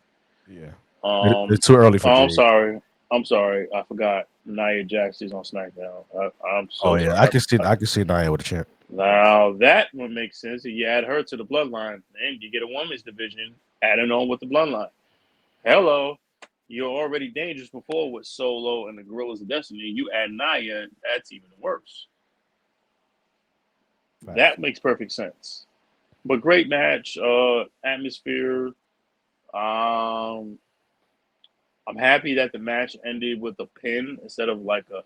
yeah, Um, it's too early for oh, Jade. I'm sorry. I forgot. Nia Jax is on SmackDown. I'm Oh so yeah, sorry. I can see Nia with a champ. Now that would make sense if you add her to the bloodline, and you get a women's division adding on with the bloodline. Hello, you're already dangerous before with Solo and the Gorillas of Destiny. You add Nia, that's even worse. Facts. That makes perfect sense. But great match, atmosphere. Um, I'm happy that the match ended with a pin instead of like a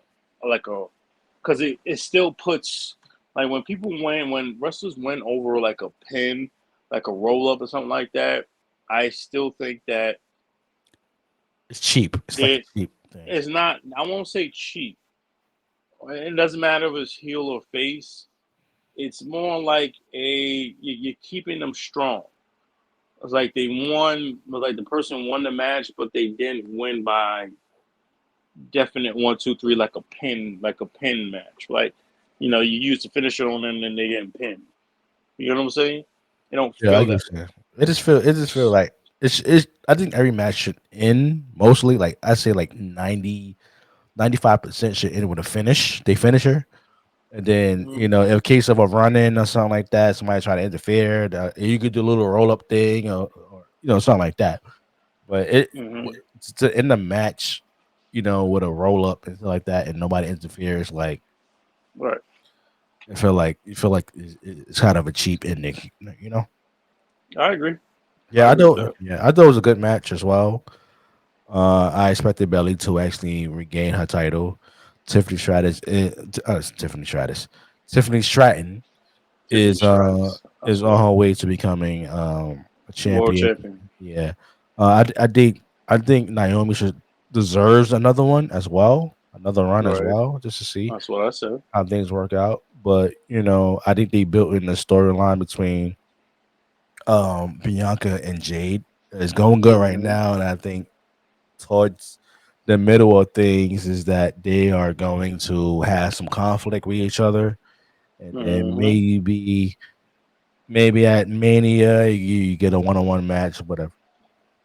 because it still puts like when wrestlers win over like a pin, like a roll up or something like that. I still think that It's cheap. It's like a it cheap thing. is not. I won't say cheap. It doesn't matter if it's heel or face. It's more like you're keeping them strong. It's like they won, like the person won the match, but they didn't win by definite 1, 2, 3, like a pin match. Like, you use the finisher on them and they get pinned. You know what I'm saying? They don't Yeah, I feel that guess. way. Yeah. It just feel like it's. I think every match should end mostly like I say like 95% should end with a finish. They finisher. And then, Mhm. you know, in case of a run in or something like that, somebody try to interfere, you could do a little roll up thing or you know, something like that. But Mhm. to end the match, you know, with a roll up and stuff like that, and nobody interferes, like Right. you feel like it's kind of a cheap ending, you know. I agree. I Yeah, agree with that. I thought it was a good match as well. I expected Belly to actually regain her title. Tiffany Stratus, Tiffany Stratus, Tiffany Stratton Tiffany Stratton. is That's on right. her way to becoming a World champion. champion. Yeah, I think Naomi should deserves another one as well, another run as Right. well, just to see That's what I said. how things work out. But you know, I think they built in the storyline between Bianca and Jade is going good right Mhm. now, and I think towards the middle of things is that they are going to have some conflict with each other, and then Mhm. maybe at Mania you get a one on one match, whatever.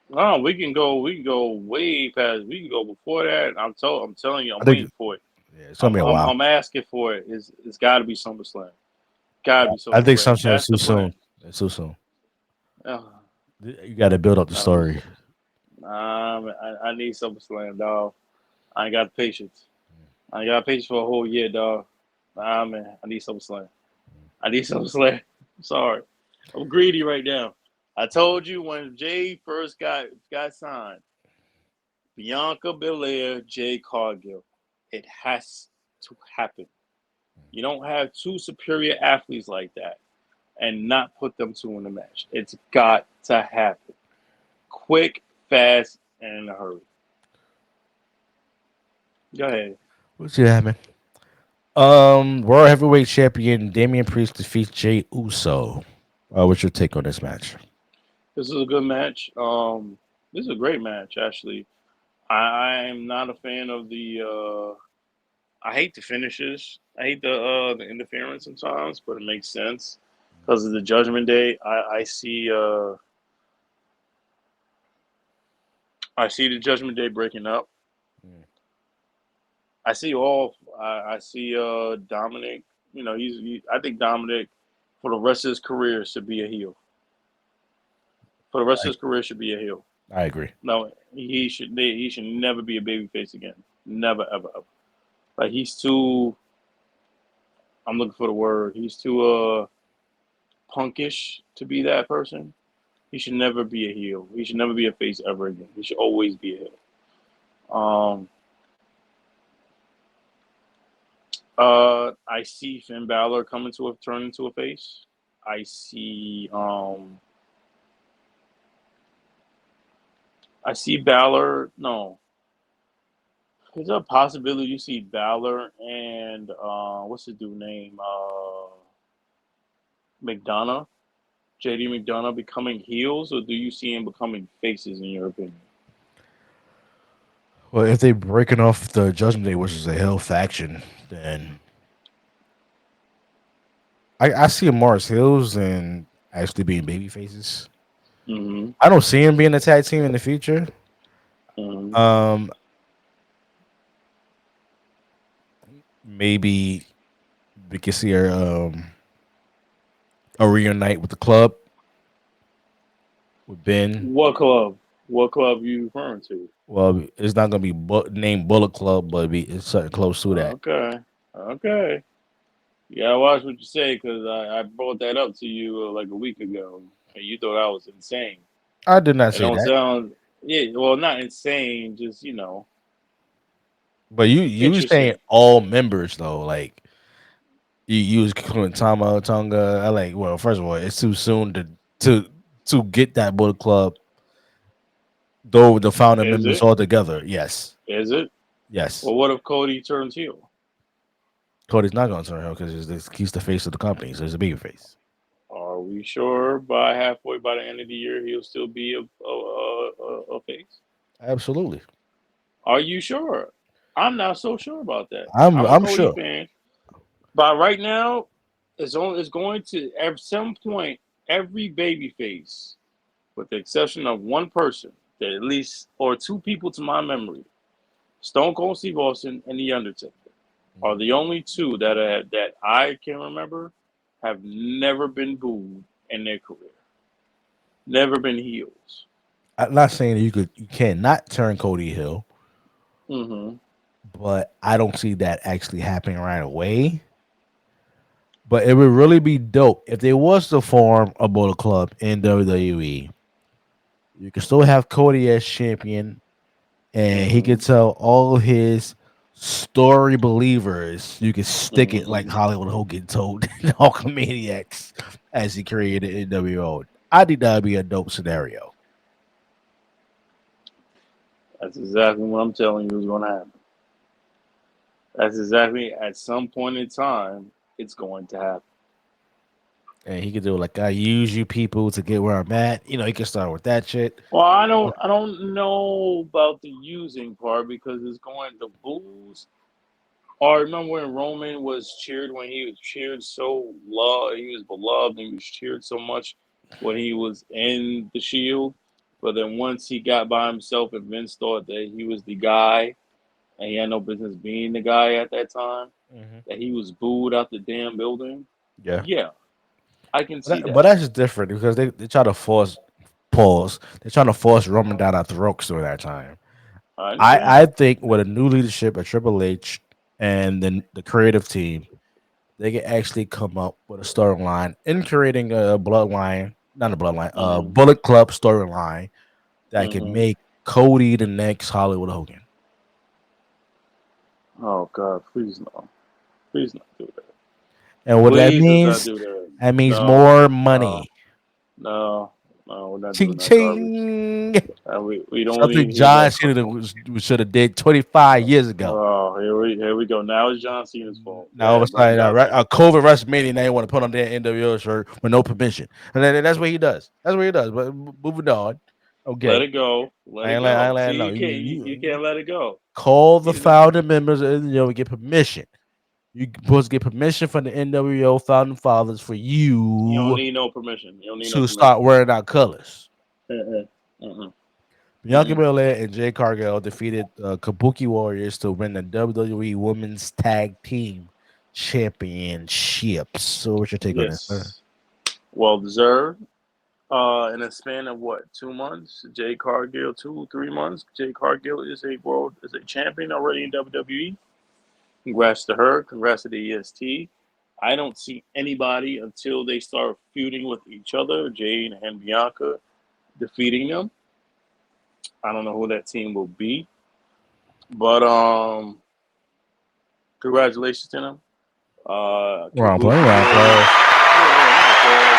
No, we can go. We can go way past. We can go before that. I'm telling you. I I'm think waiting for it. yeah, it's gonna be a while. I'm asking for it. It's got to be SummerSlam. Got to be I think SummerSlam. sometimes That's too the soon. plan. It's too soon. Uh, You got to build up the story. I need SummerSlam, dog. I ain't got patience. I ain't got patience for a whole year, dog. Nah, man. I need SummerSlam. I need SummerSlam. I'm sorry. I'm greedy right now. I told you when Jay first got signed, Bianca Belair, Jay Cargill. It has to happen. You don't have two superior athletes like that and not put them two in the match. It's got to happen. Quick, fast, and in a hurry. Go ahead. What's happening? World Heavyweight Champion Damian Priest defeats Jay Uso. What's your take on this match? This is a good match. This is a great match, actually. I'm not a fan of the. I hate the finishes. I hate the interference sometimes, but it makes sense because of the Judgment Day. I see the Judgment Day breaking up. Mm. I see all. I see Dominic. You know, I think Dominic for the rest of his career should be a heel. For the rest of I his career, should be a heel. I agree. No, he should never be a babyface again. Never, ever, ever. Like he's too. I'm looking for the word. He's too punkish to be that person. He should never be a heel. He should never be a face ever again. He should always be a heel. Um, I see Finn Balor coming to a turn into a face. I see I see Balor. No, there's a possibility you see Balor and what's the dude name? McDonough, JD McDonough becoming heels, or do you see him becoming faces in your opinion? Well, if they breaking off the Judgment Day, which is a hell faction, then I see Morris Hills and actually being baby faces. Mm-hmm. I don't see him being a tag team in the future. Mm-hmm. Um, maybe we could see her a reunite with the club with Ben. What club? What club are you referring to? Well, it's not gonna be named Bullet Club, but it's something close to that. Okay. Okay. You gotta watch what you say because I brought that up to you like a week ago, and you thought I was insane. I did not It say don't that, sound, yeah, well, not insane, just but you saying interesting. all members though, like you was calling Tama Tonga. I like. Well, first of all, it's too soon to to get that Bullet Club. Though the founder Is members it? all together, yes, Is it? yes. Well, what if Cody turns heel? Cody's not going to turn him because he's the face of the company, so he's a baby face. Are we sure by halfway by the end of the year he'll still be a face? Absolutely, Are you sure? I'm not so sure about that. I'm a I'm Cody sure. fan, but right now, it's going to at some point every baby face, with the exception of one person, that at least or two people to my memory, Stone Cold Steve Austin and The Undertaker. are the only two that I can remember have never been booed in their career. Never been heels. I'm not saying that you cannot turn Cody Hill, Hmm. but I don't see that actually happening right away. But it would really be dope if there was to form a Bullet Club in WWE. You can still have Cody as champion, and he Hmm. could tell all his story believers. You can stick it like Hmm. Hollywood Hogan told the Hulkamaniacs as he created NWO. I think that would be a dope scenario. That's exactly what I'm telling you is going to happen. That's exactly at some point in time it's going to happen. And he could do like I use you people to get where I'm at. He can start with that shit. Well, I don't know about the using part because it's going to booze. Or I remember when Roman was cheered when he was cheered so love he was beloved and he was cheered so much when he was in the Shield. But then once he got by himself and Vince thought that he was the guy and he had no business being the guy at that time, Mhm. that he was booed out the damn building. Yeah, Yeah, I can see but that. that's just different because they try to force pause. They're trying to force Roman down our throats during that time. I understand. I think with a new leadership at Triple H and then the creative team, they can actually come up with a storyline in creating a bloodline, not a bloodline, Hmm. Bullet Club storyline that can Hmm. make Cody the next Hollywood Hogan. Oh God, please no. Please not do that. And what Please do not do that. that means No, more no, money. no, no. We're not Ching doing that garbage. ching. We don't Something need to hear John that. Cena should have did 25 years ago. Oh, here we go. Now it's John Cena's fault. Go Now all of ahead, a blame sudden, John Cena. a COVID WrestleMania, now you want to put on their NWO shirt with no permission, and then that's what he does. That's what he does. But moving on, Let okay. it go. Let I it ain't let I go. ain't See, letting no. you can't you You can't let it go. call the He's a, founding members and get permission. You supposed to get permission from the NWO founding fathers for you don't you need no permission. You don't need no to permission. start wearing our colors. Mm-mm, mm-mm, Bianca mm-mm. Belair and Jay Cargill defeated Kabuki Warriors to win the WWE Women's Tag Team Championships. So, what's your take on this, sir? Yes, well deserved. In a span of what, 2 months? Jay Cargill, 2 3 months. Jay Cargill is a champion already in WWE. Congrats to her. Congrats to the EST. I don't see anybody until they start feuding with each other, Jade and Bianca, defeating them. I don't know who that team will be, but congratulations to them. Round play, Kabuki round play. Warriors. Yeah,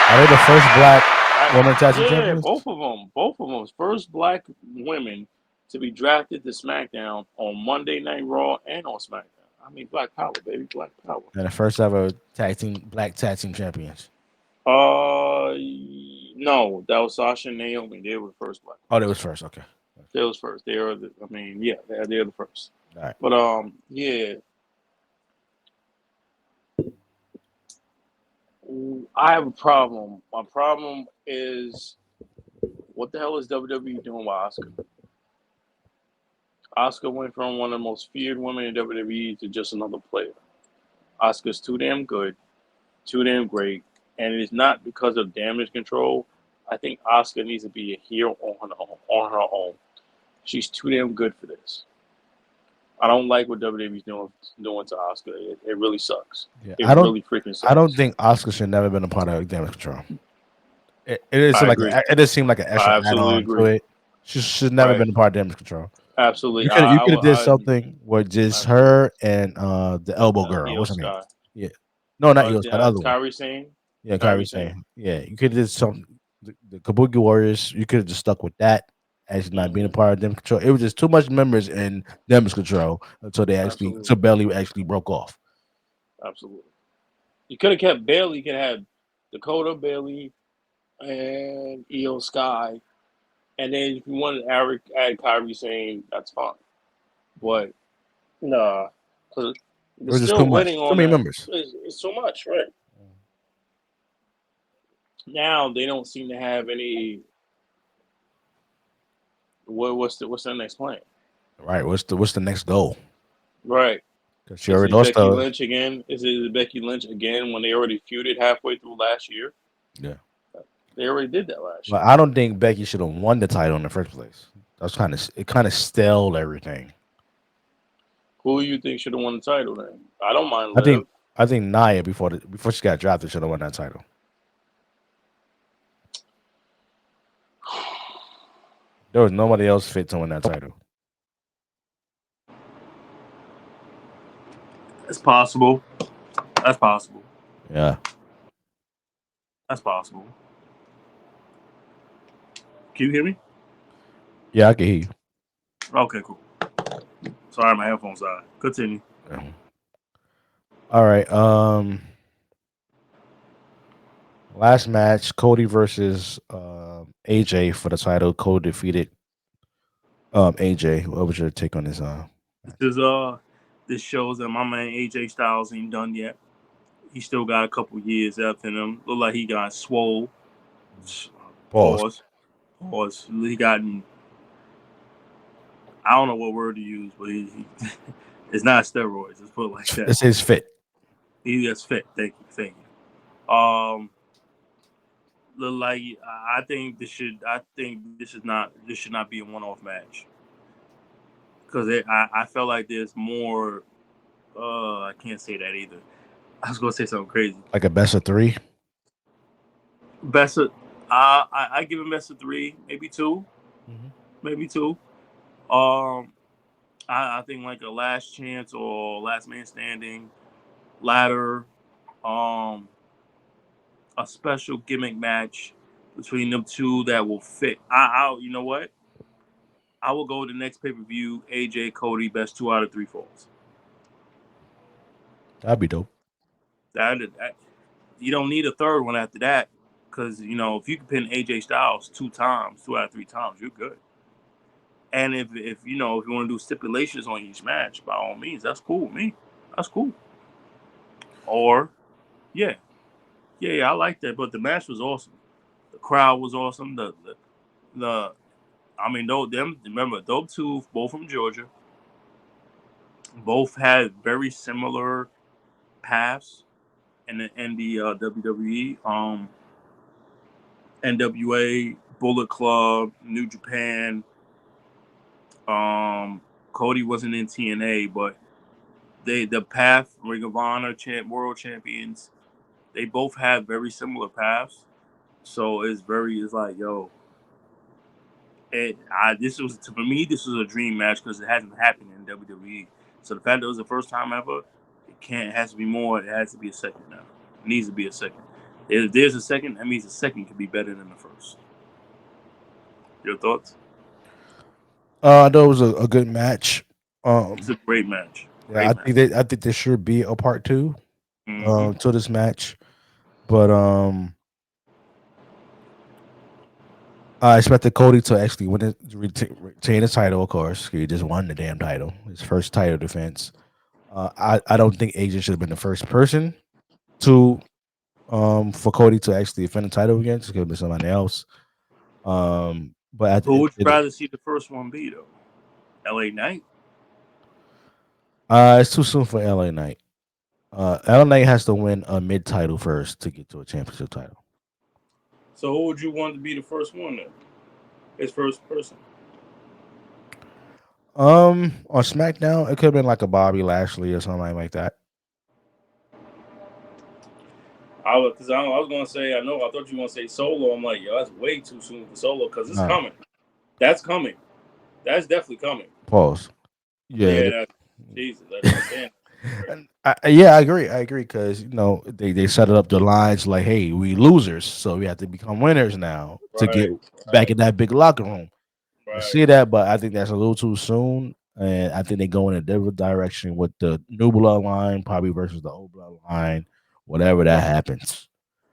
Are they the first black woman tag team yeah, champions? both of them, first black women to be drafted to SmackDown on Monday Night Raw and on SmackDown. I mean, Black Power, baby, Black Power. And the first ever black tag team champions. No, that was Sasha and Naomi. They were first black Oh, they ones. was first. Okay. They was first. They are the. I mean, yeah, they're the first. All right. But yeah, I have a problem. My problem is what the hell is WWE doing with Oscar? Oscar went from one of the most feared women in WWE to just another player. Oscar's too damn good, too damn great, and it is not because of damage control. I think Oscar needs to be a heel on her own. On her own, she's too damn good for this. I don't like what WWE's doing to Oscar. It really sucks. Yeah, It really freaking I don't sucks. think Oscar should never been a part of damage control. It is I like agree. it just seemed like an extra I add absolutely on to agree. it. She should never Right. been a part of damage control. Absolutely. You I, I, could have would- did I something with just absolutely. her and the elbow girl. Io What's her name? Sky. Yeah. No, not yours. That other one. Kyrie Sane. Yeah, Kyrie Kyrie Sane. saying. Yeah, you could have did something. The Kabuki Warriors. You could have just stuck with that as not being a Hmm. part of damage control. It was just too much members in damage control until Absolutely. Belly actually broke off. Absolutely. You could have kept Bailey. You could have had Dakota, Bailey, and Io Sky. And then if you wanted to add Kyrie Sane, that's fine. But nah, because It they're was just too still much. waiting Too on many that. members. It's so much, right? Now they don't seem to have any. What's the next plan? Right. What's the next goal? Right. because she Is already it lost Becky the. Lynch again? Is it Becky Lynch again when they already feuded halfway through last year? Yeah, They already did that last but year. I don't think Becky should have won the title in the first place. That's kind of stalled everything. Who you think should have won the title then? I don't mind I think Liv. I think Nia before she got drafted should have won that title. There was nobody else fit to win that title. It's possible. That's possible. Yeah, That's possible. Can you hear me? yeah, I can hear you. Okay, cool. Sorry, my headphones died. Continue. Yeah. All right. Last match: Cody versus AJ for the title. Cody defeated AJ. What was your take on this match? This is this shows that my man AJ Styles ain't done yet. He still got a couple years after him. Look like he got swole. Pause. Pause. Pause. He gotten. I don't know what word to use, but it's not steroids. Let's put it like that. This is fit. He gets fit. Thank you. Thank you. Look like I think this should. I think this is not. This should not be a one-off match because I felt like there's more. I can't say that either. I was gonna say something crazy. Like a best of three. Best of, I give him best of three, maybe two, Mm-hmm. maybe two. Um, I think like a last chance or last man standing, ladder, um, a special gimmick match between them two that will fit. You know what? I will go to the next pay per view. AJ Cody best 2 out of 3 falls. That'd be dope. That you don't need a third one after that because you know if you can pin AJ Styles 2 times, 2 out of 3 times, you're good. And if you know if you want to do stipulations on each match, by all means, that's cool with me. That's cool. Or yeah, yeah, I like that. But the match was awesome. The crowd was awesome. The I mean, though them remember those two both from Georgia, both had very similar paths in the WWE, NWA, Bullet Club, New Japan. Um, Cody wasn't in TNA, but the path Ring of Honor world champions. They both have very similar paths, so it's like yo, this was for me this was a dream match because it hasn't happened in WWE. So the fact that it was the first time ever, it has to be more. It has to be a second now. It needs to be a second. If there's a second, that means the second could be better than the first. Your thoughts? That was a good match. It's a great match. Yeah, Great match. I think there should be a part two Mm-hmm. to this match, but I expected Cody to actually retain his title. Of course, he just won the damn title, his first title defense. I don't think AJ should have been the first person to for Cody to actually defend the title against. It could have been somebody else. But Who would you rather see the first one be though? LA Knight. it's too soon for LA Knight. LA Knight has to win a mid title first to get to a championship title. So who would you want to be the first one then? His first person. On SmackDown, it could have been like a Bobby Lashley or something like that. I was gonna say I thought you were gonna say Solo. I'm like yo, that's way too soon for Solo because it's Nah, coming. That's coming. That's definitely coming. pause. Yeah, Yeah, Jesus, that's what I'm saying. and yeah, I agree. I agree because they set it up the lines like, hey, we losers, so we have to become winners now to get Right, back in that big locker room. I right, see that, but I think that's a little too soon, and I think they go in a different direction with the new bloodline, probably versus the old bloodline, whatever that right, happens.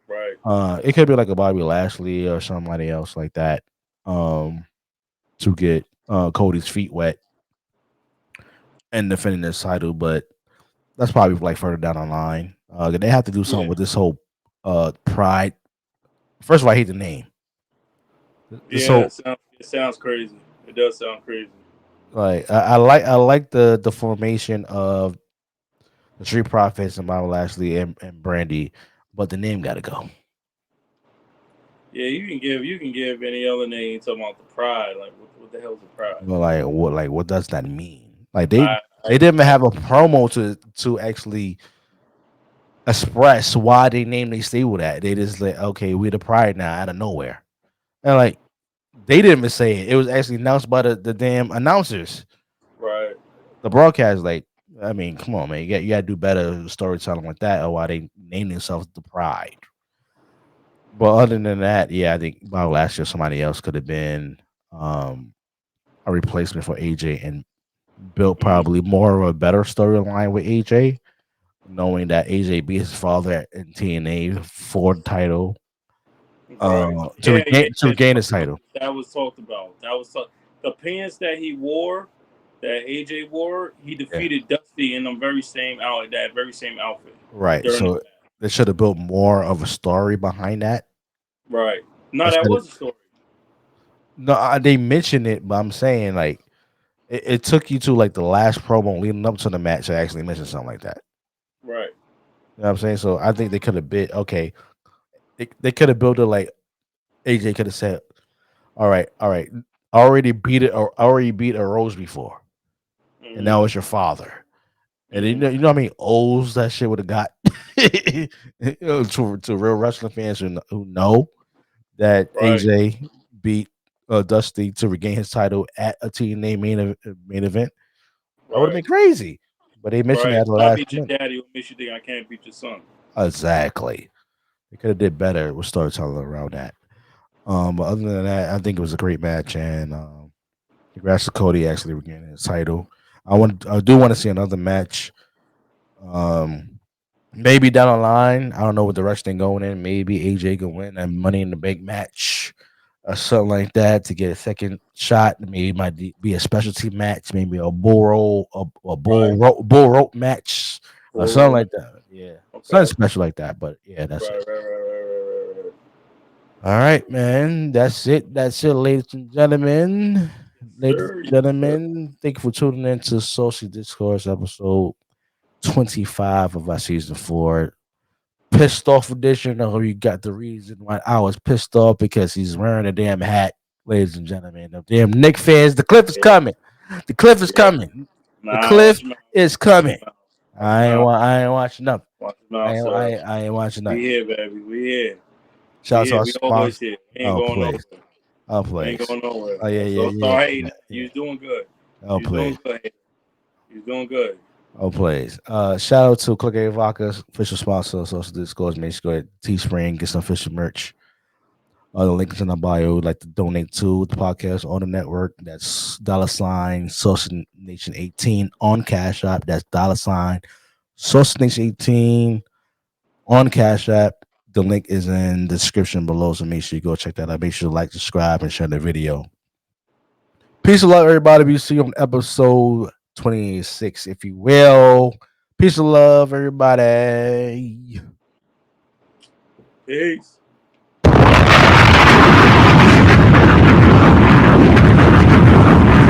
right. It could be like a Bobby Lashley or somebody else like that, um, to get Cody's feet wet and defending this title, but that's probably like further down the line. They have to do something Yeah, with this whole pride. First of all, I hate the name. yeah. So It sounds crazy. It does sound crazy. Like I like the formation of the Street Profits and Bob Lashley and Brandy, but the name got to go. Yeah, you can give any other name talking about the pride. Like what the hell's the pride? What does that mean? Like they I they didn't even have a promo to actually express why they named their stable that. They just like, okay, we the Pride now out of nowhere. And like they didn't even say it. It was actually announced by the damn announcers. right. The broadcast, like, I mean, come on, man. You gotta do better storytelling like that, or why they name themselves the Pride. But other than that, yeah, I think about last year somebody else could have been um a replacement for AJ and built Mm-hmm. probably more of a better storyline with AJ, knowing that AJ beat his father in TNA for the title, Right. to Yeah, regain yeah, to yeah. regain his title. That was talked about. The pants that he wore, that AJ wore. He Yeah, defeated Dusty in the very same outfit right. during the So they should have built more of a story behind that. right. No, that Instead of was a story. no, they mentioned it, but I'm saying like it took you to like the last promo leading up to the match to actually mention something like that. Right. You know what I'm saying? So I think they could have bit okay. They could have built it like AJ could have said, all right, I already beat it or already beat a Rose before, and Mm-hmm. now it's your father. And Mm-hmm. you know how many O's that shit would have got to real wrestling fans who know that Right. AJ beat Dusty to regain his title at a TNA main event. That would have Right. been crazy. But they mentioned it Right. at the If I last beat your minute. daddy, what makes you think I can't beat your son? Exactly. They could have did better with storytelling around that. But other than that, I think it was a great match, and congrats to Cody actually regaining his title. I do want to see another match. Um, maybe down the line. I don't know what direction they're going in. Maybe AJ can win a Money in the Bank match or something like that to get a second shot. Maybe it might be a specialty match. Maybe a Right. bull rope match or Bull something rope. like that. Yeah, something Okay. special like that. But yeah, that's it. Right. Right. Right. Right. Right. Right. Right. All right, man. That's it. That's it, ladies and gentlemen. Yes, Ladies sir. and Yes, sir. gentlemen, thank you for tuning in to Saucy Discourse episode 25 of our season 4. Pissed off edition. I hope you got the reason why I was pissed off because he's wearing a damn hat, ladies and gentlemen. The damn Nick fans, the cliff is Yeah. coming. The cliff is Yeah. coming. The Nah. cliff Watch your mouth. is Watch your coming. mouth. Watch your mouth. I ain't watching nothing. Watch your mouth, sir. I ain't watching We nothing. here, baby. We here. Shout We out to here. our We always sponsor. here. We ain't Oh, going please. nowhere. Oh, We ain't please. going nowhere. Oh, yeah, yeah, So yeah, sorry. yeah, You yeah. was doing good. Oh, You was doing please. good. You was doing good. Oh, please. Shout out to Click A Vodka, official sponsor of Social Discourse. Make sure you go to Teespring, get some official merch. The link is in the bio. Would like to donate to the podcast on the network. That's $ Social Nation 18 on Cash App. That's $ Social Nation 18 on Cash App. The link is in the description below, so make sure you go check that out. Make sure to like, subscribe, and share the video. Peace and love, everybody. We see you on episode 26, if you will. Peace and love, everybody. Peace.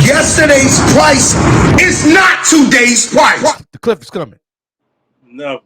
Yesterday's price is not today's price. The cliff is coming. Never.